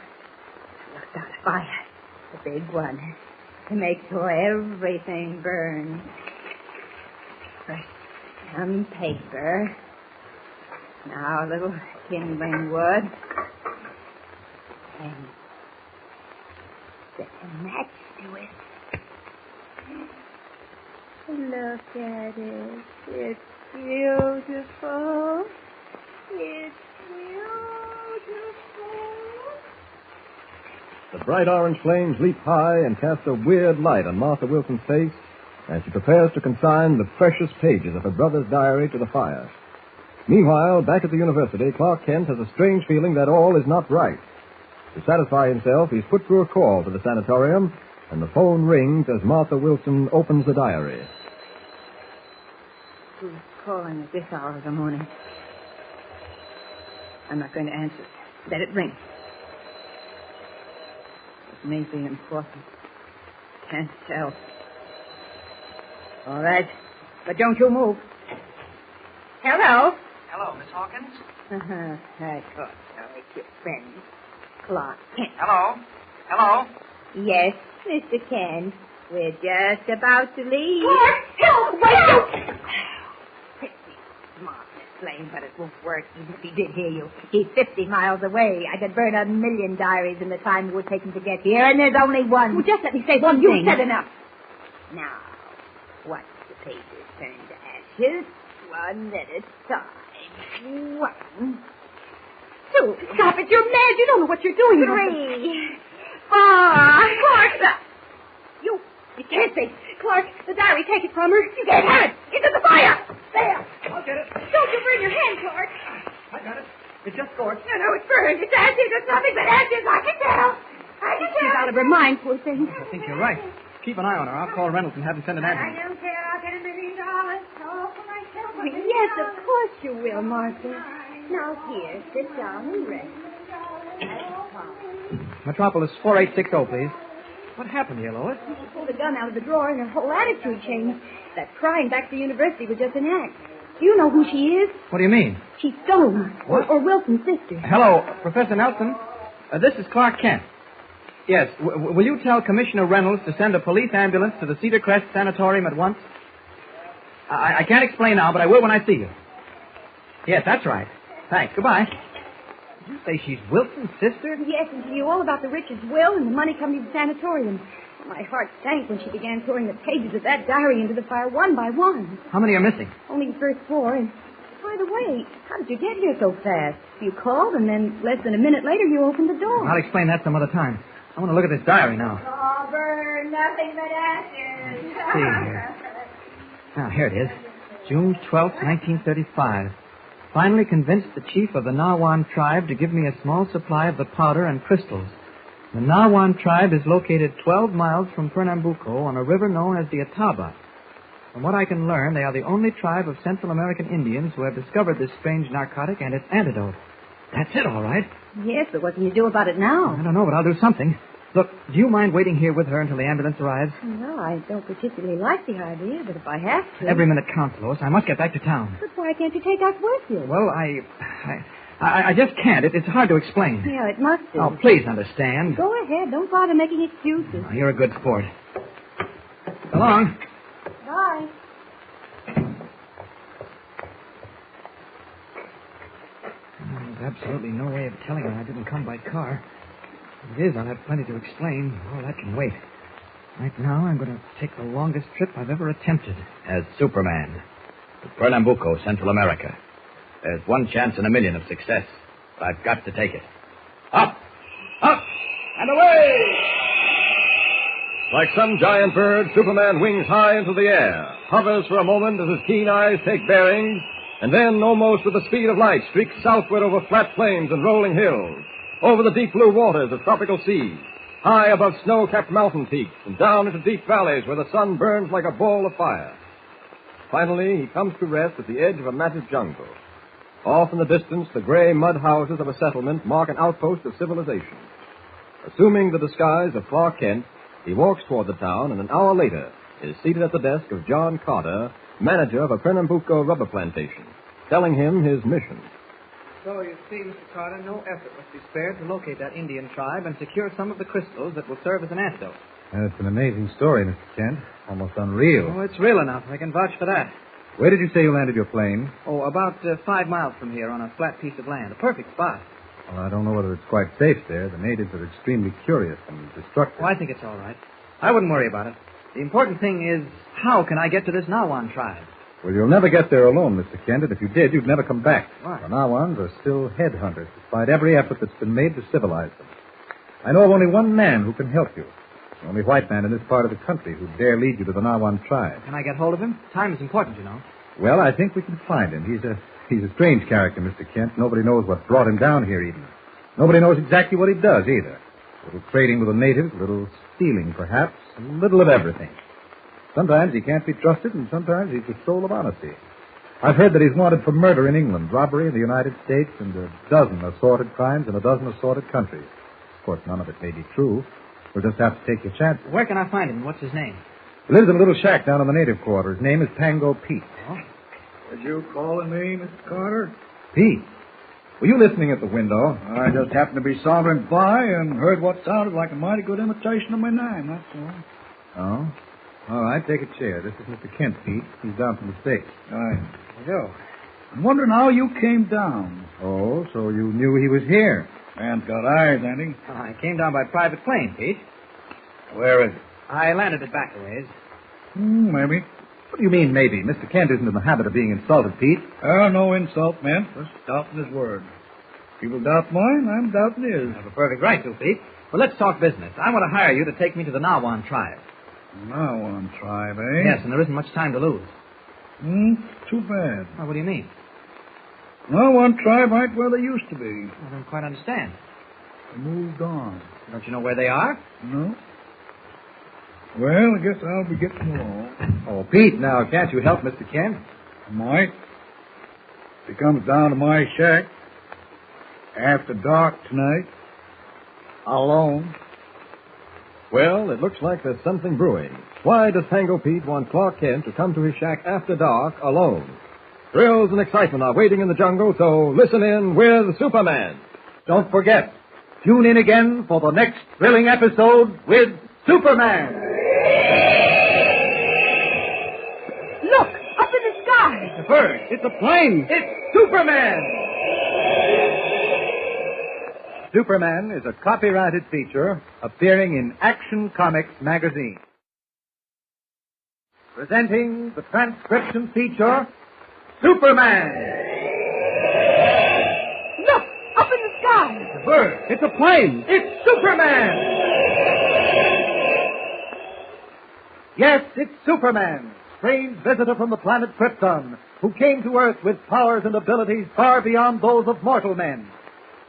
look out a fire. The big one. To make sure everything burns. First, some paper. Now, a little kindling wood. And set a match to it. Look at it. It's beautiful. It's beautiful. The bright orange flames leap high and cast a weird light on Martha Wilson's face as she prepares to consign the precious pages of her brother's diary to the fire. Meanwhile, back at the university, Clark Kent has a strange feeling that all is not right. To satisfy himself, he's put through a call to the sanatorium, and the phone rings as Martha Wilson opens the diary. Who's calling at this hour of the morning? I'm not going to answer it. Let it ring. It may be important. Can't tell. All right. But don't you move. Hello? Hello, Miss Hawkins? I thought so. It's your friend, Clark Kent. Hello? Hello? Yes, Mr. Kent. We're just about to leave. Clark, help! Wait! Pretty smart, Miss Lane, but it won't work even if he did hear you. He's 50 miles away. I could burn 1,000,000 diaries in the time it would take him to get here, and there's only one. Well, just let me say one You thing. said enough. Now, once the pages turn to ashes, one at a time. 1, 2. Stop it, you're mad. You don't know what you're doing. 3, 4. Clark, you can't be. Clark, the diary, take it from her. You can't have it. Into the fire. There. I'll get it. Don't you burn your hand, Clark. I got it. It's just scorched. No, it's burned. It's ashes. It's nothing but ashes. I can tell. She's out of her mind, poor thing. I think you're right. Keep an eye on her. I'll call Reynolds and have him send an I ambulance. don't care. I'll get $1 million. All for myself. Yes, of course you will, Martha. Now, here, sit down and rest. Metropolis 4860, please. What happened here, Lois? She pulled a gun out of the drawer and her whole attitude changed. That crying back to the university was just an act. Do you know who she is? What do you mean? She's Stone, or Wilson's sister. Hello, Professor Nelson. This is Clark Kent. Yes, will you tell Commissioner Reynolds to send a police ambulance to the Cedar Crest Sanatorium at once? I can't explain now, but I will when I see you. Yes, that's right. Thanks. Goodbye. Did you say she's Wilson's sister? Yes, and she knew all about the Richards' will and the money coming to the sanatorium. My heart sank when she began throwing the pages of that diary into the fire one by one. How many are missing? Only the first 4. And, by the way, how did you get here so fast? You called, and then less than a minute later you opened the door. I'll explain that some other time. I want to look at this diary now. All burned, nothing but ashes. See here. Now, here it is. June 12th, 1935. Finally convinced the chief of the Nawan tribe to give me a small supply of the powder and crystals. The Nawan tribe is located 12 miles from Pernambuco on a river known as the Ataba. From what I can learn, they are the only tribe of Central American Indians who have discovered this strange narcotic and its antidote. That's it, all right. Yes, but what can you do about it now? I don't know, but I'll do something. Look, do you mind waiting here with her until the ambulance arrives? No, I don't particularly like the idea, but if I have to... Every minute counts, Lois. I must get back to town. But why can't you take us with you? Well, I just can't. It's hard to explain. Yeah, it must be. Oh, please understand. Go ahead. Don't bother making excuses. Oh, you're a good sport. So long. Bye. There's absolutely no way of telling her I didn't come by car. If it is, I'll have plenty to explain. All that can wait. Right now, I'm going to take the longest trip I've ever attempted. As Superman to Pernambuco, Central America. There's one chance in a million of success. But I've got to take it. Up! Up! And away! Like some giant bird, Superman wings high into the air, hovers for a moment as his keen eyes take bearings, and then, almost with the speed of light, streaks southward over flat plains and rolling hills, over the deep blue waters of tropical seas, high above snow-capped mountain peaks, and down into deep valleys where the sun burns like a ball of fire. Finally, he comes to rest at the edge of a massive jungle. Off in the distance, the gray mud houses of a settlement mark an outpost of civilization. Assuming the disguise of Clark Kent, he walks toward the town, and an hour later is seated at the desk of John Carter, manager of a Pernambuco rubber plantation, telling him his mission. So, you see, Mr. Carter, no effort must be spared to locate that Indian tribe and secure some of the crystals that will serve as an antidote. It's an amazing story, Mr. Kent. Almost unreal. Oh, it's real enough. I can vouch for that. Where did you say you landed your plane? Oh, about 5 miles from here on a flat piece of land. A perfect spot. Well, I don't know whether it's quite safe there. The natives are extremely curious and destructive. Oh, I think it's all right. I wouldn't worry about it. The important thing is, how can I get to this Nawan tribe? Well, you'll never get there alone, Mr. Kent, and if you did, you'd never come back. Why? The Nawans are still headhunters, despite every effort that's been made to civilize them. I know of only one man who can help you. The only white man in this part of the country who dare lead you to the Nawan tribe. Can I get hold of him? Time is important, you know. Well, I think we can find him. He's a strange character, Mr. Kent. Nobody knows what brought him down here, even. Nobody knows exactly what he does, either. A little trading with the natives, a little stealing, perhaps, a little of everything. Sometimes he can't be trusted, and sometimes he's the soul of honesty. I've heard that he's wanted for murder in England, robbery in the United States, and a dozen assorted crimes in a dozen assorted countries. Of course, none of it may be true. We'll just have to take your chances. Where can I find him? What's his name? He lives in a little shack down in the native quarter. His name is Pango Pete. Oh? Did you call me, Mr. Carter? Pete? Were you listening at the window? I just happened to be sauntering by and heard what sounded like a mighty good imitation of my name, that's all. Oh? All right, take a chair. This is Mr. Kent, Pete. He's down from the States. Right. Go. I'm wondering how you came down. Oh, so you knew he was here. Man's got eyes, ain't he? I came down by private plane, Pete. Where is it? I landed it back a ways. Maybe. What do you mean, maybe? Mr. Kent isn't in the habit of being insulted, Pete. Oh, no insult, man. Just doubting his word. People doubt mine, I'm doubting his. You have a perfect right to, Pete. Well, let's talk business. I want to hire you to take me to the Nawan tribe. Nawan tribe, eh? Yes, and there isn't much time to lose. Too bad. Well, what do you mean? Nawan tribe ain't where they used to be. I don't quite understand. They moved on. Don't you know where they are? No. Well, I guess I'll be getting along. Oh, Pete, now, can't you help Mr. Kent? I might. If he comes down to my shack after dark tonight, alone. Well, it looks like there's something brewing. Why does Tango Pete want Clark Kent to come to his shack after dark alone? Thrills and excitement are waiting in the jungle, so listen in with Superman. Don't forget, tune in again for the next thrilling episode with Superman. Look, up in the sky. It's a bird. It's a plane. It's Superman. Superman is a copyrighted feature appearing in Action Comics magazine. Presenting the transcription feature, Superman. Look, up in the sky. It's a bird. It's a plane. It's Superman. Yes, it's Superman, strange visitor from the planet Krypton, who came to Earth with powers and abilities far beyond those of mortal men.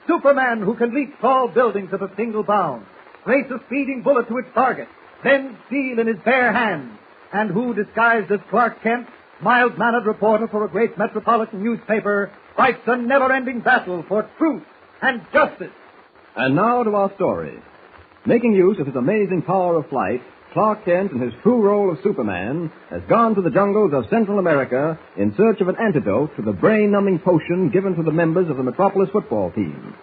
Superman who can leap tall buildings at a single bound, race a speeding bullet to its target, then steel in his bare hands, and who, disguised as Clark Kent, mild-mannered reporter for a great metropolitan newspaper, fights a never-ending battle for truth and justice. And now to our story. Making use of his amazing power of flight, Clark Kent, in his true role of Superman, has gone to the jungles of Central America in search of an antidote to the brain-numbing potion given to the members of the Metropolis football team.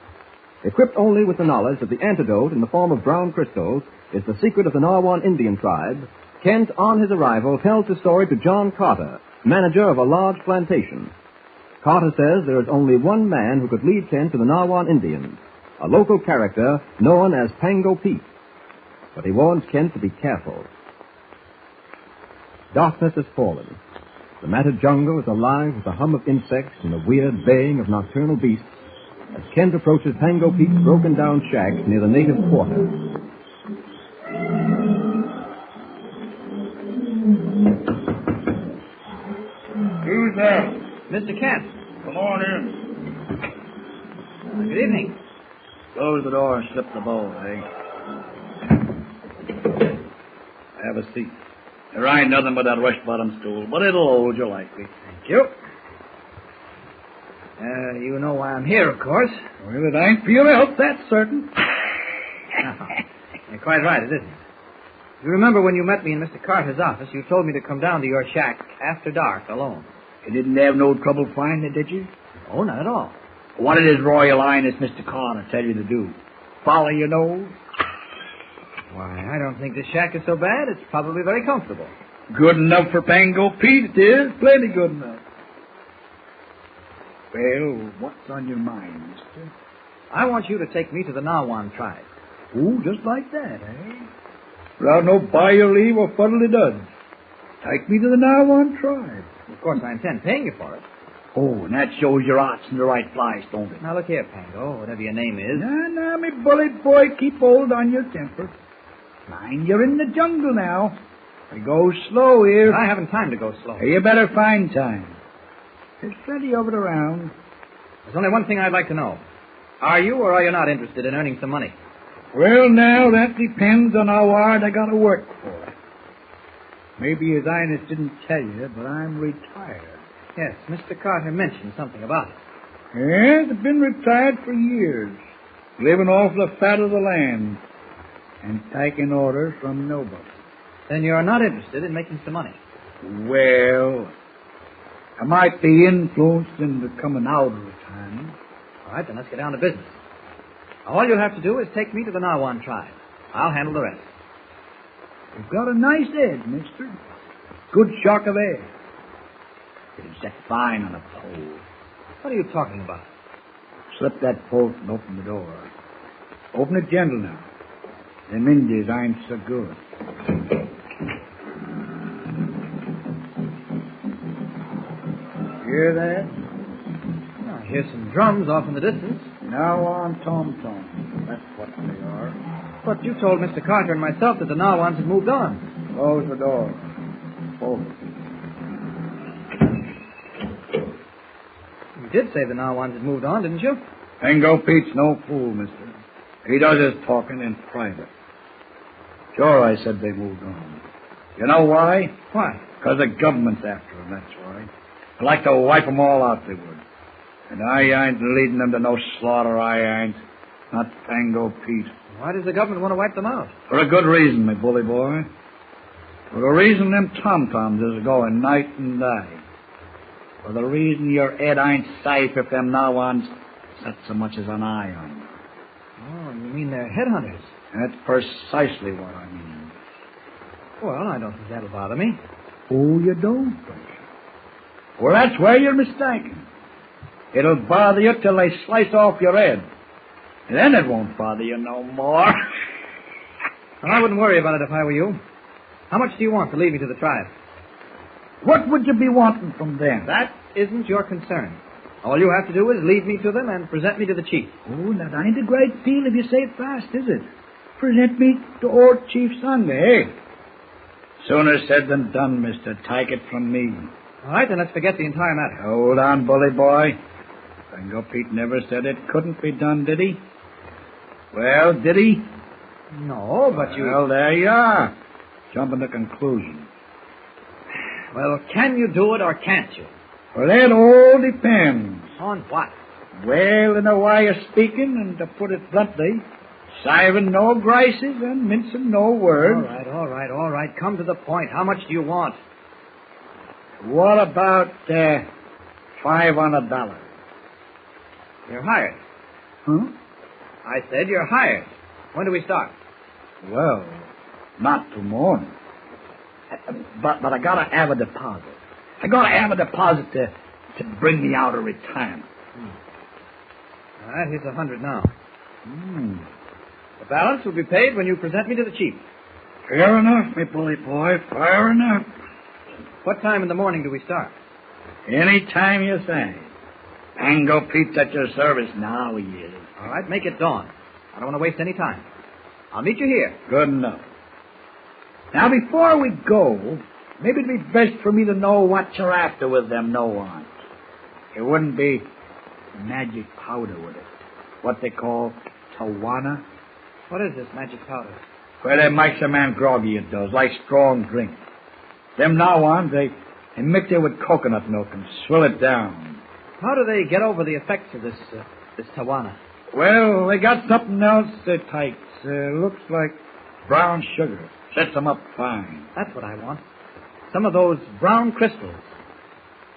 Equipped only with the knowledge that the antidote in the form of brown crystals is the secret of the Nawan Indian tribe, Kent, on his arrival, tells the story to John Carter, manager of a large plantation. Carter says there is only one man who could lead Kent to the Nawan Indians, a local character known as Tango Pete. But he warns Kent to be careful. Darkness has fallen. The matted jungle is alive with the hum of insects and the weird baying of nocturnal beasts as Kent approaches Tango Pete's broken-down shack near the native quarter. Who's there? Mr. Kent. Come on in. Good evening. Close the door and slip the bowl, eh? Have a seat. There ain't nothing but that rush-bottom stool, but it'll hold you likely. Thank you. You know why I'm here, of course. Well, it ain't for your help, that's certain. You're quite right, it isn't. You remember when you met me in Mr. Carter's office, you told me to come down to your shack after dark alone. You didn't have no trouble finding it, did you? Oh, not at all. What did His Royal Highness Mr. Carter tell you to do? Follow your nose? Why, I don't think this shack is so bad. It's probably very comfortable. Good enough for Tango Pete, it is. Plenty good enough. Well, what's on your mind, mister? I want you to take me to the Nawan tribe. Oh, just like that, eh? Without no by your leave or fuddly-duds. Take me to the Nawan tribe. Of course, I intend paying you for it. Oh, and that shows your art's in the right place, don't it? Now, look here, Pango, whatever your name is. Now, me bullet boy, keep hold on your temper. Mind you're in the jungle now. We go slow here. I haven't time to go slow. Hey, you better find time. There's plenty of it around. There's only one thing I'd like to know. Are you or are you not interested in earning some money? Well, now, that depends on how hard I gotta work for it. Maybe His Highness didn't tell you, but I'm retired. Yes, Mr. Carter mentioned something about it. Yes, I've been retired for years, living off the fat of the land and taking orders from nobody. Then you're not interested in making some money? Well, I might be influenced into coming out of retirement. All right, then let's get down to business. All you'll have to do is take me to the Nawan tribe. I'll handle the rest. You've got a nice head, mister. Good shock of air. It'll set fine on a pole. What are you talking about? Slip that bolt and open the door. Open it gentle now. Them Indians ain't so good. Hear that? I hear some drums off in the distance. Now on tom-tom. That's what they are. But you told Mr. Carter and myself that the Nawans had moved on. Close the door. Both. You did say the Nawans had moved on, didn't you? Pango Pete's no fool, mister. He does his talking in private. Sure, I said they moved on. You know why? Why? Because the government's after them, that's why. I'd like to wipe them all out, they would. And I ain't leading them to no slaughter, I ain't. Not Pango Pete. Why does the government want to wipe them out? For a good reason, my bully boy. For the reason them tom-toms is going night and day. For the reason your head ain't safe if them Nawans set so much as an eye on you. Oh, you mean they're headhunters? That's precisely what I mean. Well, I don't think that'll bother me. Oh, you don't? Well, that's where you're mistaken. It'll bother you till they slice off your head. And then it won't bother you no more. Well, I wouldn't worry about it if I were you. How much do you want to leave me to the tribe? What would you be wanting from them? That isn't your concern. All you have to do is lead me to them and present me to the chief. Oh, that ain't a great deal if you say it fast, is it? Present me to old Chief Sunday, eh? Sooner said than done, mister. Take it from me. All right, then let's forget the entire matter. Hold on, bully boy. Pango Pete never said it couldn't be done, did he? Well, did he? No, but you... Well, there you are. Jumping to conclusion. Well, can you do it or can't you? Well, that all depends. On what? Well, in a way of speaking, and to put it bluntly, saving no graces and mincing no words. All right. Come to the point. How much do you want? What about $500? You're hired. Huh? I said you're hired. When do we start? Well, not till morning. But I gotta have a deposit. I gotta have a deposit to bring me out of retirement. All right, here's $100 now. The balance will be paid when you present me to the chief. Fair enough, me bully boy. Fair enough. What time in the morning do we start? Any time you say. Pango Pete's at your service now, he is. All right, make it dawn. I don't want to waste any time. I'll meet you here. Good enough. Now, before we go, maybe it'd be best for me to know what you're after with them Nawans. It wouldn't be magic powder, would it? What they call Tawana? What is this magic powder? Well, it makes a man groggy, it does, like strong drink. Them Nawans, they mix it with coconut milk and swill it down. How do they get over the effects of this Tawana? Well, they got something else they takes. Looks like brown sugar. Sets them up fine. That's what I want. Some of those brown crystals.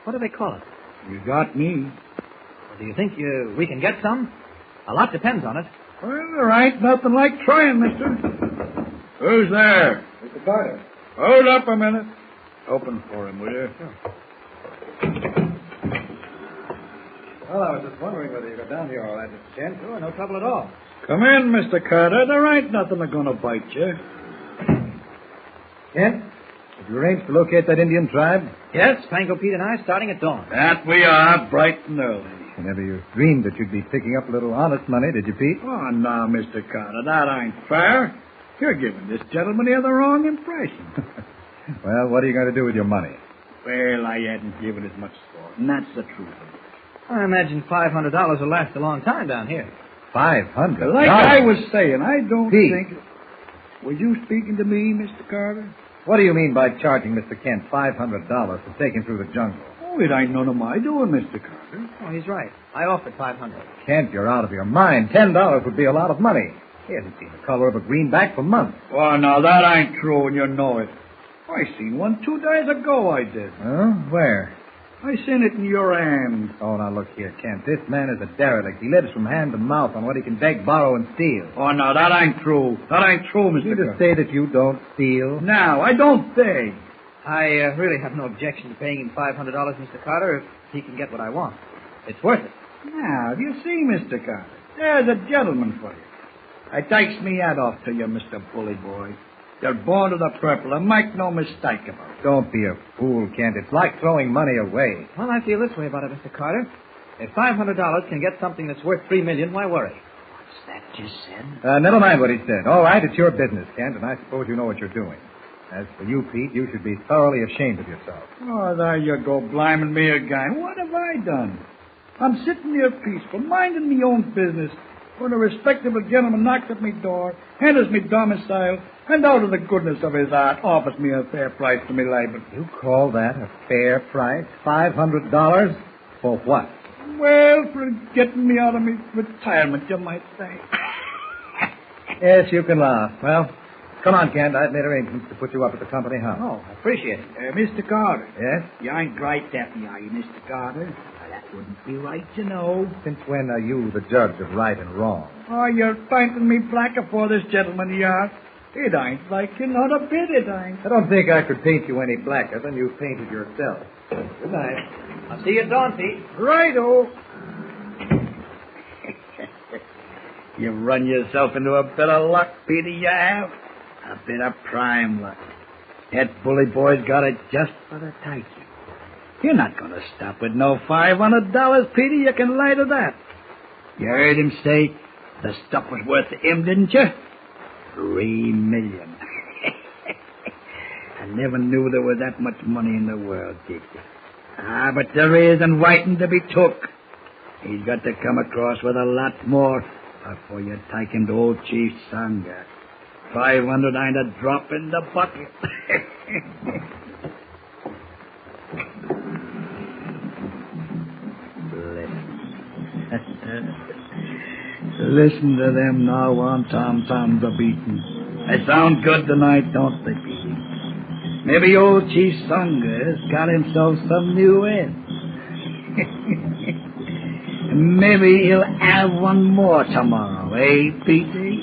What do they call it? You got me. Well, do you think we can get some? A lot depends on it. Well, there ain't nothing like trying, mister. Who's there? Mr. Carter. Hold up a minute. Open for him, will you? Sure. Well, I was just wondering whether you got down here all right, Mr. Chen. Sure, no trouble at all. Come in, Mr. Carter. There ain't nothing going to bite you. Kent, did you arrange to locate that Indian tribe? Yes, Pango Pete and I starting at dawn. That we are, bright and early. I never dreamed that you'd be picking up a little honest money, did you, Pete? Oh, no, Mr. Carter, that ain't fair. You're giving this gentleman here the wrong impression. Well, what are you going to do with your money? Well, I hadn't given it much thought, and that's the truth of it. I imagine $500 will last a long time down here. $500? Like I was saying, I don't Pete. think... Were you speaking to me, Mr. Carter? What do you mean by charging Mr. Kent $500 to take him through the jungle? Oh, it ain't none of my doing, Mr. Carter. Oh, he's right. I offered $500. Kent, you're out of your mind. $10 would be a lot of money. He hasn't seen the color of a greenback for months. Oh, no, that ain't true, and you know it. I seen one 2 days ago, I did. Huh? Where? I seen it in your hand. Oh, now look here, Kent. This man is a derelict. He lives from hand to mouth on what he can beg, borrow, and steal. Oh, no, that ain't true. That ain't true, Mr. You just say that you don't steal? No, I don't beg. I really have no objection to paying him $500, Mr. Carter, if he can get what I want. It's worth it. Now, you see, Mr. Carter, there's a gentleman for you. I takes me hat off to you, Mr. Bully Boy. You're born to the purple, and make no mistake about it. Don't be a fool, Kent. It's like throwing money away. Well, I feel this way about it, Mr. Carter. If $500 can get something that's worth $3 million, why worry? What's that you said? Never mind what he said. All right, it's your business, Kent, and I suppose you know what you're doing. As for you, Pete, you should be thoroughly ashamed of yourself. Oh, there you go, bliming me again. What have I done? I'm sitting here peaceful, minding me own business, when a respectable gentleman knocks at me door, enters me domicile, and out of the goodness of his heart offers me a fair price for me labor. You call that a fair price? $500? For what? Well, for getting me out of me retirement, you might say. Yes, you can laugh. Well, come on, Kent. I've made arrangements to put you up at the company house. Oh, I appreciate it. Mr. Carter. Yes? You ain't right deafy, are you, Mr. Carter? That wouldn't be right, you know. Since when are you the judge of right and wrong? Oh, you're painting me blacker for this gentleman, you are. It ain't like you, not a bit, it ain't. I don't think I could paint you any blacker than you've painted yourself. Good night. I'll see you at dawn, Pete. Righto. You've run yourself into a bit of luck, Peter, you have. A bit of prime luck. That bully boy's got it just for the taking. You're not going to stop with no $500, Peter. You can lie to that. You heard him say the stuff was worth to him, didn't you? $3 million. I never knew there was that much money in the world, did you? But there is, and waiting to be took. He's got to come across with a lot more before you take him to old Chief Sangha. 500 ain't a drop in the bucket. Listen to them now on tom-toms a-beating. They sound good tonight, don't they, Petey? Maybe old Chief Sanga's got himself some new ends. Maybe he'll have one more tomorrow, eh, Petey?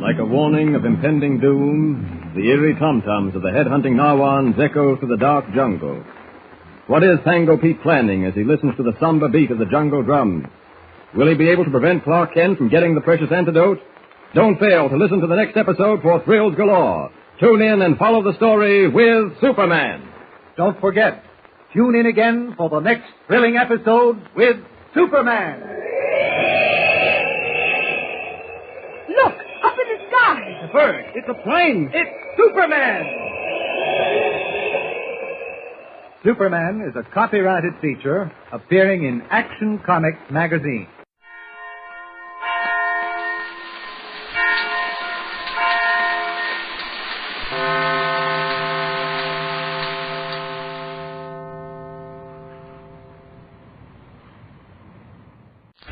Like a warning of impending doom, the eerie tom-toms of the head-hunting Narwhals echo through the dark jungle. What is Tango Pete planning as he listens to the somber beat of the jungle drums? Will he be able to prevent Clark Kent from getting the precious antidote? Don't fail to listen to the next episode for thrills galore. Tune in and follow the story with Superman. Don't forget, tune in again for the next thrilling episode with Superman. Look, up in the sky. It's a bird. It's a plane. It's Superman. Superman is a copyrighted feature appearing in Action Comics magazine.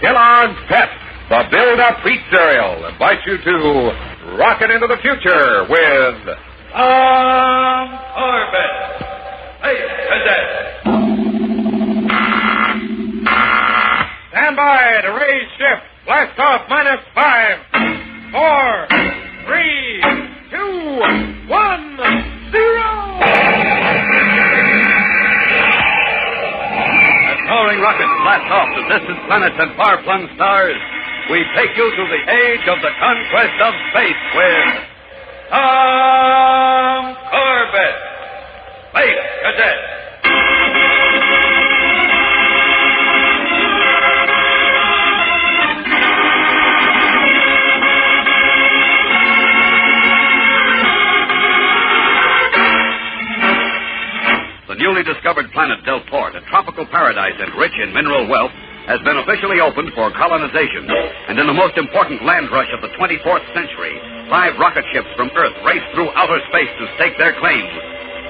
Kellogg's Pep, the build-up wheat cereal, invites you to rocket into the future with Corbett. Hey, Cadet. Stand by to raise shift. Blast off -5, 4, 3, 2, 1, 0. As towering rockets blast off to distant planets and far-flung stars, we take you to the age of the conquest of space with Tom Corbett. Space Cadet. The newly discovered planet Del Port, a tropical paradise and rich in mineral wealth, has been officially opened for colonization. And in the most important land rush of the 24th century, 5 rocket ships from Earth race through outer space to stake their claims.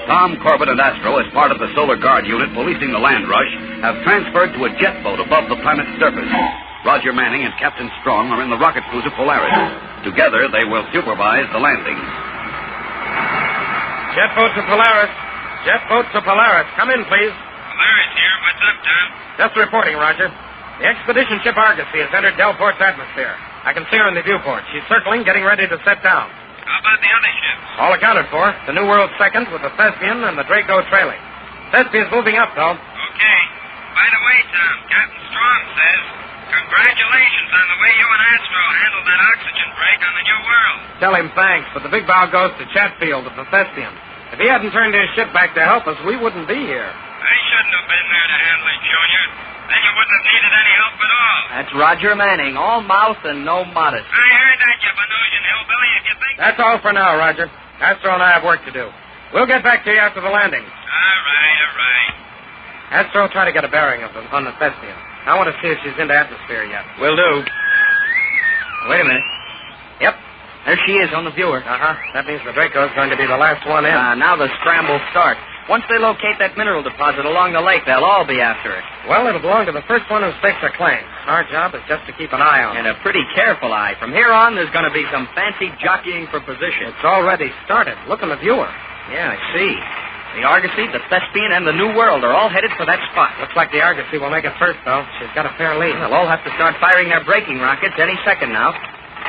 Tom Corbett and Astro, as part of the Solar Guard unit policing the land rush, have transferred to a jet boat above the planet's surface. Roger Manning and Captain Strong are in the rocket cruiser Polaris. Together, they will supervise the landing. Jet boat to Polaris. Jet boat to Polaris. Come in, please. Polaris here. What's up, Tom? Just reporting, Roger. The expedition ship Argosy has entered Delport's atmosphere. I can see her in the viewport. She's circling, getting ready to set down. How about the other ships? All accounted for. The New World's second with the Thespian and the Draco trailing. Thespian's moving up, though. Okay. By the way, Tom, Captain Strong says, congratulations on the way you and Astro handled that oxygen break on the New World. Tell him thanks, but the big bow goes to Chatfield at the Thespian. If he hadn't turned his ship back to help us, we wouldn't be here. I shouldn't have been there to handle it, Junior. Then you wouldn't have needed any help at all. That's Roger Manning, all mouth and no modesty. I heard that, you Venusian hillbilly, if you think... That's all for now, Roger. Astro and I have work to do. We'll get back to you after the landing. All right. Astro, try to get a bearing of them on the Thespian. I want to see if she's into atmosphere yet. Will do. Wait a minute. Yep. There she is on the viewer. Uh-huh. That means the Draco's going to be the last one in. Now the scramble starts. Once they locate that mineral deposit along the lake, they'll all be after it. Well, it'll belong to the first one who stakes a claim. Our job is just to keep an eye on it. And a pretty careful eye. From here on, there's going to be some fancy jockeying for position. It's already started. Look in the viewer. Yeah, I see. The Argosy, the Thespian, and the New World are all headed for that spot. Looks like the Argosy will make it first, though. She's got a fair lead. They'll all have to start firing their braking rockets any second now.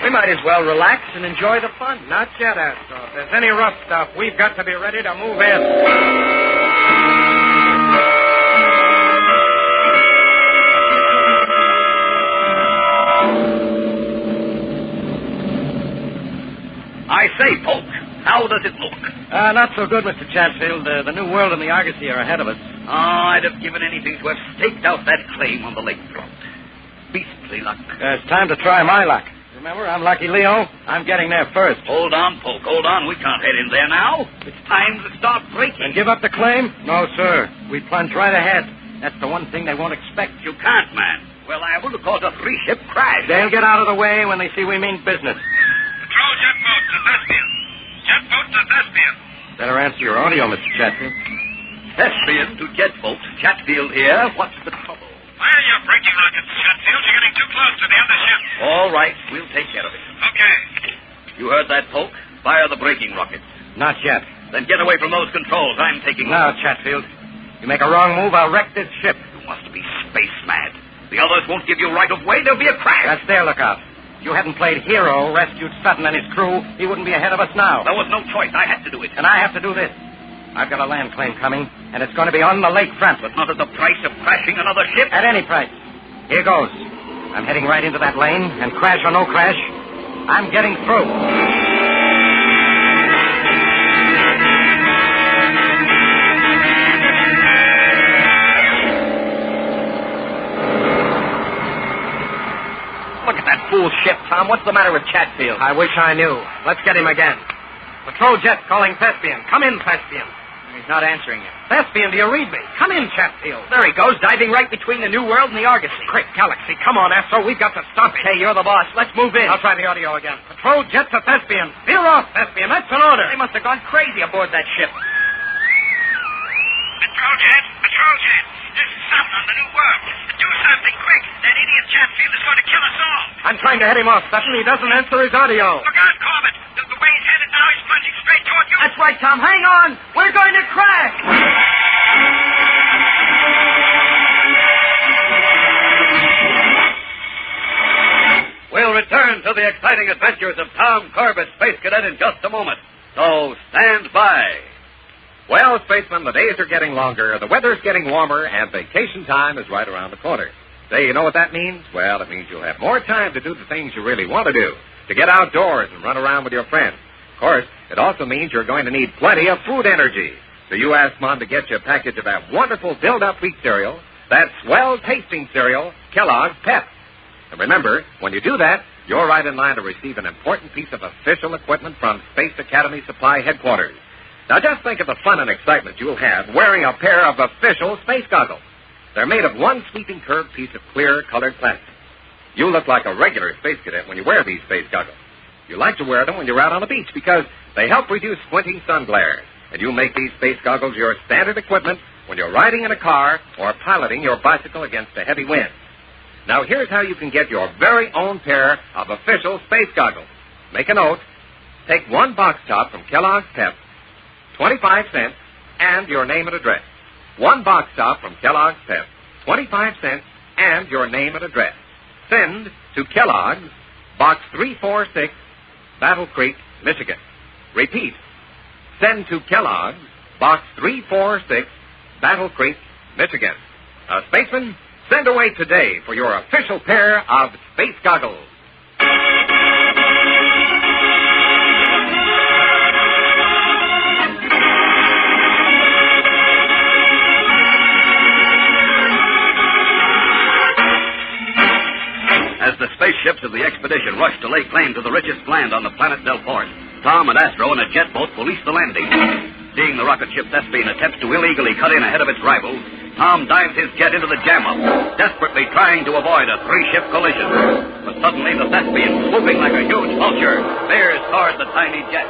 We might as well relax and enjoy the fun. Not yet, Astro. If there's any rough stuff, we've got to be ready to move in. I say, Polk, how does it look? Not so good, Mr. Chatfield. The New World and the Argosy are ahead of us. I'd have given anything to have staked out that claim on the lakefront. Beastly luck. It's time to try my luck. Remember, I'm Lucky Leo. I'm getting there first. Hold on, Polk, hold on. We can't head in there now. It's time to start breaking. And give up the claim? No, sir. We plunge right ahead. That's the one thing they won't expect. You can't, man. We're liable to cause a three-ship crash. They'll get out of the way when they see we mean business. Patrol jet boat to Thespian. Jet boat to Thespian. Better answer your audio, Mr. Chatfield. Thespian to jet boat. Chatfield here. What's the trouble? Fire your braking rockets, Chatfield. You're getting too close to the other ship. All right. We'll take care of it. Okay. You heard that, Polk? Fire the braking rockets. Not yet. Then get away from those controls. I'm taking Now, Chatfield. You make a wrong move, I'll wreck this ship. You must be space mad. The others won't give you right of way. There'll be a crash. That's their lookout. If you hadn't played hero, rescued Sutton and his crew, he wouldn't be ahead of us now. There was no choice. I had to do it. And I have to do this. I've got a land claim coming, and it's going to be on the lakefront. But not at the price of crashing another ship. At any price. Here goes. I'm heading right into that lane, and crash or no crash, I'm getting through. Look at that fool ship, Tom. What's the matter with Chatfield? I wish I knew. Let's get him again. Patrol jet calling Thespian. Come in, Thespian. He's not answering you. Thespian, do you read me? Come in, Chatfield. There he goes, diving right between the New World and the Argosy. Quick, Galaxy. Come on, Astro. We've got to stop it. Hey, you're the boss. Let's move in. I'll try the audio again. Patrol jet to Thespian. Veer off, Thespian. That's an order. They must have gone crazy aboard that ship. Patrol jet. This is something on the New World. Do something quick. That idiot Chatfield is going to kill us all. I'm trying to head him off, Sutton. He doesn't answer his audio. Look out, Corbett. The way he's headed now, he's plunging straight toward you. That's right, Tom. Hang on. We're going to crash. We'll return to the exciting adventures of Tom Corbett, Space Cadet, in just a moment. So stand by. Well, spacemen, the days are getting longer, the weather's getting warmer, and vacation time is right around the corner. Say, you know what that means? Well, it means you'll have more time to do the things you really want to do, to get outdoors and run around with your friends. Of course, it also means you're going to need plenty of food energy. So you ask Mom to get you a package of that wonderful build-up wheat cereal, that swell-tasting cereal, Kellogg's Pep. And remember, when you do that, you're right in line to receive an important piece of official equipment from Space Academy Supply Headquarters. Now, just think of the fun and excitement you'll have wearing a pair of official space goggles. They're made of one sweeping curved piece of clear colored plastic. You look like a regular space cadet when you wear these space goggles. You like to wear them when you're out on the beach because they help reduce squinting sun glare. And you make these space goggles your standard equipment when you're riding in a car or piloting your bicycle against a heavy wind. Now, here's how you can get your very own pair of official space goggles. Make a note. Take one box top from Kellogg's Pep, 25 cents, and your name and address. One box stop from Kellogg's Pep, 25 cents, and your name and address. Send to Kellogg's, Box 346, Battle Creek, Michigan. Repeat. Send to Kellogg's, Box 346, Battle Creek, Michigan. Spaceman, send away today for your official pair of space goggles. As the spaceships of the expedition rushed to lay claim to the richest land on the planet Delport, Tom and Astro in a jet boat policed the landing. Seeing the rocket ship Thespian attempt to illegally cut in ahead of its rivals, Tom dived his jet into the jam-up, desperately trying to avoid a three-ship collision. But suddenly the Thespian, swooping like a huge vulture, bears toward the tiny jet.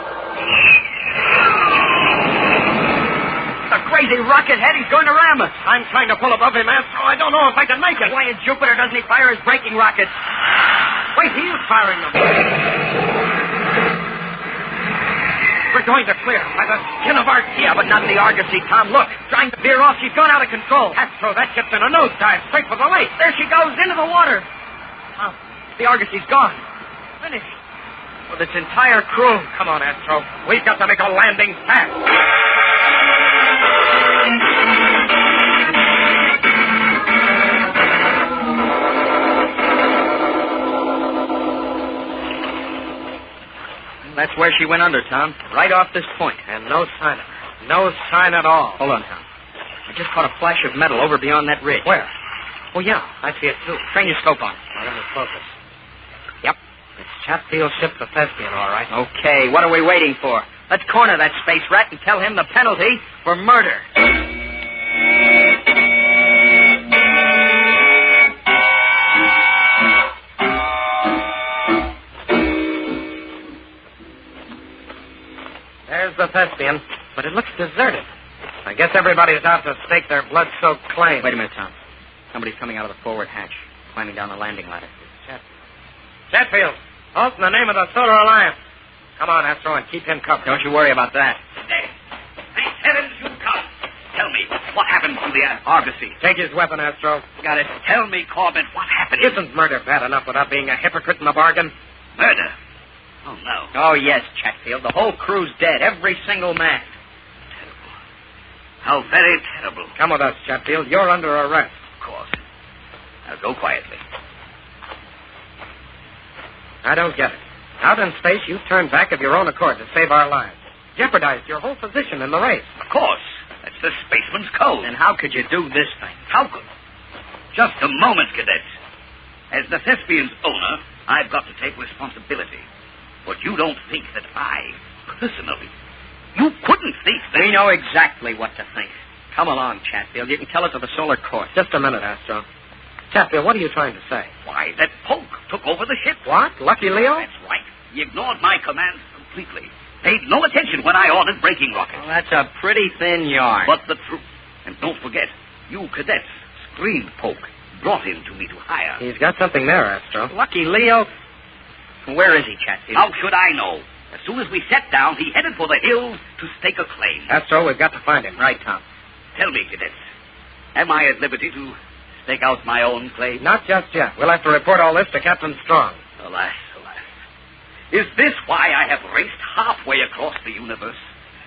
The crazy rocket head, he's going to ram us. I'm trying to pull above him, Astro. I don't know if I can make it. Why in Jupiter doesn't he fire his braking rockets? Wait, he is firing them. We're going to clear by the skin of our teeth. Yeah, but not in the Argosy, Tom. Look, trying to veer off. She's gone out of control. Astro, that ship's in a nosedive straight for the lake. There she goes, into the water. Oh, the Argosy's gone. Finished. With its entire crew. Come on, Astro. We've got to make a landing fast. That's where she went under, Tom. Right off this point. And no sign of her. No sign at all. Hold on, Tom. I just caught a flash of metal over beyond that ridge. Where? Oh, yeah. I see it, too. Train your scope on. Let me focus. Yep. It's Chatfield's ship, the Thespian, all right. Okay, what are we waiting for? Let's corner that space rat and tell him the penalty for murder. There's the Thespian, but it looks deserted. I guess everybody's out to stake their blood-soaked claim. Wait a minute, Tom. Somebody's coming out of the forward hatch, climbing down the landing ladder. Chatfield, halt in the name of the Solar Alliance. Come on, Astro, and keep him covered. Don't you worry about that. Thank heavens you come. Tell me, what happened to the Argosy? Take his weapon, Astro. Got it. Tell me, Corbett, what happened? Isn't murder bad enough without being a hypocrite in the bargain? Murder? Oh, no. Oh, yes, Chatfield. The whole crew's dead. Every single man. Terrible. How very terrible. Come with us, Chatfield. You're under arrest. Of course. Now go quietly. I don't get it. Out in space, you turned back of your own accord to save our lives. Jeopardized your whole position in the race. Of course. That's the spaceman's code. Then how could you do this thing? How could? Just a moment, Cadet. As the Thespian's owner, I've got to take responsibility. But you don't think that I, personally, you couldn't think that... We know exactly what to think. Come along, Chatfield. You can tell it to the solar court. Just a minute, Astro. Chatfield, what are you trying to say? Why, that Polk took over the ship. What? Lucky Leo? That's right. He ignored my commands completely. Paid no attention when I ordered braking rockets. Well, that's a pretty thin yarn. But the truth. And don't forget, you cadets screened Polk, brought him to me to hire. He's got something there, Astro. Lucky Leo. Where is he, Chatfield? How should I know? As soon as we sat down, he headed for the hills to stake a claim. Astro, we've got to find him. Right, Tom. Tell me, cadets, am I at liberty to stake out my own claim? Not just yet. We'll have to report all this to Captain Strong. Alas, alas. Is this why I have raced halfway across the universe?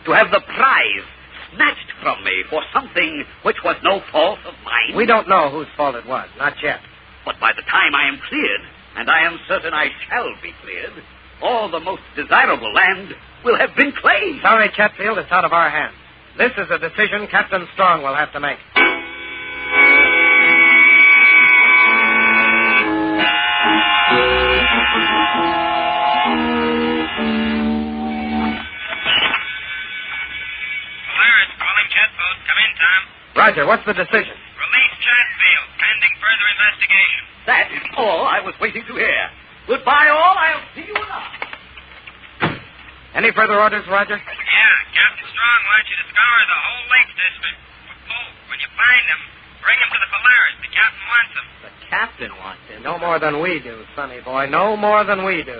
To have the prize snatched from me for something which was no fault of mine? We don't know whose fault it was. Not yet. But by the time I am cleared, and I am certain I shall be cleared, all the most desirable land will have been claimed. Sorry, Chatfield, it's out of our hands. This is a decision Captain Strong will have to make. Polaris calling Chatfield. Come in, Tom. Roger, what's the decision? Release Chatfield, pending further investigation. That is all I was waiting to hear. Goodbye, all. I'll see you around. Any further orders, Roger? Yeah, Captain Strong wants you to scour the whole Lake District for Polk. When you find him, bring him to the Polaris. The captain wants him. The captain wants him? No more than we do, sonny boy. No more than we do.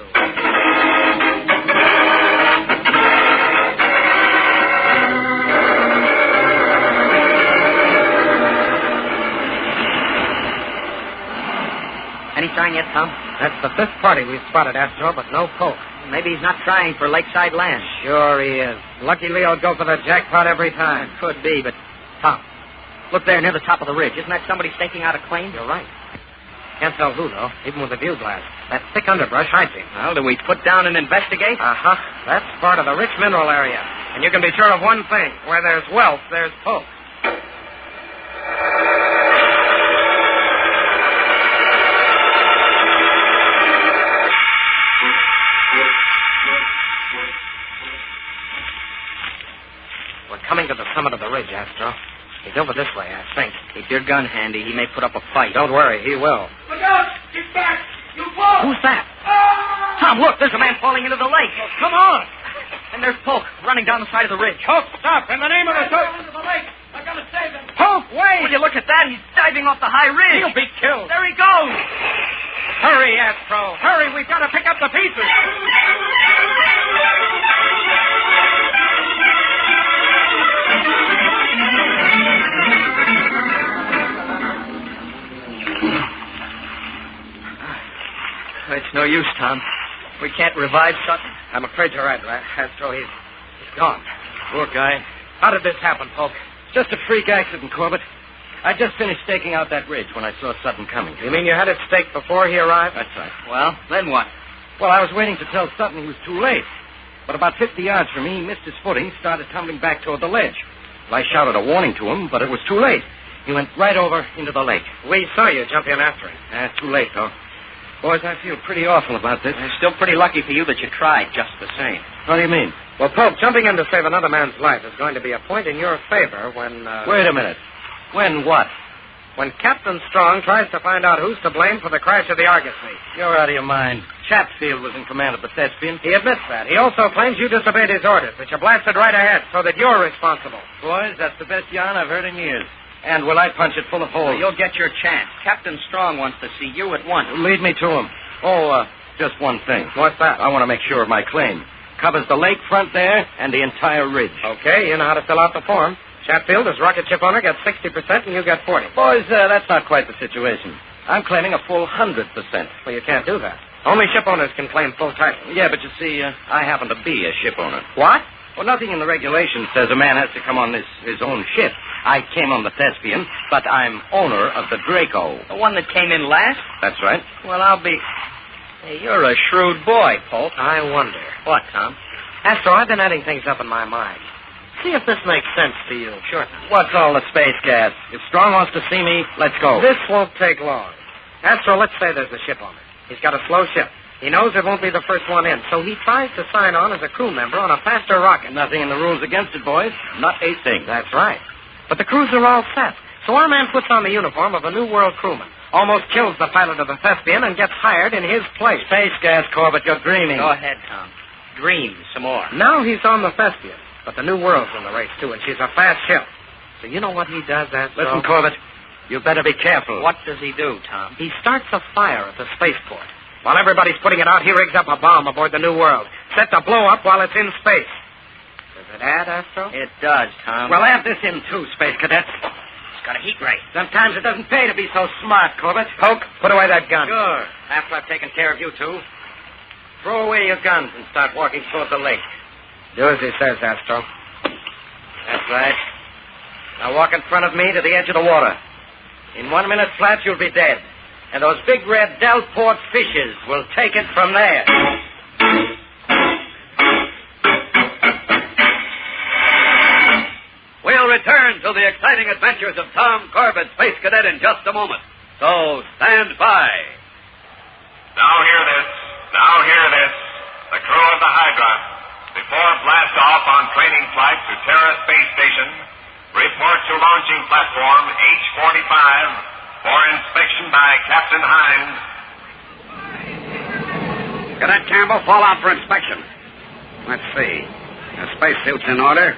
Any sign yet, Tom? That's the fifth party we've spotted, Astro, but no Polk. Maybe he's not trying for lakeside land. Sure he is. Lucky Leo'd go for the jackpot every time. It could be, but... Tom, look there near the top of the ridge. Isn't that somebody staking out a claim? You're right. Can't tell who, though, even with a view glass. That thick underbrush hides him. Well, do we put down and investigate? Uh-huh. That's part of the rich mineral area. And you can be sure of one thing. Where there's wealth, there's Polk. We're coming to the summit of the ridge, Astro. He's over this way, I think. Keep your gun handy. He may put up a fight. Don't worry, he will. Look out! Get back! You fall! Who's that? Tom, look, there's a man falling into the lake. Oh, come on! And there's Polk running down the side of the ridge. Polk, stop! In the name of the... Into the lake! I gotta save him! Polk, wait! Will you look at that? He's diving off the high ridge. He'll be killed. There he goes! Hurry, Astro! Hurry! We've got to pick up the pieces! It's no use, Tom. We can't revive Sutton. I'm afraid you're right, Astro. He's gone. Poor guy. How did this happen, Polk? Just a freak accident, Corbett. I just finished staking out that ridge when I saw Sutton coming. You mean you had it staked before he arrived? That's right. Well, then what? Well, I was waiting to tell Sutton he was too late. But about 50 yards from me, he missed his footing, started tumbling back toward the ledge. Well, I shouted a warning to him, but it was too late. He went right over into the lake. We saw you jump in after him. Too late, though. Boys, I feel pretty awful about this. It's still pretty lucky for you that you tried just the same. What do you mean? Well, Polk, jumping in to save another man's life is going to be a point in your favor when... Wait a minute. When what? When Captain Strong tries to find out who's to blame for the crash of the Argosy. You're out of your mind. Chatfield was in command of the Thespian. He admits that. He also claims you disobeyed his orders, that you blasted right ahead, so that you're responsible. Boys, that's the best yarn I've heard in years. And will I punch it full of holes? Well, you'll get your chance. Captain Strong wants to see you at once. Lead me to him. Oh, just one thing. What's that? I want to make sure of my claim. Covers the lakefront there and the entire ridge. Okay, you know how to fill out the form. Chatfield, as rocket ship owner, gets 60% and you get 40%. Boys, that's not quite the situation. I'm claiming a full 100%. Well, you can't do that. Only ship owners can claim full title. Yeah, but you see, I happen to be a ship owner. What? Well, nothing in the regulations says a man has to come on his own ship. I came on the Thespian, but I'm owner of the Draco. The one that came in last? That's right. Well, I'll be... Hey, you're a shrewd boy, Polk. I wonder. What, Tom? Astro, I've been adding things up in my mind. See if this makes sense to you. Sure. What's all the space gas? If Strong wants to see me, let's go. This won't take long. Astro, let's say there's a ship owner. He's got a slow ship. He knows it won't be the first one in, so he tries to sign on as a crew member on a faster rocket. Nothing in the rules against it, boys. Not a thing. That's right. But the crews are all set. So our man puts on the uniform of a New World crewman, almost kills the pilot of the Thespian, and gets hired in his place. Space gas, Corbett, you're dreaming. Go ahead, Tom. Dream some more. Now he's on the Thespian, but the New World's in the race, too, and she's a fast ship. So you know what he does, Astro? Listen, Corbett, you better be careful. What does he do, Tom? He starts a fire at the spaceport. While everybody's putting it out, he rigs up a bomb aboard the New World, set to blow up while it's in space. Does it add, Astro? It does, Tom. Well, add this in, too, Space Cadet. It's got a heat ray. Sometimes it doesn't pay to be so smart, Corbett. Polk, put away that gun. Sure. After I've taken care of you two, throw away your guns and start walking toward the lake. Do as he says, Astro. That's right. Now walk in front of me to the edge of the water. In 1 minute flat, you'll be dead. And those big red Delport fishes will take it from there. We'll return to the exciting adventures of Tom Corbett, Space Cadet, in just a moment. So stand by. Now hear this. The crew of the Hydra, before blast off on training flight to Terra Space Station, report to launching platform H-45 for inspection by Captain Hines. Cadet Campbell, fall out for inspection. Let's see. The spacesuit's in order.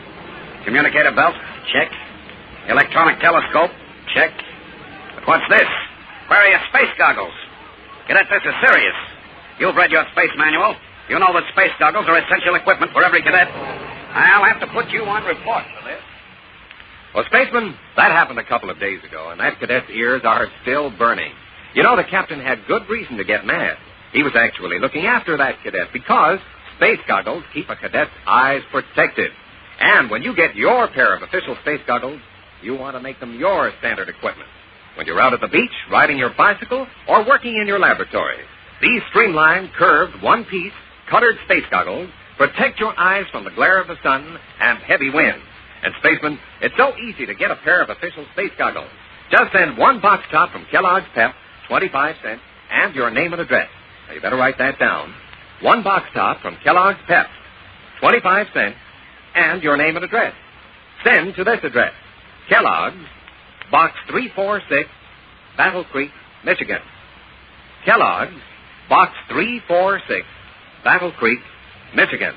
Communicator belt? Check. Electronic telescope? Check. But what's this? Where are your space goggles? Cadet, this is serious. You've read your space manual. You know that space goggles are essential equipment for every cadet. I'll have to put you on report for this. Well, spaceman, that happened a couple of days ago, and that cadet's ears are still burning. You know, the captain had good reason to get mad. He was actually looking after that cadet because space goggles keep a cadet's eyes protected. And when you get your pair of official space goggles, you want to make them your standard equipment. When you're out at the beach, riding your bicycle, or working in your laboratory, these streamlined, curved, one-piece, colored space goggles protect your eyes from the glare of the sun and heavy winds. And, spacemen, it's so easy to get a pair of official space goggles. Just send one box top from Kellogg's Pep, 25 cents, and your name and address. Now, you better write that down. One box top from Kellogg's Pep, 25 cents, and your name and address. Send to this address, Kellogg's, Box 346, Battle Creek, Michigan. Kellogg's, Box 346, Battle Creek, Michigan.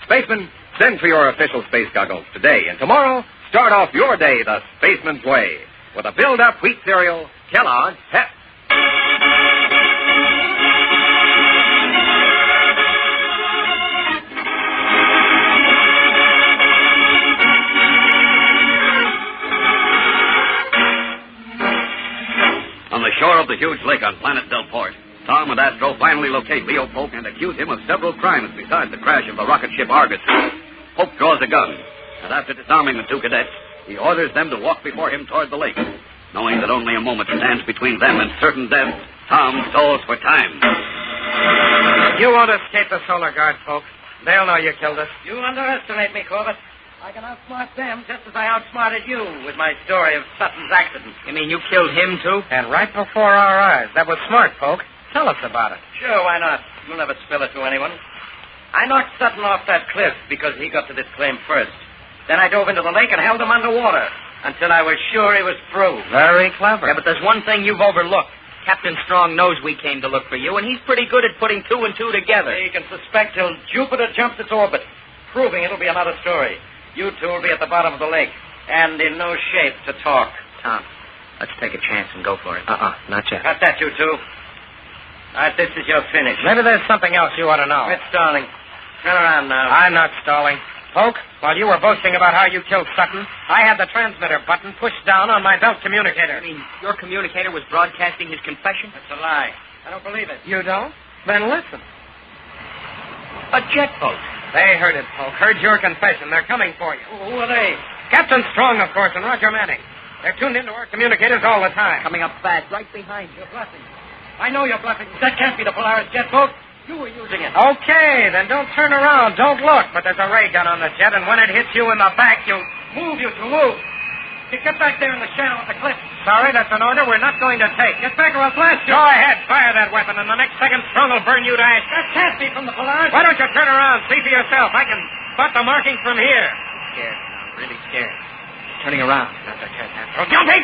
Spacemen, send for your official space goggles today, and tomorrow, start off your day the spaceman's way with a build-up wheat cereal, Kellogg's Pep. On the shore of the huge lake on planet Delport, Tom and Astro finally locate Leo Polk and accuse him of several crimes besides the crash of the rocket ship Argus. Polk draws a gun, and after disarming the two cadets, he orders them to walk before him toward the lake. Knowing that only a moment stands between them and certain death, Tom stalls for time. You won't escape the solar guard, Polk. They'll know you killed us. You underestimate me, Corbett. I can outsmart them just as I outsmarted you with my story of Sutton's accident. You mean you killed him, too? And right before our eyes. That was smart, Polk. Tell us about it. Sure, why not? You'll never spill it to anyone. I knocked Sutton off that cliff because he got to this claim first. Then I dove into the lake and held him underwater until I was sure he was through. Very clever. Yeah, but there's one thing you've overlooked. Captain Strong knows we came to look for you, and he's pretty good at putting two and two together. He can suspect till Jupiter jumps its orbit, proving it'll be another story. You two will be at the bottom of the lake, and in no shape to talk. Tom, let's take a chance and go for it. Not yet. Got that, you two. All right, this is your finish. Maybe there's something else you ought to know. Quit stalling. Turn around now. I'm not stalling. Polk, while you were boasting about how you killed Sutton, I had the transmitter button pushed down on my belt communicator. You mean your communicator was broadcasting his confession? That's a lie. I don't believe it. You don't? Then listen. A jet boat. They heard it, Polk. Heard your confession. They're coming for you. Who are they? Captain Strong, of course, and Roger Manning. They're tuned into our communicators all the time. Coming up fast, right behind you. You're bluffing. I know you're bluffing. That can't be the Polaris jet boat. You were using it. Okay, then don't turn around. Don't look. But there's a ray gun on the jet, and when it hits you in the back, you move. You get back there in the shadow of the cliff. Sorry, that's an order we're not going to take. Get back or I'll blast you. Go ahead. Fire that weapon, and the next second Strong will burn you to ash. That can't be from the Polaris. Why don't you turn around? See for yourself. I can spot the markings from here. Scared, Tom. Really scared. Turning around. Not the jet, Astro. Jumping!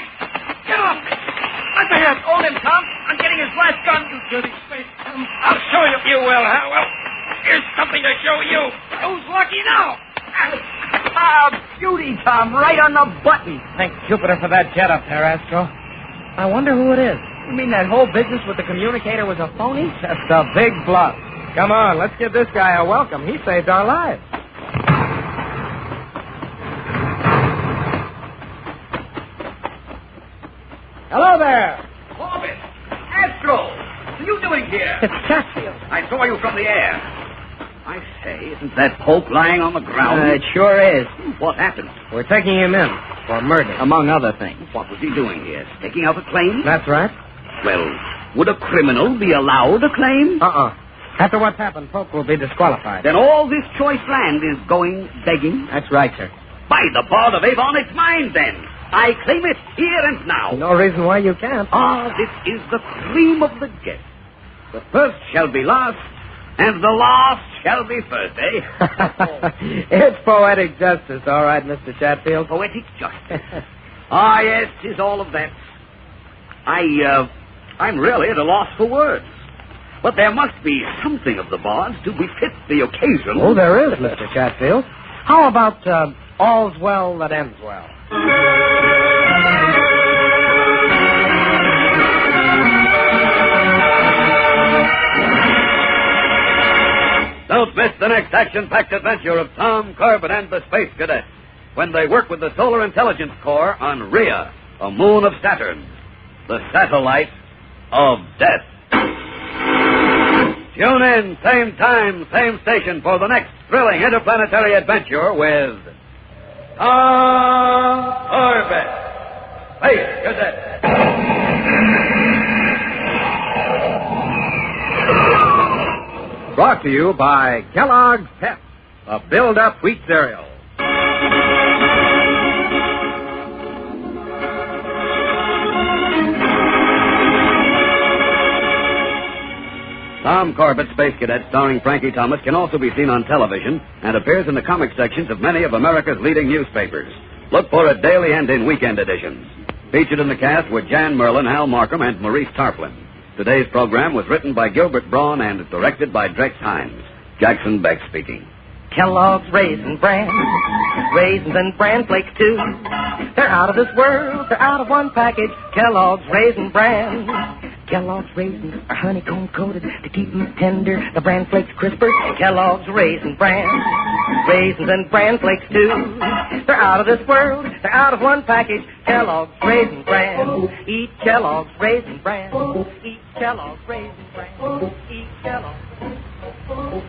Get off! Right there. Hold him, Tom. I'm getting his blast gun. You dirty space. I'll show you. You will, huh? Well, here's something to show you. Who's lucky now? Beauty, Tom. Right on the button. Thank Jupiter for that jet up there, Astro. I wonder who it is. You mean that whole business with the communicator was a phony? Just a big bluff. Come on, let's give this guy a welcome. He saved our lives. Hello there. Corbett! Astro! What are you doing here? It's Chatfield. I saw you from the air. I say, isn't that Polk lying on the ground? It sure is. What happened? We're taking him in for murder. Among other things. What was he doing here? Staking out a claim? That's right. Well, would a criminal be allowed a claim? After what's happened, Polk will be disqualified. Then all this choice land is going begging? That's right, sir. By the bard of Avon, it's mine then. I claim it here and now. No reason why you can't. This is the cream of the gem. The first shall be last, and the last shall be first, eh? It's poetic justice, all right, Mr. Chatfield. Poetic justice. Yes, 'tis all of that. I'm really at a loss for words. But there must be something of the bards to befit the occasion. Oh, there is, Mr. Chatfield. How about all's well that ends well? Don't miss the next action-packed adventure of Tom, Corbett, and the Space Cadet when they work with the Solar Intelligence Corps on Rhea, a moon of Saturn. The satellite of Death. Tune in, same time, same station for the next thrilling interplanetary adventure with Corbett, Space Cadet. Brought to you by Kellogg's Pep, a build-up wheat cereal. Tom Corbett, Space Cadet, starring Frankie Thomas, can also be seen on television and appears in the comic sections of many of America's leading newspapers. Look for it daily and in weekend editions. Featured in the cast were Jan Merlin, Hal Markham, and Maurice Tarplin. Today's program was written by Gilbert Braun and directed by Drex Hines. Jackson Beck speaking. Kellogg's Raisin Bran, raisins and bran flakes too. They're out of this world, they're out of one package. Kellogg's Raisin Bran. Kellogg's raisins are honeycomb coated to keep them tender. The bran flakes crisper. Kellogg's Raisin Bran, raisins and bran flakes too. They're out of this world, they're out of one package. Kellogg's Raisin Bran. Eat Kellogg's Raisin Bran. Eat Kellogg's Raisin Bran. Eat Kellogg's.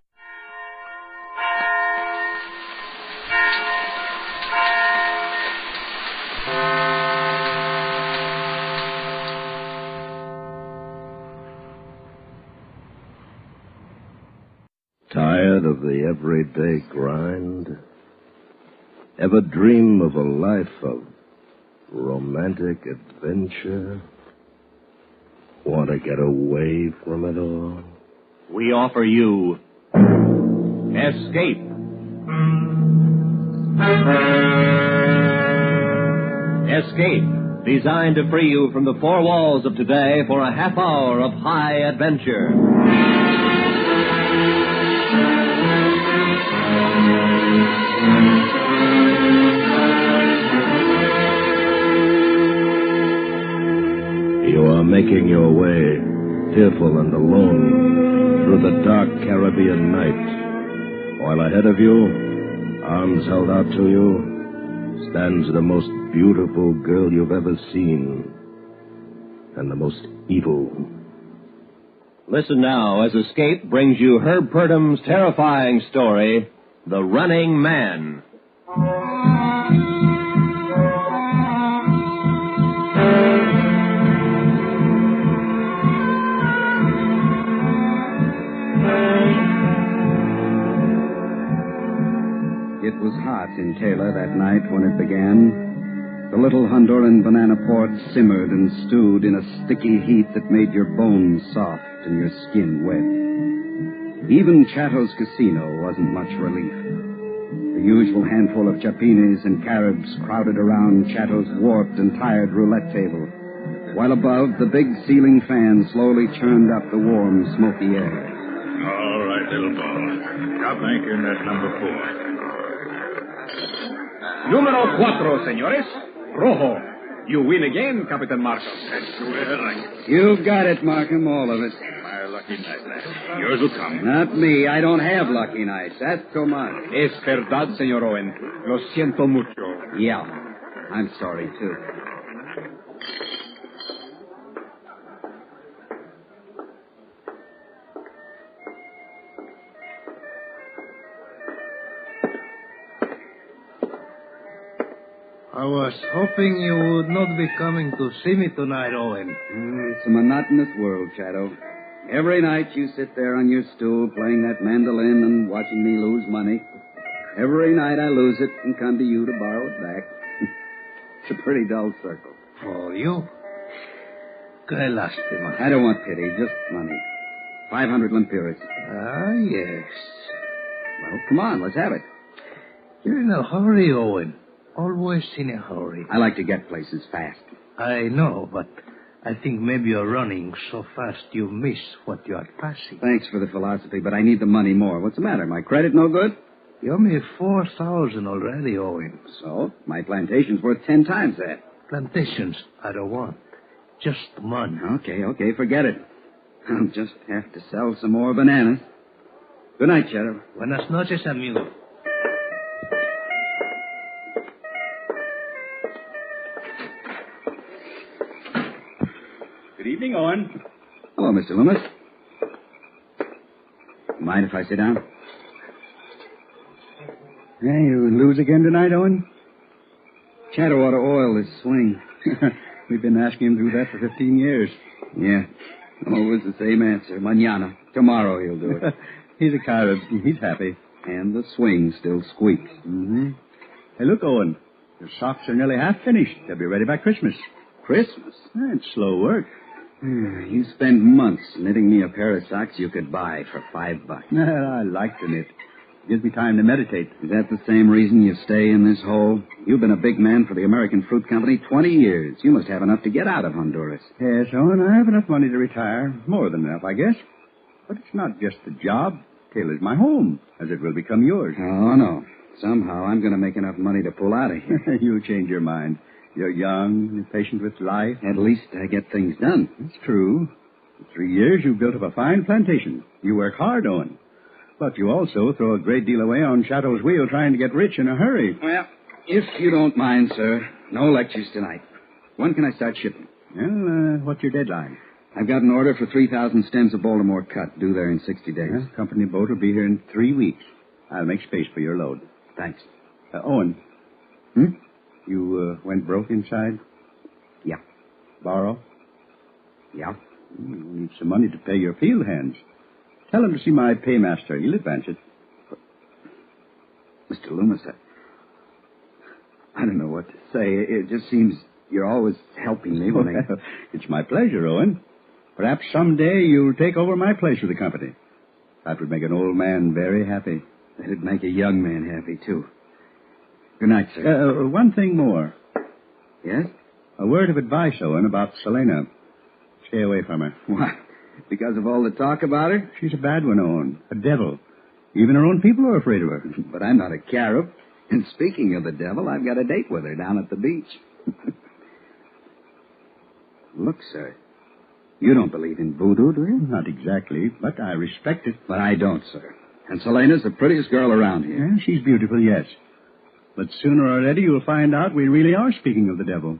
Tired of the everyday grind? Ever dream of a life of romantic adventure? Want to get away from it all? We offer you Escape. Escape, designed to free you from the four walls of today for a half hour of high adventure. You are making your way, fearful and alone, through the dark Caribbean night, while ahead of you, arms held out to you, stands the most beautiful girl you've ever seen, and the most evil. Listen now as Escape brings you Herb Purdam's terrifying story, The Running Man. It was hot in Taylor that night when it began. The little Honduran banana port simmered and stewed in a sticky heat that made your bones soft and your skin wet. Even Chatto's casino wasn't much relief. The usual handful of Chapinis and Caribs crowded around Chatto's warped and tired roulette table, while above, the big ceiling fan slowly churned up the warm, smoky air. All right, little ball. Stop anchoring at number 4. Número 4, señores. Rojo. You win again, Captain Markham. You've got it, Markham, all of it. My lucky night, lad. Yours will come. Not me. I don't have lucky nights. That's Tomas. Es verdad, señor Owen. Lo siento mucho. Yeah. I'm sorry, too. I was hoping you would not be coming to see me tonight, Owen. It's a monotonous world, Shadow. Every night you sit there on your stool playing that mandolin and watching me lose money. Every night I lose it and come to you to borrow it back. It's a pretty dull circle. For you? Qué lástima. I don't want pity, just money. 500 lempiras. Ah, yes. Well, come on, let's have it. You're in a hurry, Owen. Always in a hurry. I like to get places fast. I know, but I think maybe you're running so fast you miss what you are passing. Thanks for the philosophy, but I need the money more. What's the matter? My credit no good? You owe me 4,000 already, Owen. So? My plantation's worth 10 times that. Plantations, I don't want. Just money. Okay, forget it. I'll just have to sell some more bananas. Good night, Shadow. Buenas noches, amigo. Good evening, Owen. Hello, Mr. Loomis. Mind if I sit down? Hey, you lose again tonight, Owen? Chatterwater Oil is swing. We've been asking him to do that for 15 years. Yeah. Always the same answer. Mañana. Tomorrow he'll do it. He's a Carib. He's happy. And the swing still squeaks. Mm-hmm. Hey, look, Owen. Your socks are nearly half finished. They'll be ready by Christmas. Christmas? It's slow work. You spend months knitting me a pair of socks you could buy for $5. I like to knit. Gives me time to meditate. Is that the same reason you stay in this hole? You've been a big man for the American Fruit Company 20 years. You must have enough to get out of Honduras. Yes, Owen, I have enough money to retire. More than enough, I guess. But it's not just the job. Taylor's my home, as it will become yours. Oh, no. Somehow I'm going to make enough money to pull out of here. You'll change your mind. You're young and patient with life. At least I get things done. It's true. In 3 years, you built up a fine plantation. You work hard, Owen. But you also throw a great deal away on Chateau's wheel trying to get rich in a hurry. Well, if you don't mind, sir, no lectures tonight. When can I start shipping? Well, what's your deadline? I've got an order for 3,000 stems of Baltimore cut, due there in 60 days. Company boat will be here in 3 weeks. I'll make space for your load. Thanks. Owen. You went broke inside? Yeah. Borrow? Yeah. You need some money to pay your field hands. Tell him to see my paymaster. He'll advance it. Mr. Loomis, I don't know what to say. It just seems you're always helping me when I... It's my pleasure, Owen. Perhaps someday you'll take over my place with the company. That would make an old man very happy. That'd make a young man happy, too. Good night, sir. One thing more. Yes? A word of advice, Owen, about Selena. Stay away from her. Why? Because of all the talk about her? She's a bad one, Owen. A devil. Even her own people are afraid of her. But I'm not a Carib. And speaking of the devil, I've got a date with her down at the beach. Look, sir. You don't believe in voodoo, do you? Not exactly, but I respect it. But I don't, sir. And Selena's the prettiest girl around here. Yeah, she's beautiful, yes. But sooner or later you'll find out we really are speaking of the devil.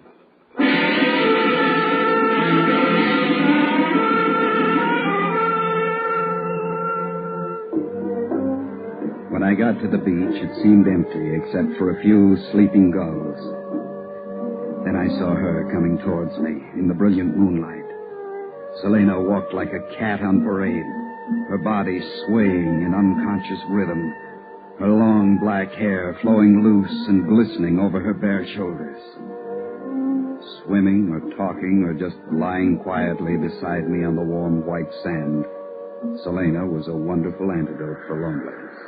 When I got to the beach, it seemed empty except for a few sleeping gulls. Then I saw her coming towards me in the brilliant moonlight. Selena walked like a cat on parade, her body swaying in unconscious rhythm, her long black hair flowing loose and glistening over her bare shoulders. Swimming or talking or just lying quietly beside me on the warm white sand, Selena was a wonderful antidote for loneliness.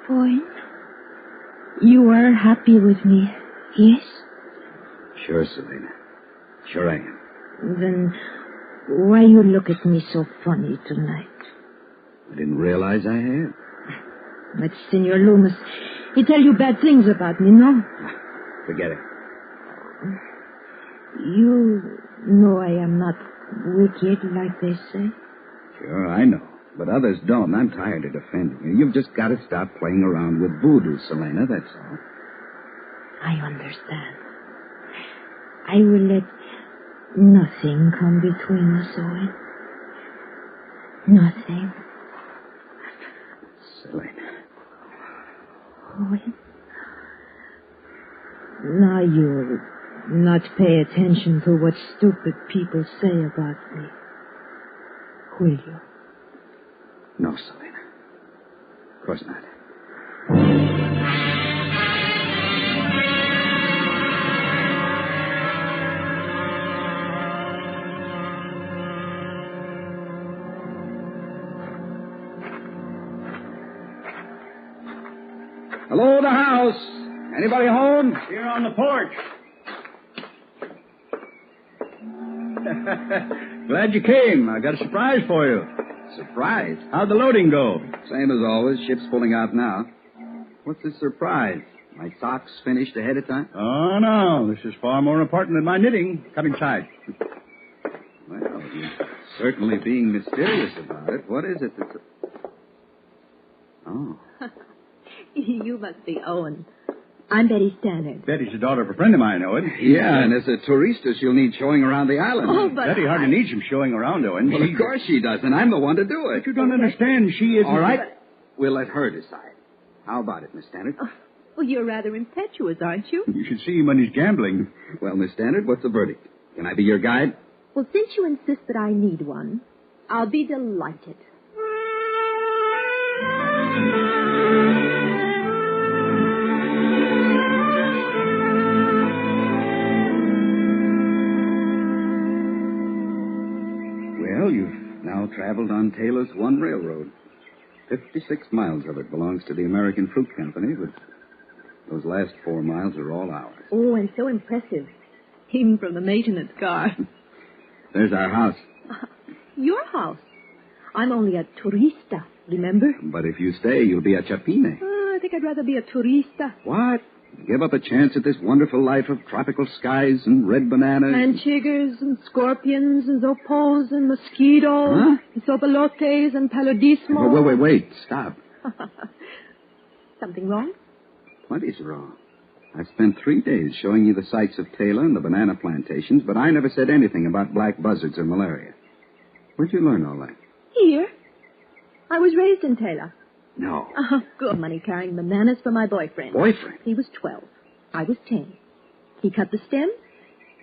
Boy, you are happy with me, yes? Sure, Selena. Sure I am. Then why you look at me so funny tonight? I didn't realize I had. But Senor Loomis, he tell you bad things about me, no? Forget it. You know I am not wicked, like they say. Sure, I know. But others don't. I'm tired of defending you. You've just got to stop playing around with voodoo, Selena, that's all. I understand. I will let nothing come between us, Owen. Nothing. Selena. Owen. Now you'll not pay attention to what stupid people say about me, will you? No, Selena. Of course not. Hello, the house. Anybody home? Here on the porch. Glad you came. I got a surprise for you. Surprise? How'd the loading go? Same as always. Ship's pulling out now. What's the surprise? My socks finished ahead of time? Oh, no. This is far more important than my knitting. Come inside. Well, you're certainly being mysterious about it. What is it that's... Oh. You must be Owen. I'm Betty Stannard. Betty's the daughter of a friend of mine, Owen. Yeah, and as a tourista, she'll need showing around the island. Oh, but Betty hardly needs some showing around, Owen. Well, of course she does, and I'm the one to do it. But you don't understand. She is... All right. We'll let her decide. How about it, Miss Stannard? Oh, well, you're rather impetuous, aren't you? You should see him when he's gambling. Well, Miss Stannard, what's the verdict? Can I be your guide? Well, since you insist that I need one, I'll be delighted. Well, you've now traveled on Taylor's one railroad. 56 miles of it belongs to the American Fruit Company, but those last 4 miles are all ours. Oh, and so impressive. Even from the maintenance car. There's our house. Your house. I'm only a turista, remember? But if you stay, you'll be a chapine. I think I'd rather be a turista. What? Give up a chance at this wonderful life of tropical skies and red bananas? And chiggers and scorpions and zopos and mosquitoes. Huh? And sopalotes and paludismo. Wait. Stop. Something wrong? Plenty's wrong. I've spent 3 days showing you the sights of Taylor and the banana plantations, but I never said anything about black buzzards or malaria. Where'd you learn all that? Here. I was raised in Taylor. No. Good money carrying bananas for my boyfriend. Boyfriend? He was 12. I was 10. He cut the stems,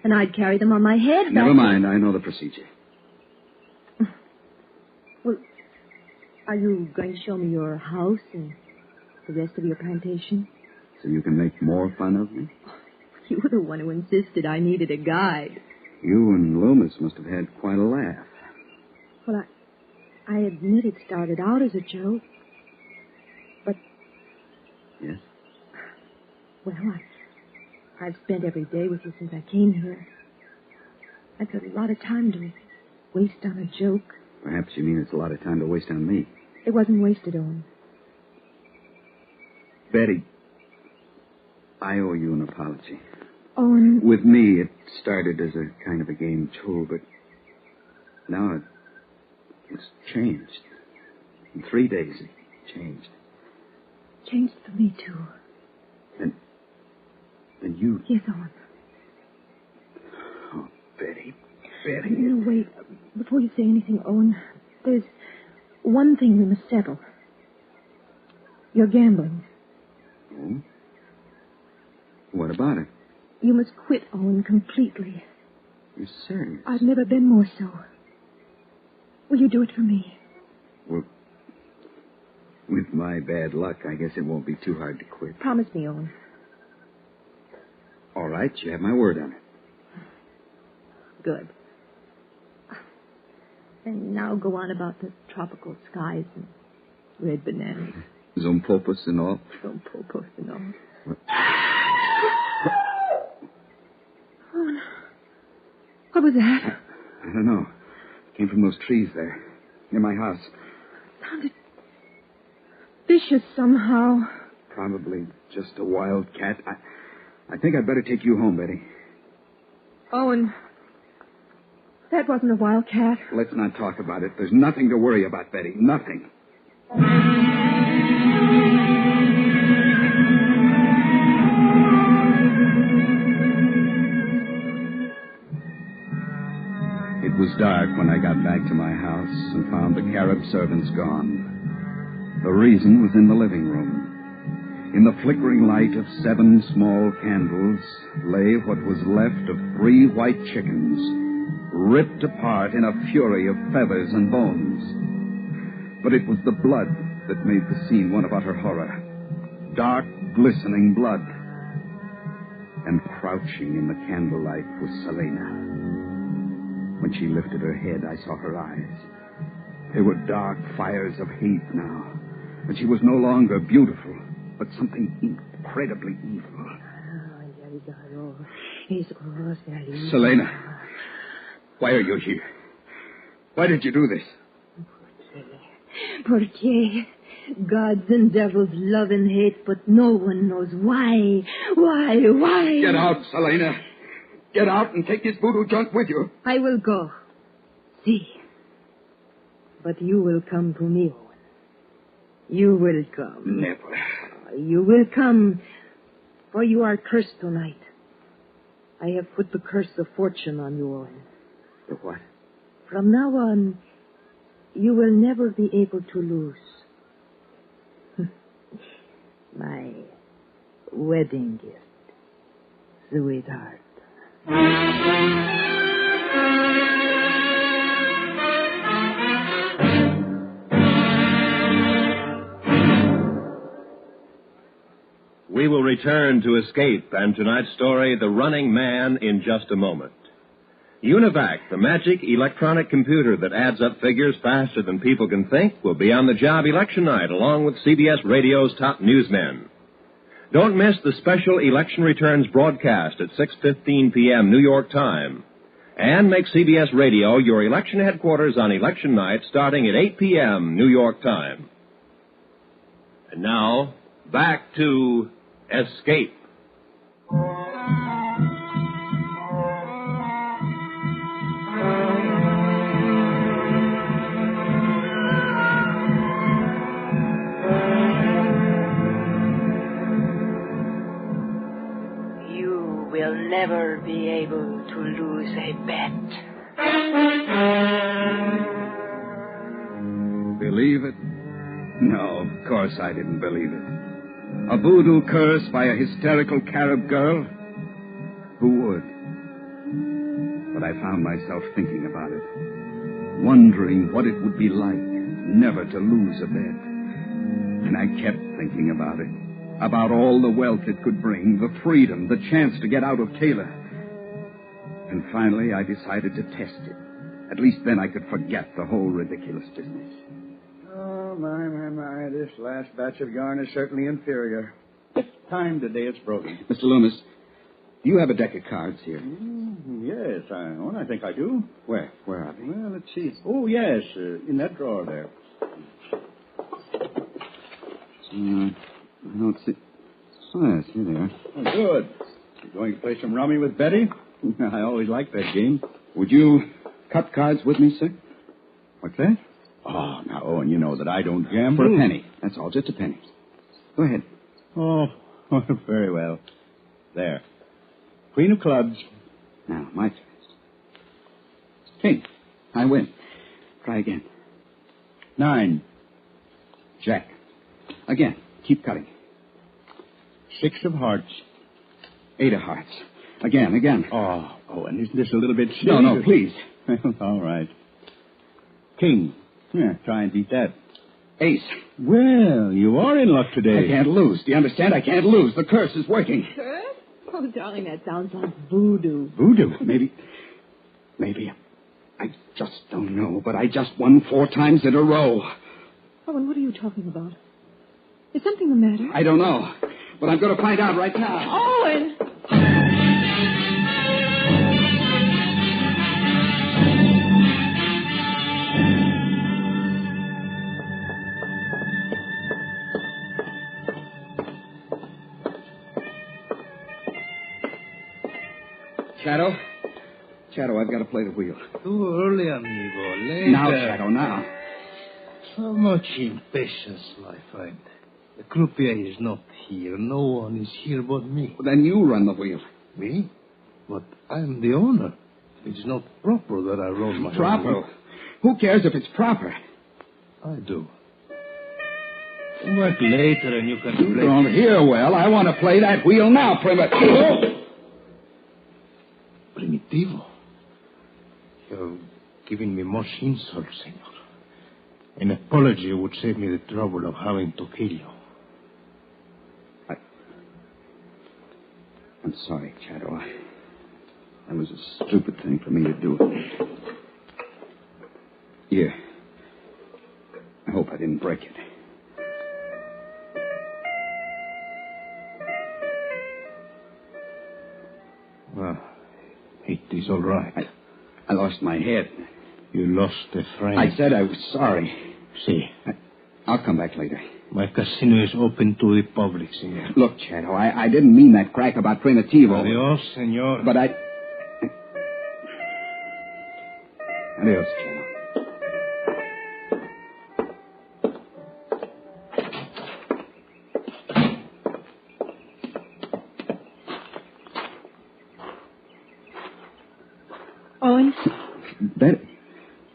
and I'd carry them on my head. Never mind. I know the procedure. Well, are you going to show me your house and the rest of your plantation? So you can make more fun of me? You were the one who insisted I needed a guide. You and Loomis must have had quite a laugh. Well, I admit it started out as a joke. But... Yes? Well, I've spent every day with you since I came here. I've got a lot of time to waste on a joke. Perhaps you mean it's a lot of time to waste on me. It wasn't wasted, Owen. Betty, I owe you an apology. Owen... With me, it started as a kind of a game, too, but now it's changed. In 3 days, it changed. Changed for me, too. And you... Yes, Owen. Oh, Betty. No, wait. Before you say anything, Owen, there's one thing we must settle. You're gambling. Oh? What about it? You must quit, Owen, completely. You're serious? I've never been more so. Will you do it for me? Well, with my bad luck, I guess it won't be too hard to quit. Promise me, Owen. All right, you have my word on it. Good. And now go on about the tropical skies and red bananas. Zompopus and all? Zompopus and all. What was that? I don't know. It came from those trees there, near my house. Sounded vicious somehow. Probably just a wild cat. I think I'd better take you home, Betty. Owen, that wasn't a wild cat. Let's not talk about it. There's nothing to worry about, Betty. Nothing. It was dark when I got back to my house and found the Carib servants gone. The reason was in the living room. In the flickering light of 7 small candles lay what was left of 3 white chickens, ripped apart in a fury of feathers and bones. But it was the blood that made the scene one of utter horror. Dark, glistening blood. And crouching in the candlelight was Selena. When she lifted her head, I saw her eyes. They were dark fires of hate now. And she was no longer beautiful, but something incredibly evil. Selena, why are you here? Why did you do this? Porque gods and devils love and hate, but no one knows why. Why? Get out, Selena. Get out and take this voodoo junk with you. I will go. See. But you will come to me, Owen. You will come. Never. You will come For you are cursed tonight. I have put the curse of fortune on you, Owen. The what? From now on, you will never be able to lose. My wedding gift, sweetheart. We will return to Escape and tonight's story, The Running Man, in just a moment. Univac, the magic electronic computer that adds up figures faster than people can think, will be on the job election night along with CBS Radio's top newsmen. Don't miss the special election returns broadcast at 6:15 p.m. New York time. And make CBS Radio your election headquarters on election night starting at 8 p.m. New York time. And now, back to Escape. You will never be able to lose a bet. Believe it? No, of course I didn't believe it. A voodoo curse by a hysterical Carib girl? Who would? But I found myself thinking about it, wondering what it would be like never to lose a bet. And I kept thinking about it, about all the wealth it could bring, the freedom, the chance to get out of Taylor. And finally I decided to test it. At least then I could forget the whole ridiculous business. Oh, my. This last batch of yarn is certainly inferior. Fifth time today it's broken. Mr. Loomis, do you have a deck of cards here? Yes, I think I do. Where are they? Well, let's see. Oh, yes, in that drawer there. I don't see. Oh, yes, here they are. Oh, good. You going to play some rummy with Betty? I always like that game. Would you cut cards with me, sir? What's that? Oh, now, Owen, you know that I don't gamble. For a penny. That's all, just a penny. Go ahead. Oh, very well. There. Queen of clubs. Now, my turn. King. I win. Try again. 9. Jack. Again. Keep cutting. 6 of hearts. 8 of hearts. Again. Oh, and isn't this a little bit silly? No, please. All right. King. Yeah, try and beat that. Ace. Well, you are in luck today. I can't lose. Do you understand? I can't lose. The curse is working. Curse? Oh, darling, that sounds like voodoo. Voodoo? Maybe. I just don't know, but I just won 4 times in a row. Owen, what are you talking about? Is something the matter? I don't know, but I'm going to find out right now. Owen! Shadow, I've got to play the wheel. Too early, amigo. Later. Now, Shadow, now. So much impatience, my friend. The croupier is not here. No one is here but me. Well, then you run the wheel. Me? But I'm the owner. It's not proper that I run my Proper? wheel. Who cares if it's proper? I do. Come back later and you can You play. don't hear well. I want to play that wheel now, Primitivo. Primitivo? You're giving me much insult, senor. An apology would save me the trouble of having to kill you. I'm sorry, Shadow. That was a stupid thing for me to do. Here. I hope I didn't break it. Well, it is all right. I lost my head. You lost a friend. I said I was sorry. See. I'll come back later. My casino is open to the public, senor. Look, Shadow, I didn't mean that crack about Primitivo. Adios, senor. But I... Adios, Shadow.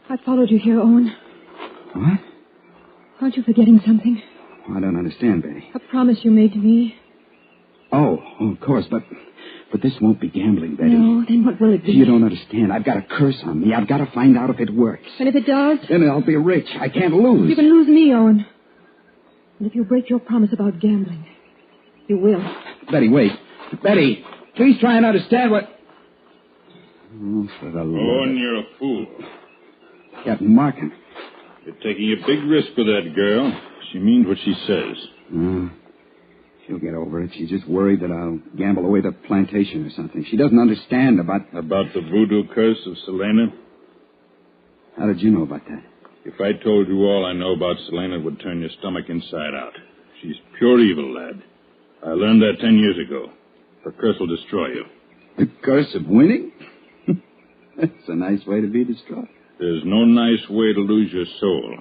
I followed you here, Owen. What? Aren't you forgetting something? I don't understand, Betty. A promise you made to me. Oh, of course, but this won't be gambling, Betty. No, then what will it be? You don't understand. I've got a curse on me. I've got to find out if it works. And if it does? Then I'll be rich. I can't lose. You can lose me, Owen. And if you break your promise about gambling, you will. Betty, wait. Betty, please try and understand what... Oh, for the Lord. Owen, you're a fool. Captain Markham. You're taking a big risk with that girl. She means what she says. She'll get over it. She's just worried that I'll gamble away the plantation or something. She doesn't understand about... About the voodoo curse of Selena? How did you know about that? If I told you all I know about Selena, it would turn your stomach inside out. She's pure evil, lad. I learned that 10 years ago. Her curse will destroy you. The curse of winning? That's a nice way to be destroyed. There's no nice way to lose your soul.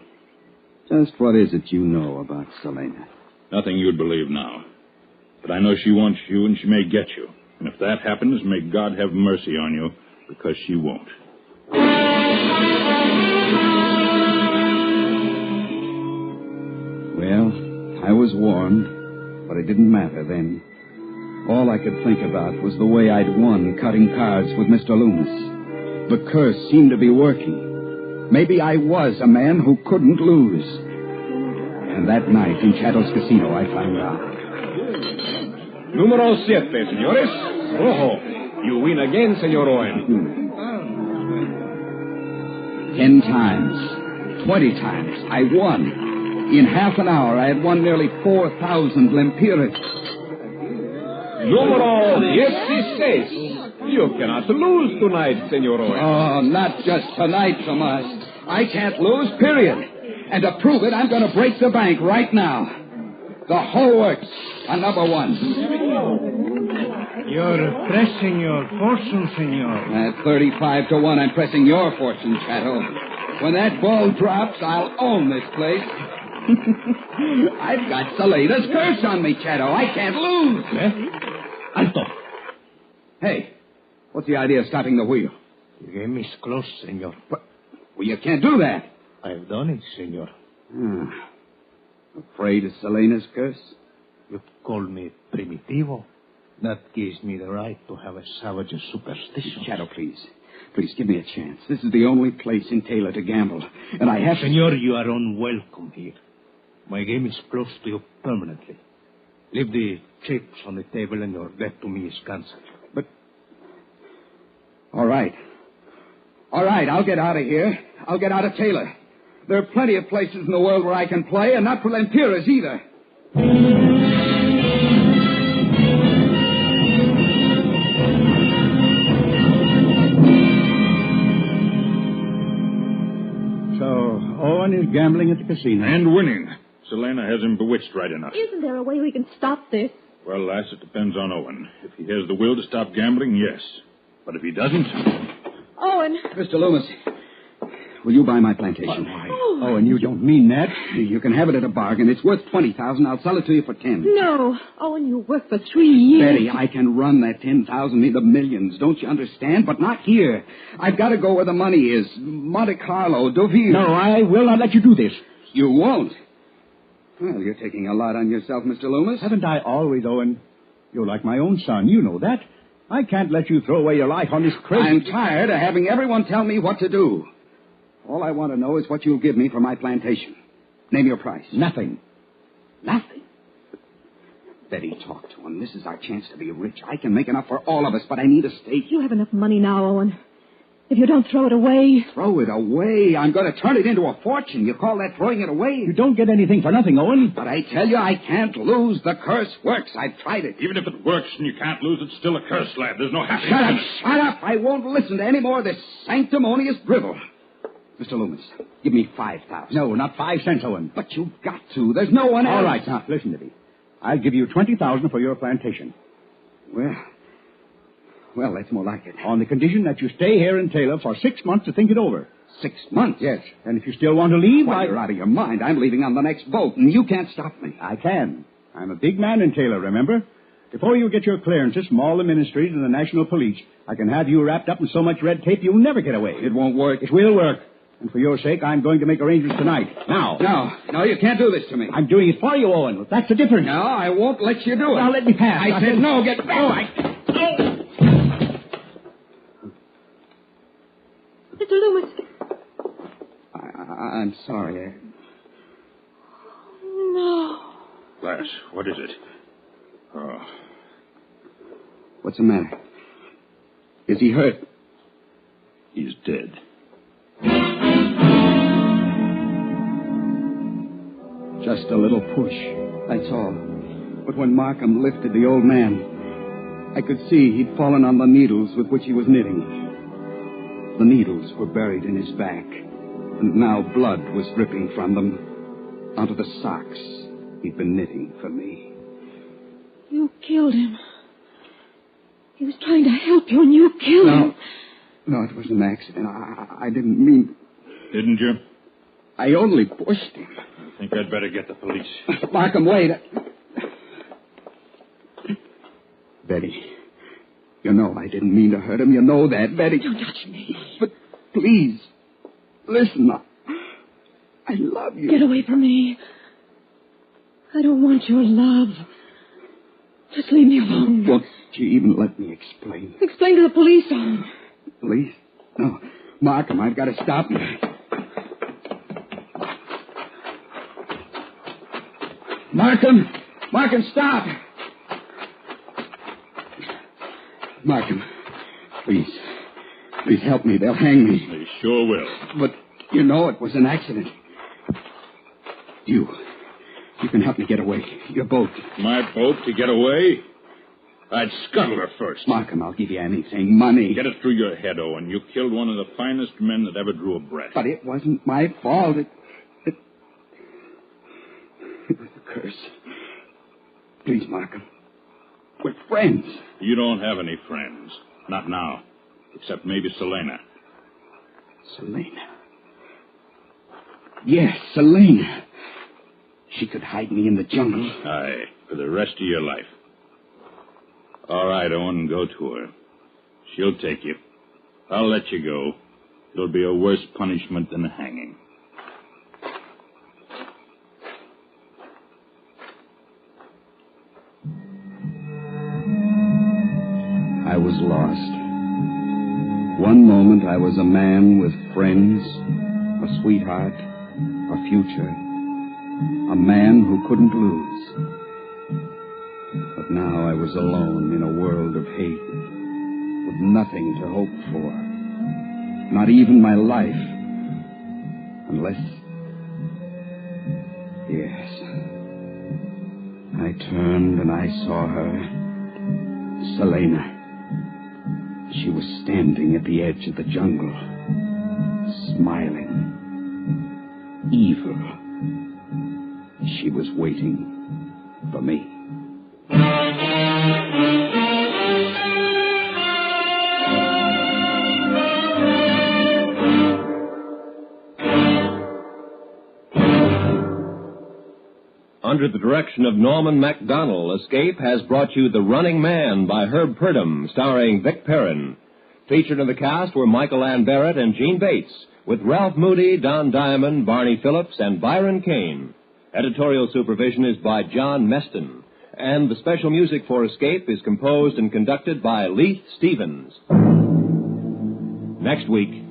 Just what is it you know about Selena? Nothing you'd believe now. But I know she wants you, and she may get you. And if that happens, may God have mercy on you, because she won't. Well, I was warned, but it didn't matter then. All I could think about was the way I'd won cutting cards with Mr. Loomis. The curse seemed to be working. Maybe I was a man who couldn't lose. And that night in Chattel's casino, I found out. Número 7, señores. Rojo. You win again, Senor Owen. 10 times. 20 times. I won. In half an hour, I had won nearly 4,000 lempiras. Número 16. You cannot lose tonight, Senor Owen. Oh, not just tonight, Tomas. I can't lose, period. And to prove it, I'm going to break the bank right now. The whole works on number 1. You're pressing your fortune, senor. At 35 to 1, I'm pressing your fortune, Chattel. When that ball drops, I'll own this place. I've got Selena's curse on me, Chattel. I can't lose. Alto. Hey, what's the idea of stopping the wheel? The game is close, senor. But, well, you can't do that. I've done it, senor. Afraid of Selena's curse? You call me primitivo. That gives me the right to have a savage superstition. Shadow, please. Please, give me a chance. This is the only place in Taylor to gamble. And I have... Senor, you are unwelcome here. My game is close to you permanently. Leave the chips on the table and your bet to me is cancelled. But... All right. All right, I'll get out of here. I'll get out of Taylor. There are plenty of places in the world where I can play, and not for lempiras either. So, Owen is gambling at the casino. And winning. Selena has him bewitched right enough. Isn't there a way we can stop this? Well, lass, it depends on Owen. If he has the will to stop gambling, yes. But if he doesn't... Owen. Mr. Loomis, will you buy my plantation? Oh, and you don't mean that. You can have it at a bargain. It's worth $20,000. I'll sell it to you for $10,000. No. Owen, you worked for 3 years. Betty, I can run that $10,000 into millions. Don't you understand? But not here. I've got to go where the money is. Monte Carlo, Deauville. No, I will not let you do this. You won't. Well, you're taking a lot on yourself, Mr. Loomis. Haven't I always, Owen? You're like my own son. You know that. I can't let you throw away your life on this crazy... I'm tired of having everyone tell me what to do. All I want to know is what you'll give me for my plantation. Name your price. Nothing. Nothing? Betty, talk to him. This is our chance to be rich. I can make enough for all of us, but I need a stake. You have enough money now, Owen. If you don't throw it away... Throw it away? I'm going to turn it into a fortune. You call that throwing it away? You don't get anything for nothing, Owen. But I tell you, I can't lose. The curse works. I've tried it. Even if it works and you can't lose, it's still a curse, lad. There's no happiness. Shut up, shut up. I won't listen to any more of this sanctimonious drivel. Mr. Loomis, give me $5,000. No, not 5 cents, Owen. But you've got to. There's no one else. All right, now, listen to me. I'll give you $20,000 for your plantation. Well, that's more like it. On the condition that you stay here in Taylor for 6 months to think it over. 6 months? Yes. And if you still want to leave, You're out of your mind. I'm leaving on the next boat, and you can't stop me. I can. I'm a big man in Taylor, remember? Before you get your clearances from all the ministries and the national police, I can have you wrapped up in so much red tape you'll never get away. It won't work. It will work. And for your sake, I'm going to make arrangements tonight. Now. No, you can't do this to me. I'm doing it for you, Owen. That's the difference. No, I won't let you do it. Now, let me pass. I said no, get back. Mr. Loomis. I'm sorry. No. Lass, what is it? Oh. What's the matter? Is he hurt? He's dead. Just a little push, that's all. But when Markham lifted the old man, I could see he'd fallen on the needles with which he was knitting. The needles were buried in his back, and now blood was dripping from them onto the socks he'd been knitting for me. You killed him. He was trying to help you, and you killed him. No, it was an accident. I didn't mean... Didn't you? I only pushed him. I think I'd better get the police. Markham, wait. Betty, you know I didn't mean to hurt him. You know that, Betty. Don't touch me. But please, listen. I love you. Get away from me. I don't want your love. Just leave me alone. Won't you even let me explain? Explain to the police, Owen. Police? No. Markham, I've got to stop him. Markham, stop! Markham, please help me. They'll hang me. They sure will. But you know it was an accident. You can help me get away. Your boat. My boat to get away? I'd scuttle her first. Markham, I'll give you anything. Money. Get it through your head, Owen. You killed one of the finest men that ever drew a breath. But it wasn't my fault. It was a curse. Please, Markham. We're friends. You don't have any friends. Not now. Except maybe Selena. Selena? Yes, Selena. She could hide me in the jungle. Aye, for the rest of your life. All right, Owen, go to her. She'll take you. I'll let you go. It'll be a worse punishment than hanging. I was lost. One moment I was a man with friends, a sweetheart, a future, a man who couldn't lose. But now I was alone in a world of hate, with nothing to hope for, not even my life, unless... Yes. I turned and I saw her, Selena. She was standing at the edge of the jungle, smiling, evil. She was waiting for me. Under the direction of Norman MacDonald, Escape has brought you The Running Man by Herb Purdom, starring Vic Perrin. Featured in the cast were Michael Ann Barrett and Gene Bates, with Ralph Moody, Don Diamond, Barney Phillips, and Byron Kane. Editorial supervision is by John Meston, and the special music for Escape is composed and conducted by Leith Stevens. Next week.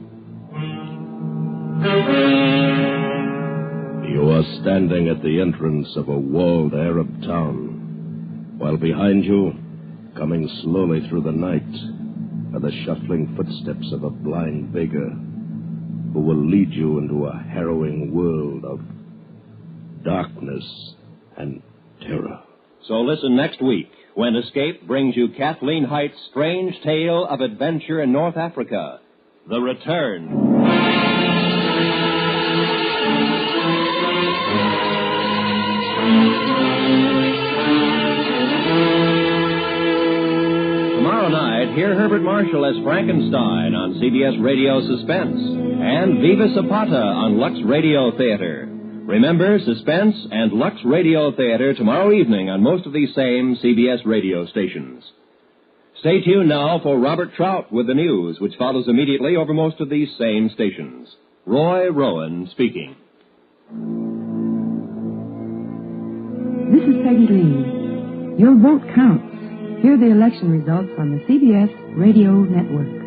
You are standing at the entrance of a walled Arab town, while behind you, coming slowly through the night, are the shuffling footsteps of a blind beggar who will lead you into a harrowing world of darkness and terror. So listen next week when Escape brings you Kathleen Height's strange tale of adventure in North Africa, The Return. Tomorrow night, hear Herbert Marshall as Frankenstein on CBS Radio Suspense and Viva Zapata on Lux Radio Theater. Remember, Suspense and Lux Radio Theater tomorrow evening on most of these same CBS radio stations. Stay tuned now for Robert Trout with the news, which follows immediately over most of these same stations. Roy Rowan speaking. This is Peggy Lee. Your vote counts. Hear the election results on the CBS Radio Network.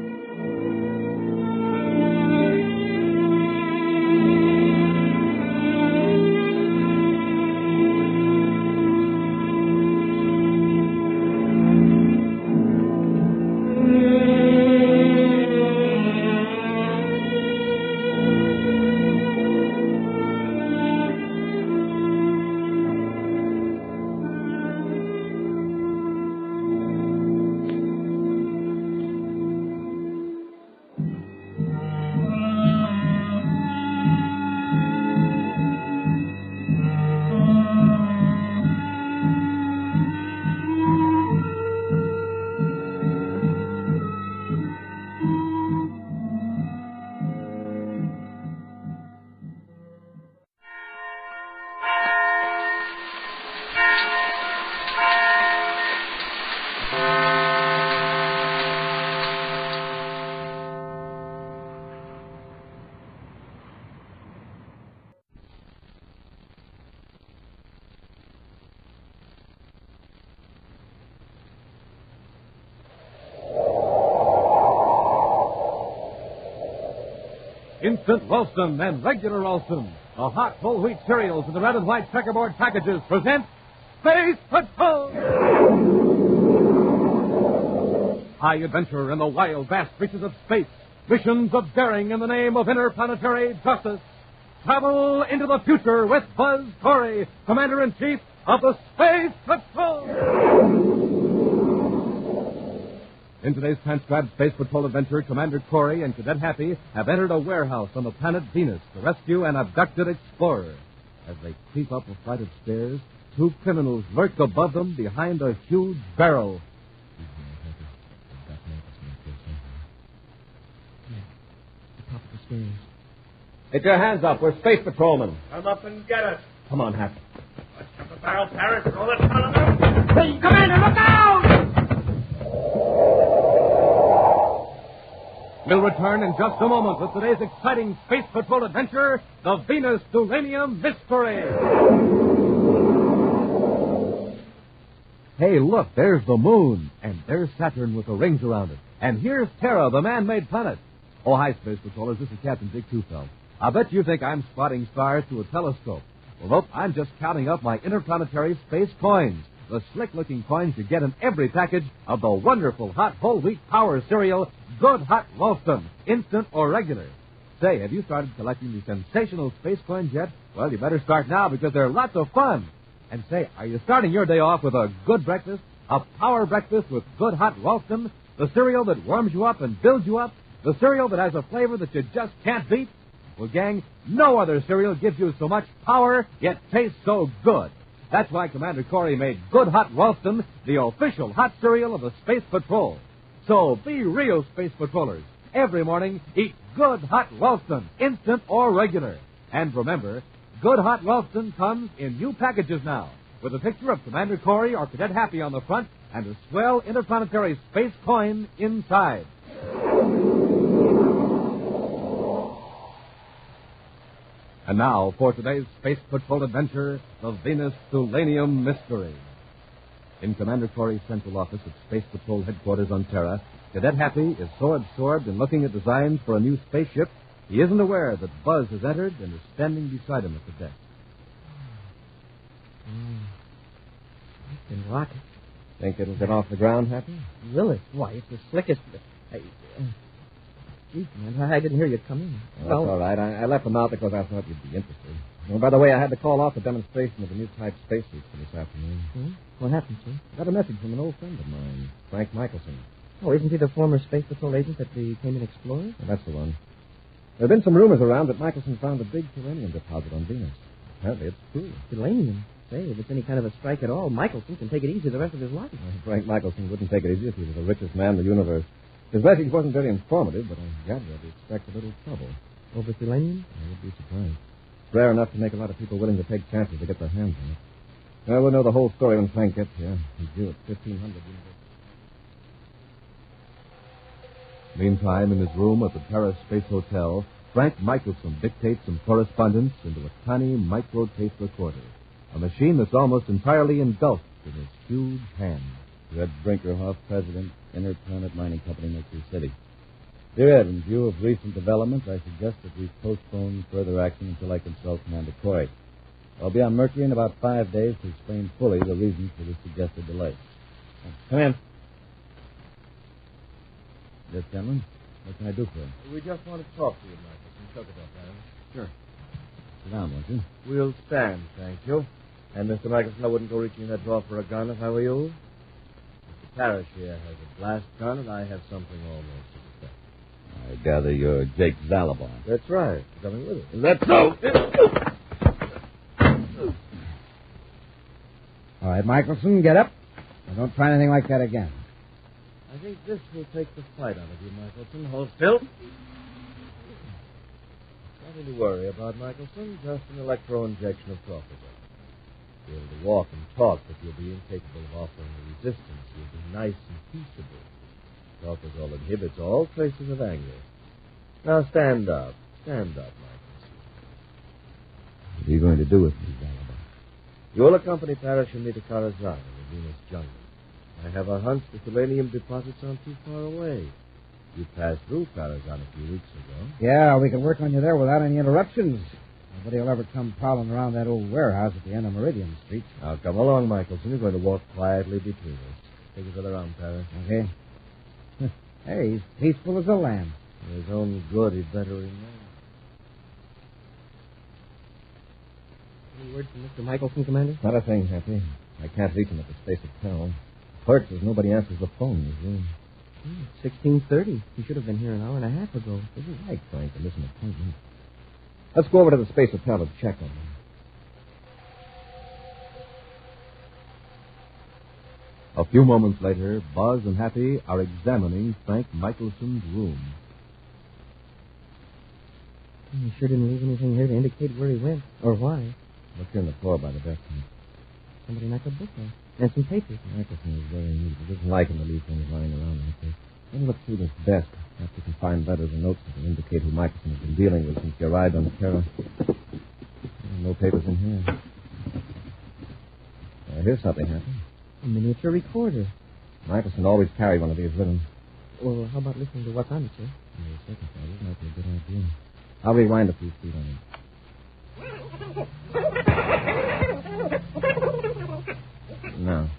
Instant Ralston and regular Ralston, the hot whole wheat cereals in the red and white checkerboard packages present Space Patrol! High adventure in the wild, vast reaches of space. Missions of daring in the name of interplanetary justice. Travel into the future with Buzz Corey, Commander-in-Chief of the Space Patrol! In today's transcribed Space Patrol adventure, Commander Corey and Cadet Happy have entered a warehouse on the planet Venus to rescue an abducted explorer. As they creep up a flight of stairs, two criminals lurk above them behind a huge barrel. The top of the stairs. Get your hands up. We're Space Patrolmen. Come up and get us. Come on, Happy. Let's have the barrel, Paris. Roll it front of them. Hey, Commander, look out! We'll return in just a moment with today's exciting Space Patrol adventure, the Venus Tulania Mystery. Hey, look, there's the moon, and there's Saturn with the rings around it. And here's Terra, the man-made planet. Oh, hi, Space Patrollers. This is Captain Dick Tufeld. I bet you think I'm spotting stars through a telescope. Well, nope, I'm just counting up my interplanetary space coins. The slick-looking coins you get in every package of the wonderful hot whole wheat power cereal, Good Hot Ralston, instant or regular. Say, have you started collecting the sensational space coins yet? Well, you better start now because they're lots of fun. And say, are you starting your day off with a good breakfast? A power breakfast with Good Hot Ralston? The cereal that warms you up and builds you up? The cereal that has a flavor that you just can't beat? Well, gang, no other cereal gives you so much power, yet tastes so good. That's why Commander Corey made Good Hot Ralston the official hot cereal of the Space Patrol. So be real Space Patrollers. Every morning, eat Good Hot Ralston, instant or regular. And remember, Good Hot Ralston comes in new packages now, with a picture of Commander Corey or Cadet Happy on the front and a swell interplanetary space coin inside. And now, for today's Space Patrol adventure, the Venus Tulania Mystery. In Commander Corey's central office at Space Patrol headquarters on Terra, Cadet Happy is so absorbed in looking at designs for a new spaceship, he isn't aware that Buzz has entered and is standing beside him at the desk. I can rock it. Think it'll get off the ground, Happy? Will it? Why, it's the slickest... Gee, Commander, I didn't hear you come in. Well, that's all right. I left them out because I thought you'd be interested. Oh, by the way, I had to call off a demonstration of the new type spacesuits for this afternoon. Hmm? What happened, sir? I got a message from an old friend of mine, Frank Michelson. Oh, isn't he the former Space Patrol agent that became an explorer? Well, that's the one. There have been some rumors around that Michelson found a big uranium deposit on Venus. Apparently it's true. Uranium? Say, if it's any kind of a strike at all, Michelson can take it easy the rest of his life. Well, Frank Michelson wouldn't take it easy if he was the richest man in the universe. His message wasn't very informative, but I gather he expects a little trouble. Over uranium? I would be surprised. It's rare enough to make a lot of people willing to take chances to get their hands on it. Well, we'll know the whole story when Frank gets here. He's due at 1500. Meantime, in his room at the Terra Space Hotel, Frank Michelson dictates some correspondence into a tiny micro-tape recorder, a machine that's almost entirely engulfed in his huge hand. Red Brinkerhoff, President, Interplanet Mining Company, Mercury City. Dear Ed, in view of recent developments, I suggest that we postpone further action until I consult Commander Corey. I'll be on Mercury in about 5 days to explain fully the reasons for the suggested delay. Come in. Yes, gentlemen. What can I do for you? We just want to talk to you, Michael. Talk about that. Sure. Sit down, won't you? We'll stand, thank you. And, Mr. Michelson, I wouldn't go reaching in that drawer for a gun if I were you. Mr. Parrish here has a blast gun, and I have something almost to the same. I gather you're Jake Zalabon. That's right. Coming with it. Is that so? All right, Michelson, get up. And don't try anything like that again. I think this will take the fight out of you, Michelson. Hold still. Nothing to worry about, Michelson. Just an electro-injection of propofol. You'll be able to walk and talk, but you'll be incapable of offering the resistance. You'll be nice and peaceable. Propofol inhibits all traces of anger. Now stand up. Stand up, Michelson. What are you going to do with me, Zalabon? You'll accompany Parrish and me to Karazhan in the Venus jungle. I have a hunch the selenium deposits aren't too far away. You passed through Karazhan a few weeks ago. Yeah, we can work on you there without any interruptions. Nobody will ever come prowling around that old warehouse at the end of Meridian Street. Now, come along, Michelson. You're going to walk quietly between us. Take each other around, Parrish. Okay. Hey, he's peaceful as a lamb. For his own good, he'd better remain. Any word from Mr. Michelson, Commander? Not a thing, Happy. I can't reach him at the Space Hotel. Clerk says nobody answers the phone in his room. It's 16:30. He should have been here an hour and a half ago. This is right, Frank. It isn't an appointment. Let's go over to the Space Hotel and check on him. A few moments later, Buzz and Happy are examining Frank Michelson's room. He sure didn't leave anything here to indicate where he went or why. Look here on the floor by the desk. Somebody knocked a book out. And some papers. Michelson is very neat. He doesn't like him to leave things lying around like this. Let me look through this desk. Perhaps you can find letters and notes that will indicate who Michelson has been dealing with since he arrived on Terra. No papers in here. Here's something, Happy. A miniature recorder. Michelson always carried one of these with him. Well, how about listening to what's on it, sir? This might be a good idea. I'll rewind a few feet on it. No.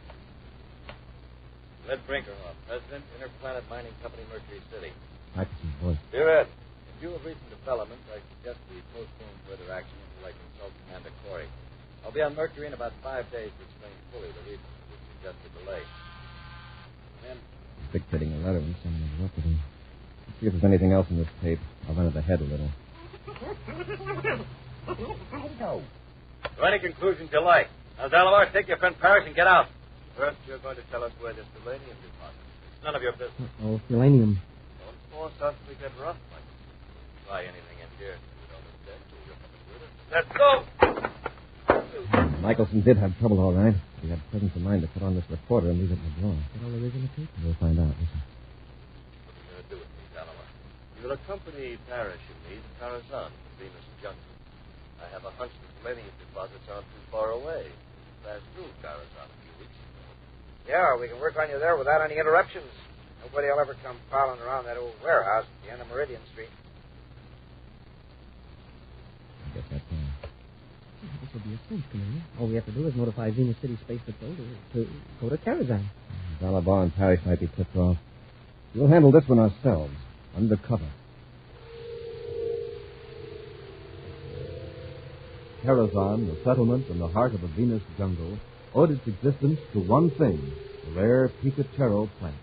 Red Brinkerhoff, President, Interplanet Mining Company, Mercury City. Michelson's voice. Dear Ed, in view of recent developments, I suggest we postpone further action until I consult Commander Corey. I'll be on Mercury in about 5 days to explain fully the reasons for the suggested delay. Then, He's dictating a letter when someone interrupted him. Let's see if there's anything else in this tape. I'll run it ahead a little. to any conclusions you like. Now, Zalabon, take your friend Parrish and get out. First, you're going to tell us where this uranium deposit is. It's none of your business. Oh, uranium. Don't force us to get rough, Mike. Try anything in here. You don't understand. You're coming with us. Let's go! Michelson did have trouble, all right. He had presence of mind to put on this recorder and leave it in the drawer. Is that all there is in the tape? We'll find out. Listen. What are you going to do with me, Zalabon? You'll accompany Parrish and me to Karazhan, the Venus jungle. I have a hunch the selenium deposits aren't too far away. We passed through Karazhan a few weeks ago. Yeah, we can work on you there without any interruptions. Nobody will ever come prowling around that old warehouse at the end of Meridian Street. I guess that's all. This will be a cinch, Commander. All we have to do is notify Venus City Space Patrol to go to Karazhan. Zalabon and Parrish might be tipped off. We'll handle this one ourselves, undercover. Karazhan, the settlement in the heart of the Venus jungle, owed its existence to one thing, the rare Picatero plant.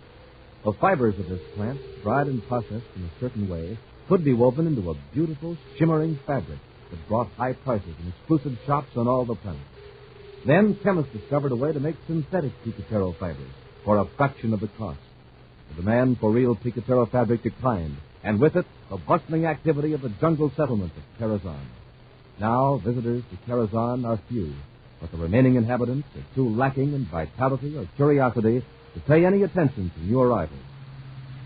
The fibers of this plant, dried and processed in a certain way, could be woven into a beautiful, shimmering fabric that brought high prices in exclusive shops on all the planet. Then chemists discovered a way to make synthetic Picatero fibers for a fraction of the cost. The demand for real Picatero fabric declined, and with it, the bustling activity of the jungle settlement of Karazhan. Now, visitors to Karazhan are few, but the remaining inhabitants are too lacking in vitality or curiosity to pay any attention to new arrivals.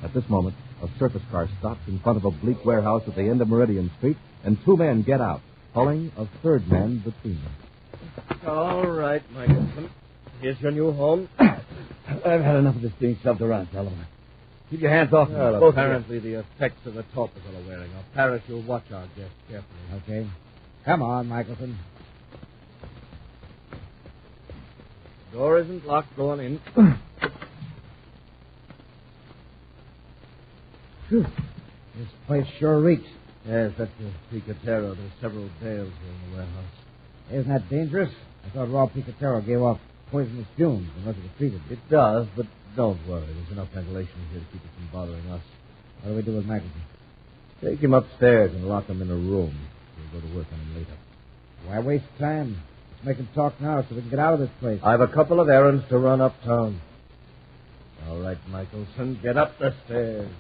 At this moment, A surface car stops in front of a bleak warehouse at the end of Meridian Street, and two men get out, pulling a third man between them. All right, Michelson. Here's your new home. I've had enough of this being shoved around, Salomon. Keep your hands off me. Well, Both apparently the effects of the talk is all wearing off. Parrish, you'll watch our guest carefully. Okay. Come on, Michelson. Door isn't locked. Go on in. Phew. This place sure reeks. Yes, that's the Picatero. There's several bales here in the warehouse. Isn't that dangerous? I thought raw Picatero gave off poisonous fumes unless it was treated. It does, but don't worry. There's enough ventilation here to keep it from bothering us. What do we do with Michelson? Take him upstairs and lock him in a room. We'll go to work on him later. Why waste time? Let's make him talk now so we can get out of this place. I've a couple of errands to run uptown. All right, Michelson, get up the stairs.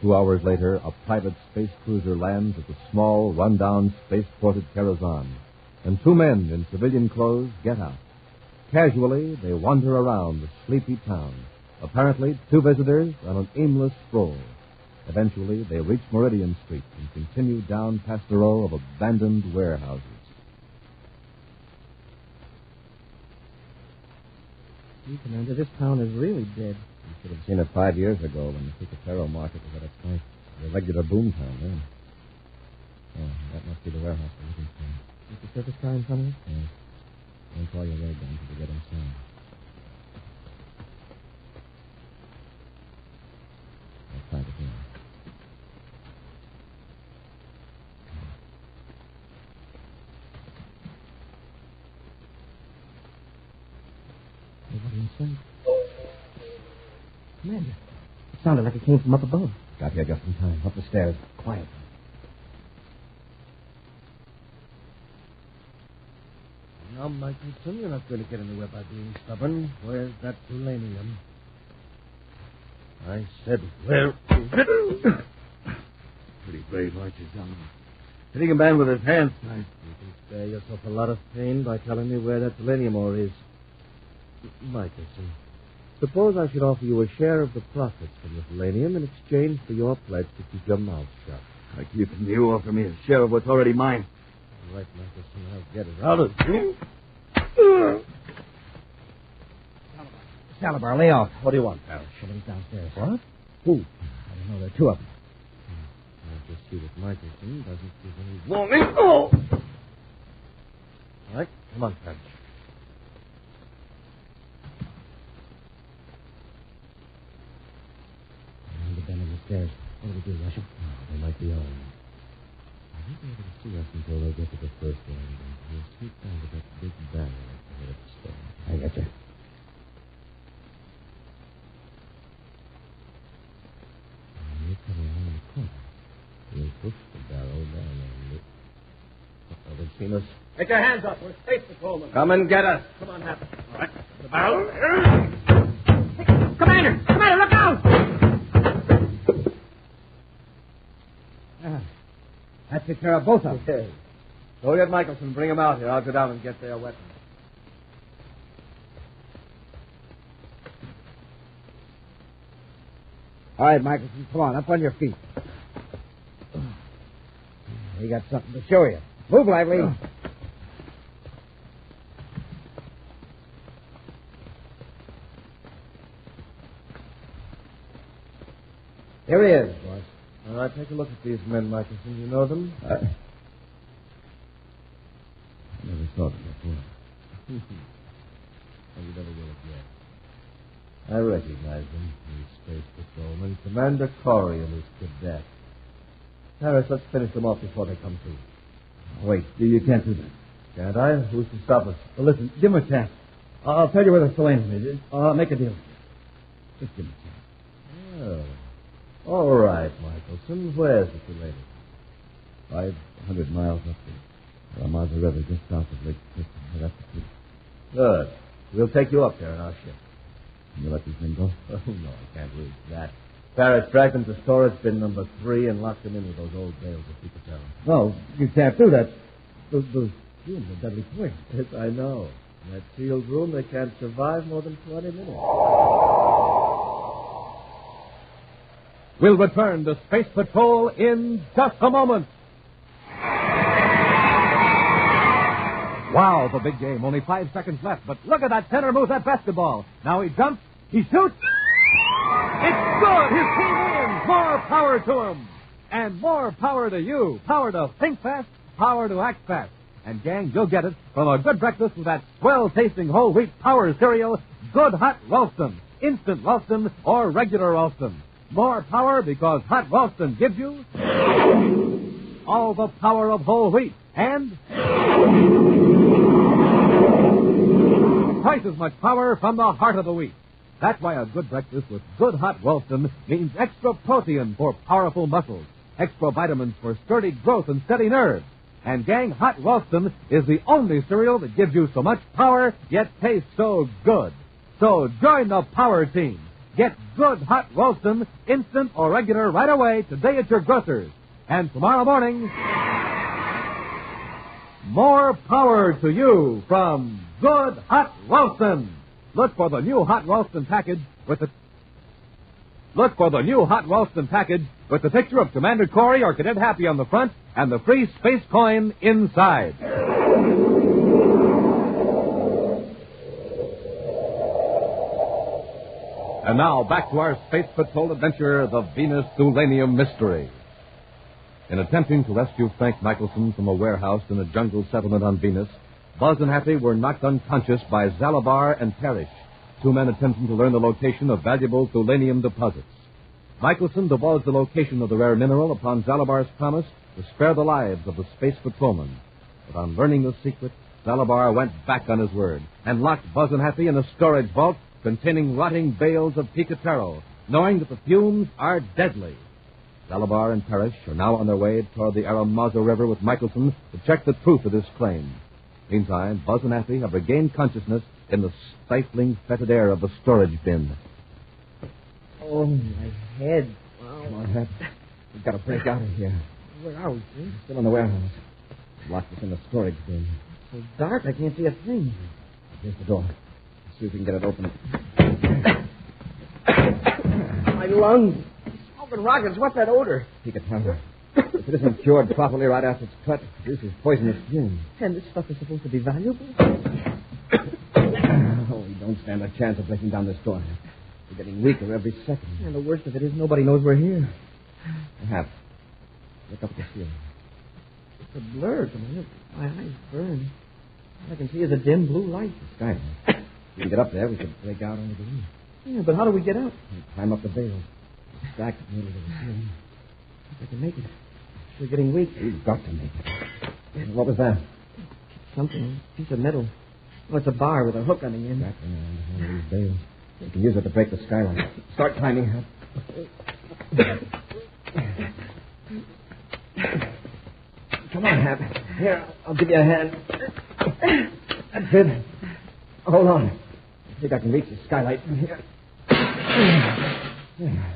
Two hours later, a private space cruiser lands at the small, run-down, spaceport at Karazhan, and two men in civilian clothes get out. Casually, they wander around the sleepy town, apparently two visitors on an aimless stroll. Eventually, they reach Meridian Street and continue down past a row of abandoned warehouses. Commander, this town is really dead. You should have seen it 5 years ago when the Picatero market was at its height. A regular boom town then. Oh, that must be the warehouse we're looking for. Is the surface car in front of us? Yes. Don't call your ray gun until we get inside. I'll find it here. Nobody inside. Commander, it sounded like it came from up above. Got here just in time. Up the stairs. Quiet. Now, Michelson, you're not going to get anywhere by being stubborn. Where's that Tulania? I said, where is it? Pretty brave, aren't you, John? Hitting a man with his hands tied. You can spare yourself a lot of pain by telling me where that Tulania is. Michelson, suppose I should offer you a share of the profits from the Tulanium in exchange for your pledge to keep your mouth shut. I keep it, and you offer me a share of what's already mine. All right, Michelson, I'll get it out of you. Salabar, lay off. What do you want, Parrish? Somebody's downstairs. What? Who? I don't know. There are two of them. I'll just see that Michelson doesn't give any warning. Oh! All right, come on, Parrish. Down on the stairs. What do we do, Russia? Oh, they might be on. I won't be able to see us until they get to the first landing. We'll sneak down to that big banner at the head of the stairs. I got you. You're coming around the corner. We'll push the barrel down on it. Oh, they've seen us. Get your hands up. We're space patrolmen. Come and get us. Come on, Hap. All right. The barrel. Commander! Commander, look out! That takes care of both of them. Okay. Go get Michelson. Bring him out here. I'll go down and get their weapons. All right, Michelson, come on, up on your feet. We got something to show you. Move lively. Here he is, boss. All right, take a look at these men, Michelson. You know them? Never saw them before. Well, you never will again. I recognize them. These space patrolmen. Commander Corey and his cadet. Harris, let's finish them off before they come through. Wait, you can't do that. Can't I? Who's to stop us? Well, listen, give him a chance. I'll tell you where the Tulania is. I'll make a deal. Just give him a chance. Oh. All right, Michelson. Where's the Tulania? 500 miles up the Ramada River, just south of Lake Clifton. Right up the creek. Good. We'll take you up there in our ship. Can you let these men go? Oh, no, I can't read that. Parrish, drag them to storage bin number 3 and lock them in with those old bales of Picatero. No, you can't do that. Those fumes are deadly poison. Yes, I know. In that sealed room, they can't survive more than 20 minutes. We'll return to Space Patrol in just a moment. Wow, the big game. Only 5 seconds left. But look at that center move, that basketball. Now he jumps. He shoots. It's good. His team wins. More power to him. And more power to you. Power to think fast. Power to act fast. And, gang, you'll get it from a good breakfast with that swell-tasting whole wheat power cereal, Good Hot Ralston, Instant Ralston, or regular Ralston. More power because Hot Ralston gives you all the power of whole wheat and twice as much power from the heart of the wheat. That's why a good breakfast with Good Hot Ralston means extra protein for powerful muscles, extra vitamins for sturdy growth and steady nerves. And, gang, Hot Ralston is the only cereal that gives you so much power, yet tastes so good. So join the power team. Get Good Hot Ralston, instant or regular, right away today at your grocer's. And tomorrow morning, more power to you from Good Hot Ralston. Look for the new Hot Ralston package with the picture of Commander Corey or Cadet Happy on the front and the free space coin inside. And now, back to our Space Patrol adventure, the Venus Tulanium Mystery. In attempting to rescue Frank Michelson from a warehouse in a jungle settlement on Venus, Buzz and Happy were knocked unconscious by Zalabar and Parrish, 2 men attempting to learn the location of valuable Tulanium deposits. Michelson divulged the location of the rare mineral upon Zalabar's promise to spare the lives of the space patrolmen. But on learning the secret, Zalabar went back on his word and locked Buzz and Happy in a storage vault containing rotting bales of picatero, knowing that the fumes are deadly. Zalabar and Parrish are now on their way toward the Aramazo River with Michelson to check the truth of this claim. Meantime, Buzz and Happy have regained consciousness in the stifling, fetid air of the storage bin. Oh, my head. Wow. Come on, Hap. We've got to break out of here. Where are we, Jim? Still in the warehouse. Locked us in the storage bin. It's so dark, I can't see a thing. Here's the door. Let's see if we can get it open. My lungs. Smoking rockets. What's that odor? Picatero. If it isn't cured properly right after it's cut, it produces poisonous fumes. And this stuff is supposed to be valuable? Oh, we don't stand a chance of breaking down this door. We're getting weaker every second. And the worst of it is nobody knows we're here. Hap, look up at the ceiling. It's a blur, Commander. My eyes burn. All I can see is a dim blue light. The sky. If we can get up there, we could break out onto the roof. Yeah, but how do we get out? We climb up the bales. Stack it nearly to the ceiling. If I can make it. We're getting weak. We've got to make it. What was that? Something. A piece of metal. Oh, it's a bar with a hook on the end. Back around one of these bales. We can use it to break the skylight. Start climbing, Hap. Come on, Hap. Here, I'll give you a hand. That's it. Hold on. I think I can reach the skylight from here. Now,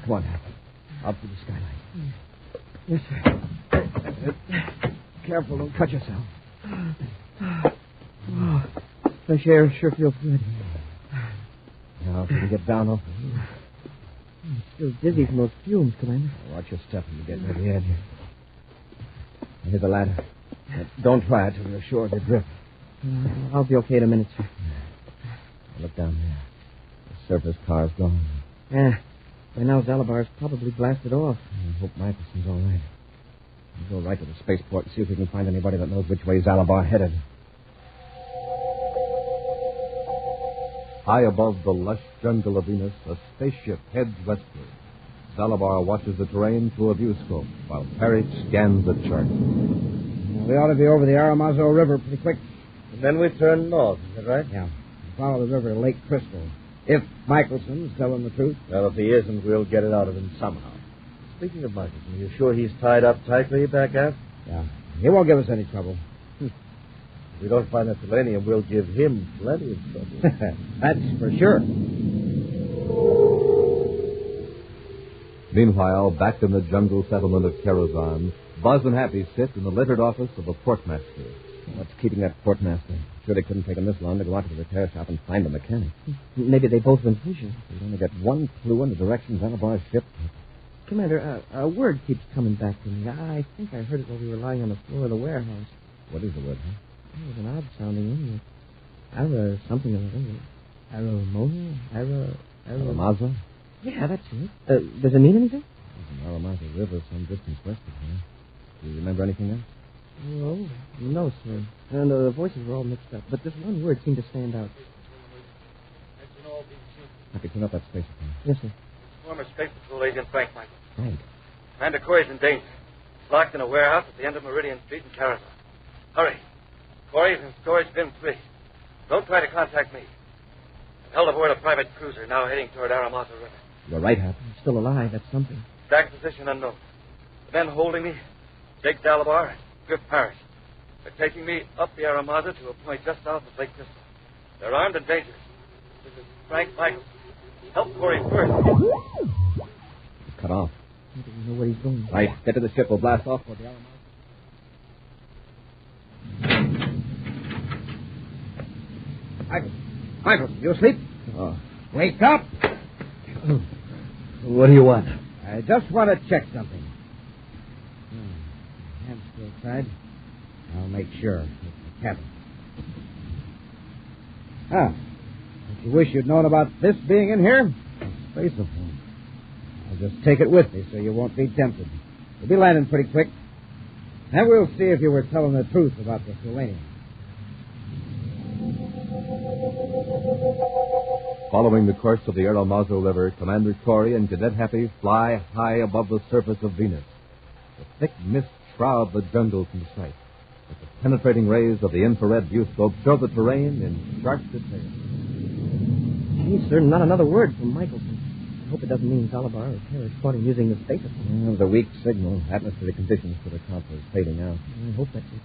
come on, Hap. Up to the skylight. Yes, sir. That's it. Careful, don't cut yourself. Oh, fresh air sure feels good. Now, if we can get down off the roof. I'm still dizzy from those fumes, Commander. Watch your step when you get near the edge. Here's the ladder. Now, don't try it till you're sure of your grip. I'll be okay in a minute, sir. Look down there. The surface car's gone. Yeah. By now, Zalabar's probably blasted off. I hope Michelson's all right. We'll go right to the spaceport and see if we can find anybody that knows which way Zalabar headed. High above the lush jungle of Venus, a spaceship heads westward. Zalabar watches the terrain through a viewscope, while Parrish scans the chart. We ought to be over the Aramazo River pretty quick. And then we turn north, is that right? Yeah. Follow the river to Lake Crystal. If Michelson's telling the truth. Well, if he isn't, we'll get it out of him somehow. Speaking of Michelson, are you sure he's tied up tightly back aft? Yeah. He won't give us any trouble. If we don't find that Tulania, we'll give him plenty of trouble. That's for sure. Meanwhile, back in the jungle settlement of Karazhan, Buzz and Happy sit in the littered office of a portmaster. What's keeping that portmaster? Sure they couldn't take them this long to go out to the repair shop and find the mechanic. Maybe they both went fishing. We'd only get one clue in the direction Zalabar's ship. Commander, a word keeps coming back to me. I think I heard it while we were lying on the floor of the warehouse. What is the word, huh? It was an odd sounding one. Ara something or other. Aramaza? Yeah, that's it. Does it mean anything? There's an Aramaza River some distance west of here. Do you remember anything else? No, sir. And the voices were all mixed up. But this one word seemed to stand out. I could turn up that space again. Yes, sir. Former Space Patrol Agent Frank Michael. Frank? Commander Corey's in danger. He's locked in a warehouse at the end of Meridian Street in Carazon. Hurry. Corey's in storage bin 3. Don't try to contact me. I'm held aboard a private cruiser now heading toward Aramaza River. You're right, Hap. He's still alive. That's something. Exact position unknown. The men holding me, Jake Dalabar and Griff Parrish. They're taking me up the Aramaza to a point just south of Lake Crystal. They're armed and dangerous. This is Frank Michael. Help Corey first. He's cut off. I don't know where he's going. Right. Get to the ship. We'll blast off for the Aramaza. Michael, you asleep? Oh. Wake up! What do you want? I just want to check something. Hand's still tied. I'll make sure. It's the cabin. Don't you wish you'd known about this being in here? Spaceophone. I'll just take it with me so you won't be tempted. We'll be landing pretty quick. Then we'll see if you were telling the truth about the Tulania. Following the course of the Aramazo River, Commander Corey and Cadet Happy fly high above the surface of Venus. The thick mist shrouds the jungle from sight, but the penetrating rays of the infrared viewscope show the terrain in sharp detail. Gee, sir, not another word from Michelson. I hope it doesn't mean Zalabar or Parrish caught him using the spaceophone. The weak signal. Atmospheric conditions could account for his fading out. I hope that's it.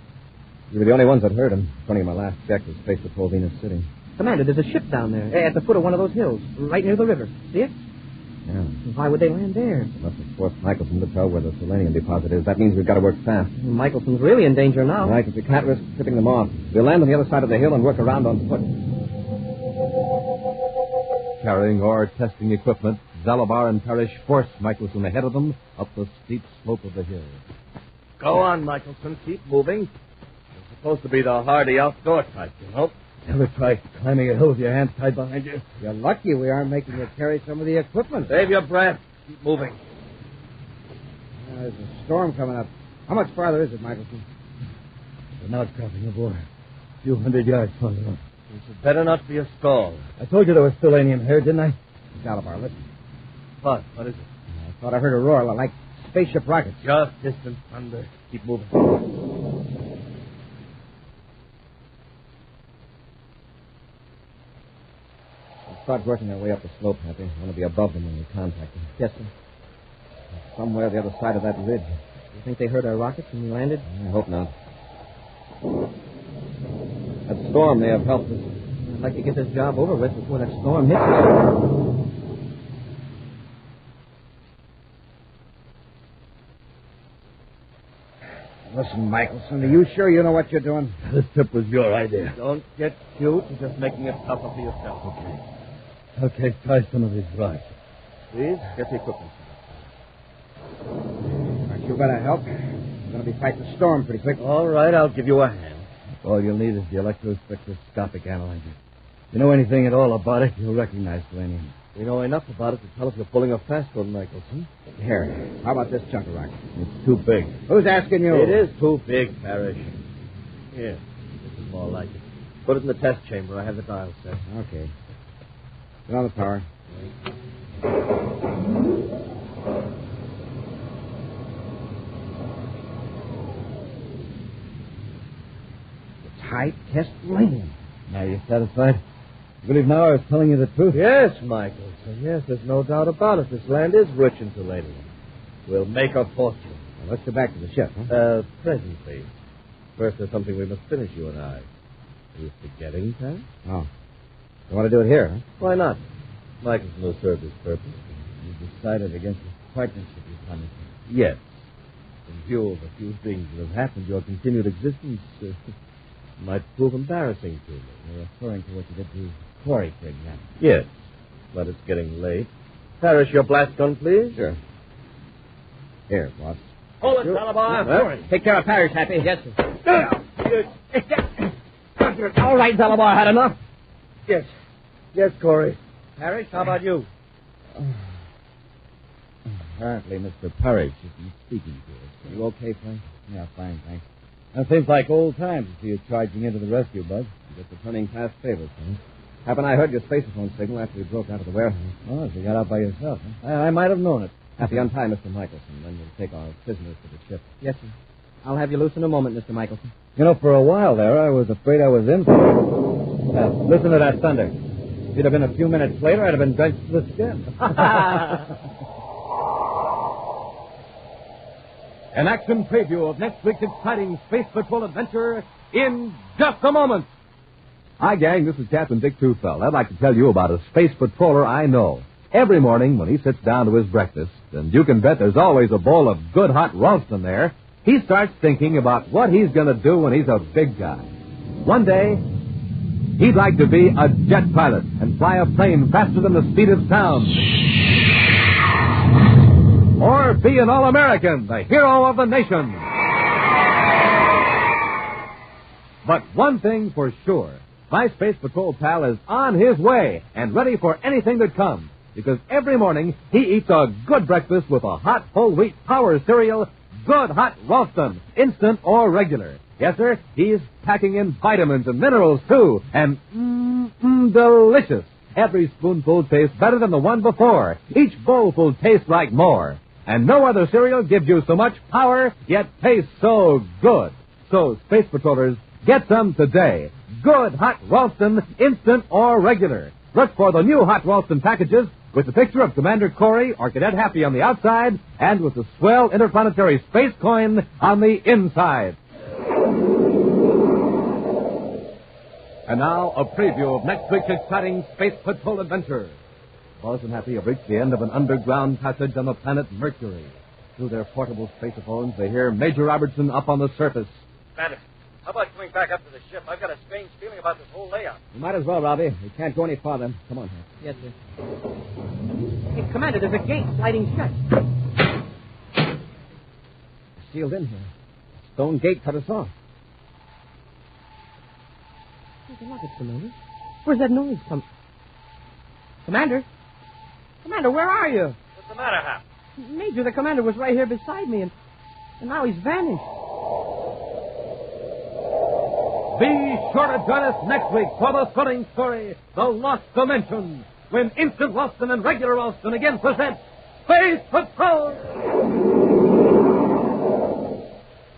You were the only ones that heard him. According to my last check, was Space Patrol Venus City. Commander, there's a ship down there at the foot of one of those hills, right near the river. See it? Yeah. Why would they land there? They must have forced Michelson to tell where the selenium deposit is. That means we've got to work fast. Michelson's really in danger now. Right, but we can't risk tipping them off. We'll land on the other side of the hill and work around on foot. Carrying or testing equipment, Zalabar and Parrish force Michelson ahead of them up the steep slope of the hill. Go on, Michelson. Keep moving. You're supposed to be the hardy outdoor type, you know. Ever try climbing a hill with your hands tied behind you? You're lucky we aren't making you carry some of the equipment. Save your breath. Keep moving. There's a storm coming up. How much farther is it, Michelson? We're not crossing the border. A few hundred yards farther up. This had better not be a stall. I told you there was selenium here, didn't I? Dalabar, listen. What? What is it? I thought I heard a roar like spaceship rockets. Just distant thunder. Keep moving. Start working our way up the slope, Happy. I want to be above them when we contact them. Yes, sir. Somewhere the other side of that ridge. You think they heard our rockets when we landed? I hope not. That storm may have helped us. I'd like to get this job over with before that storm hits us. Listen, Michelson, are you sure you know what you're doing? This trip was your idea. Don't get cute. You're just making it tougher for yourself. Okay, try some of these rocks. Please, get the equipment. Aren't you going to help? We're going to be fighting the storm pretty quick. All right, I'll give you a hand. All you'll need is the electrospectroscopic analyzer. If you know anything at all about it, you'll recognize selenium. We know enough about it to tell if you're pulling a fast one, Michelson. Here, how about this chunk of rock? It's too big. Who's asking you? It is too big, Parrish. Here, this is more like it. Put it in the test chamber. I have the dial set. Okay. Turn on the power. It's high-test selenium. Now you satisfied? You believe now I was telling you the truth? Yes, Michelson. Yes, there's no doubt about it. This land is rich in selenium. We'll make a fortune. Now, let's go back to the ship, huh? Presently. First, there's something we must finish, you and I. Are you forgetting, Pat? Oh. You want to do it here, huh? Why not? Michelson will serve his purpose. You've decided against his partnership with Huntington. Yes. In view of a few things that have happened, your continued existence Might prove embarrassing to me. You're referring to what you did to Corey, for example. Yes, but it's getting late. Parrish, your blast gun, please. Sure. Here, boss. Hold it, Zalabar. Take care of Parrish, Happy. Yes, sir. All right, Zalabar, had enough? Yes. Yes, Corey. Parrish, how about you? Apparently, Mr. Parrish isn't speaking to us. Are you okay, Frank? Yeah, fine, thanks. It seems like old times to see you charging into the rescue, Bud. You get returning past favors, huh? Happen I heard your spacephone signal after we broke out of the warehouse. Oh, so you got out by yourself, huh? I might have known it. Happy, untie Mr. Michelson, then we'll take our prisoners to the ship. Yes, sir. I'll have you loose in a moment, Mr. Michelson. You know, for a while there, I was afraid I was in for it. Listen to that thunder. If you'd have been a few minutes later, I'd have been drenched to the skin. An action preview of next week's exciting Space Patrol adventure in just a moment. Hi, gang. This is Captain Dick Tufeld. I'd like to tell you about a space patroller I know. Every morning when he sits down to his breakfast, and you can bet there's always a bowl of good hot Ralston there, he starts thinking about what he's going to do when he's a big guy. One day, he'd like to be a jet pilot and fly a plane faster than the speed of sound. Or be an All-American, the hero of the nation. But one thing for sure, my Space Patrol pal is on his way and ready for anything that comes. Because every morning he eats a good breakfast with a hot whole wheat power cereal, good hot Ralston, instant or regular. Yes, sir, he's packing in vitamins and minerals, too, and delicious. Every spoonful tastes better than the one before. Each bowlful tastes like more. And no other cereal gives you so much power, yet tastes so good. So, Space Patrollers, get some today. Good hot Ralston, instant or regular. Look for the new hot Ralston packages with the picture of Commander Corey or Cadet Happy on the outside and with the swell interplanetary space coin on the inside. And now, a preview of next week's exciting Space Patrol adventure. Buzz and Happy have reached the end of an underground passage on the planet Mercury. Through their portable spacephones, they hear Major Robertson up on the surface. Commander, how about coming back up to the ship? I've got a strange feeling about this whole layout. You might as well, Robbie. We can't go any farther. Come on, Hank. Yes, sir. Hey, Commander, there's a gate sliding shut. We're sealed in here. Stone gate cut us off. Take a look at Commander. Where's that noise come? Commander? Commander, where are you? What's the matter, Hap? Major, the commander was right here beside me, and now he's vanished. Be sure to join us next week for the thrilling story, The Lost Dimension, when Instant Ralston and Regular Ralston again present Space Patrol!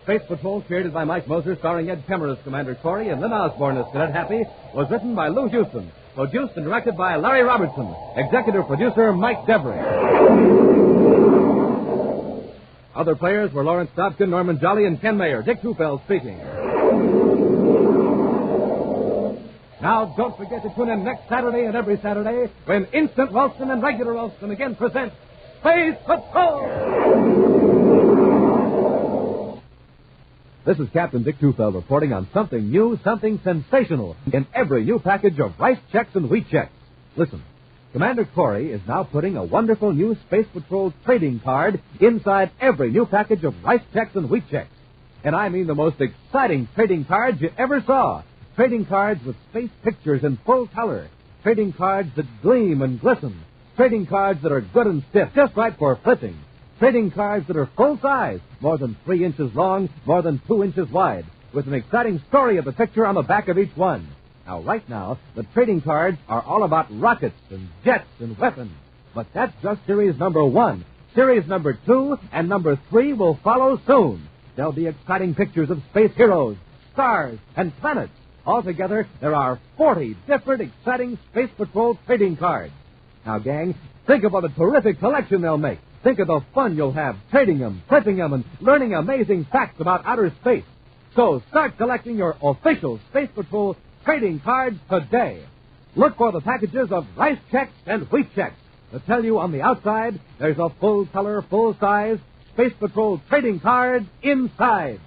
Space Patrol, created by Mike Moser, starring Ed Kemmer as Commander Corey and Lynn Osborne as Cadet Happy, was written by Lou Houston, produced and directed by Larry Robertson, executive producer Mike Devery. Other players were Lawrence Dobkin, Norman Jolly, and Ken Mayer. Dick Tufeld speaking. Now, don't forget to tune in next Saturday and every Saturday when Instant Ralston and Regular Ralston again present Space Patrol! This is Captain Dick Tufeld reporting on something new, something sensational in every new package of rice checks and wheat checks. Listen, Commander Corey is now putting a wonderful new Space Patrol trading card inside every new package of rice checks and wheat checks. And I mean the most exciting trading cards you ever saw. Trading cards with space pictures in full color. Trading cards that gleam and glisten. Trading cards that are good and stiff, just right for flipping. Trading cards that are full size, more than 3 inches long, more than 2 inches wide, with an exciting story of the picture on the back of each one. Now, right now, the trading cards are all about rockets and jets and weapons. But that's just series number 1. Series number 2 and number 3 will follow soon. There'll be exciting pictures of space heroes, stars, and planets. Altogether, there are 40 different exciting Space Patrol trading cards. Now, gang, think of what a terrific collection they'll make. Think of the fun you'll have trading them, flipping them, and learning amazing facts about outer space. So start collecting your official Space Patrol trading cards today. Look for the packages of rice checks and wheat checks that tell you on the outside there's a full-color, full-size Space Patrol trading card inside.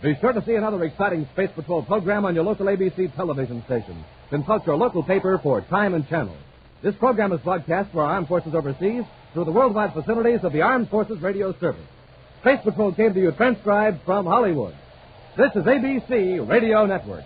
Be sure to see another exciting Space Patrol program on your local ABC television station. Consult your local paper for time and channel. This program is broadcast for our armed forces overseas through the worldwide facilities of the Armed Forces Radio Service. Space Patrol came to you transcribed from Hollywood. This is ABC Radio Network.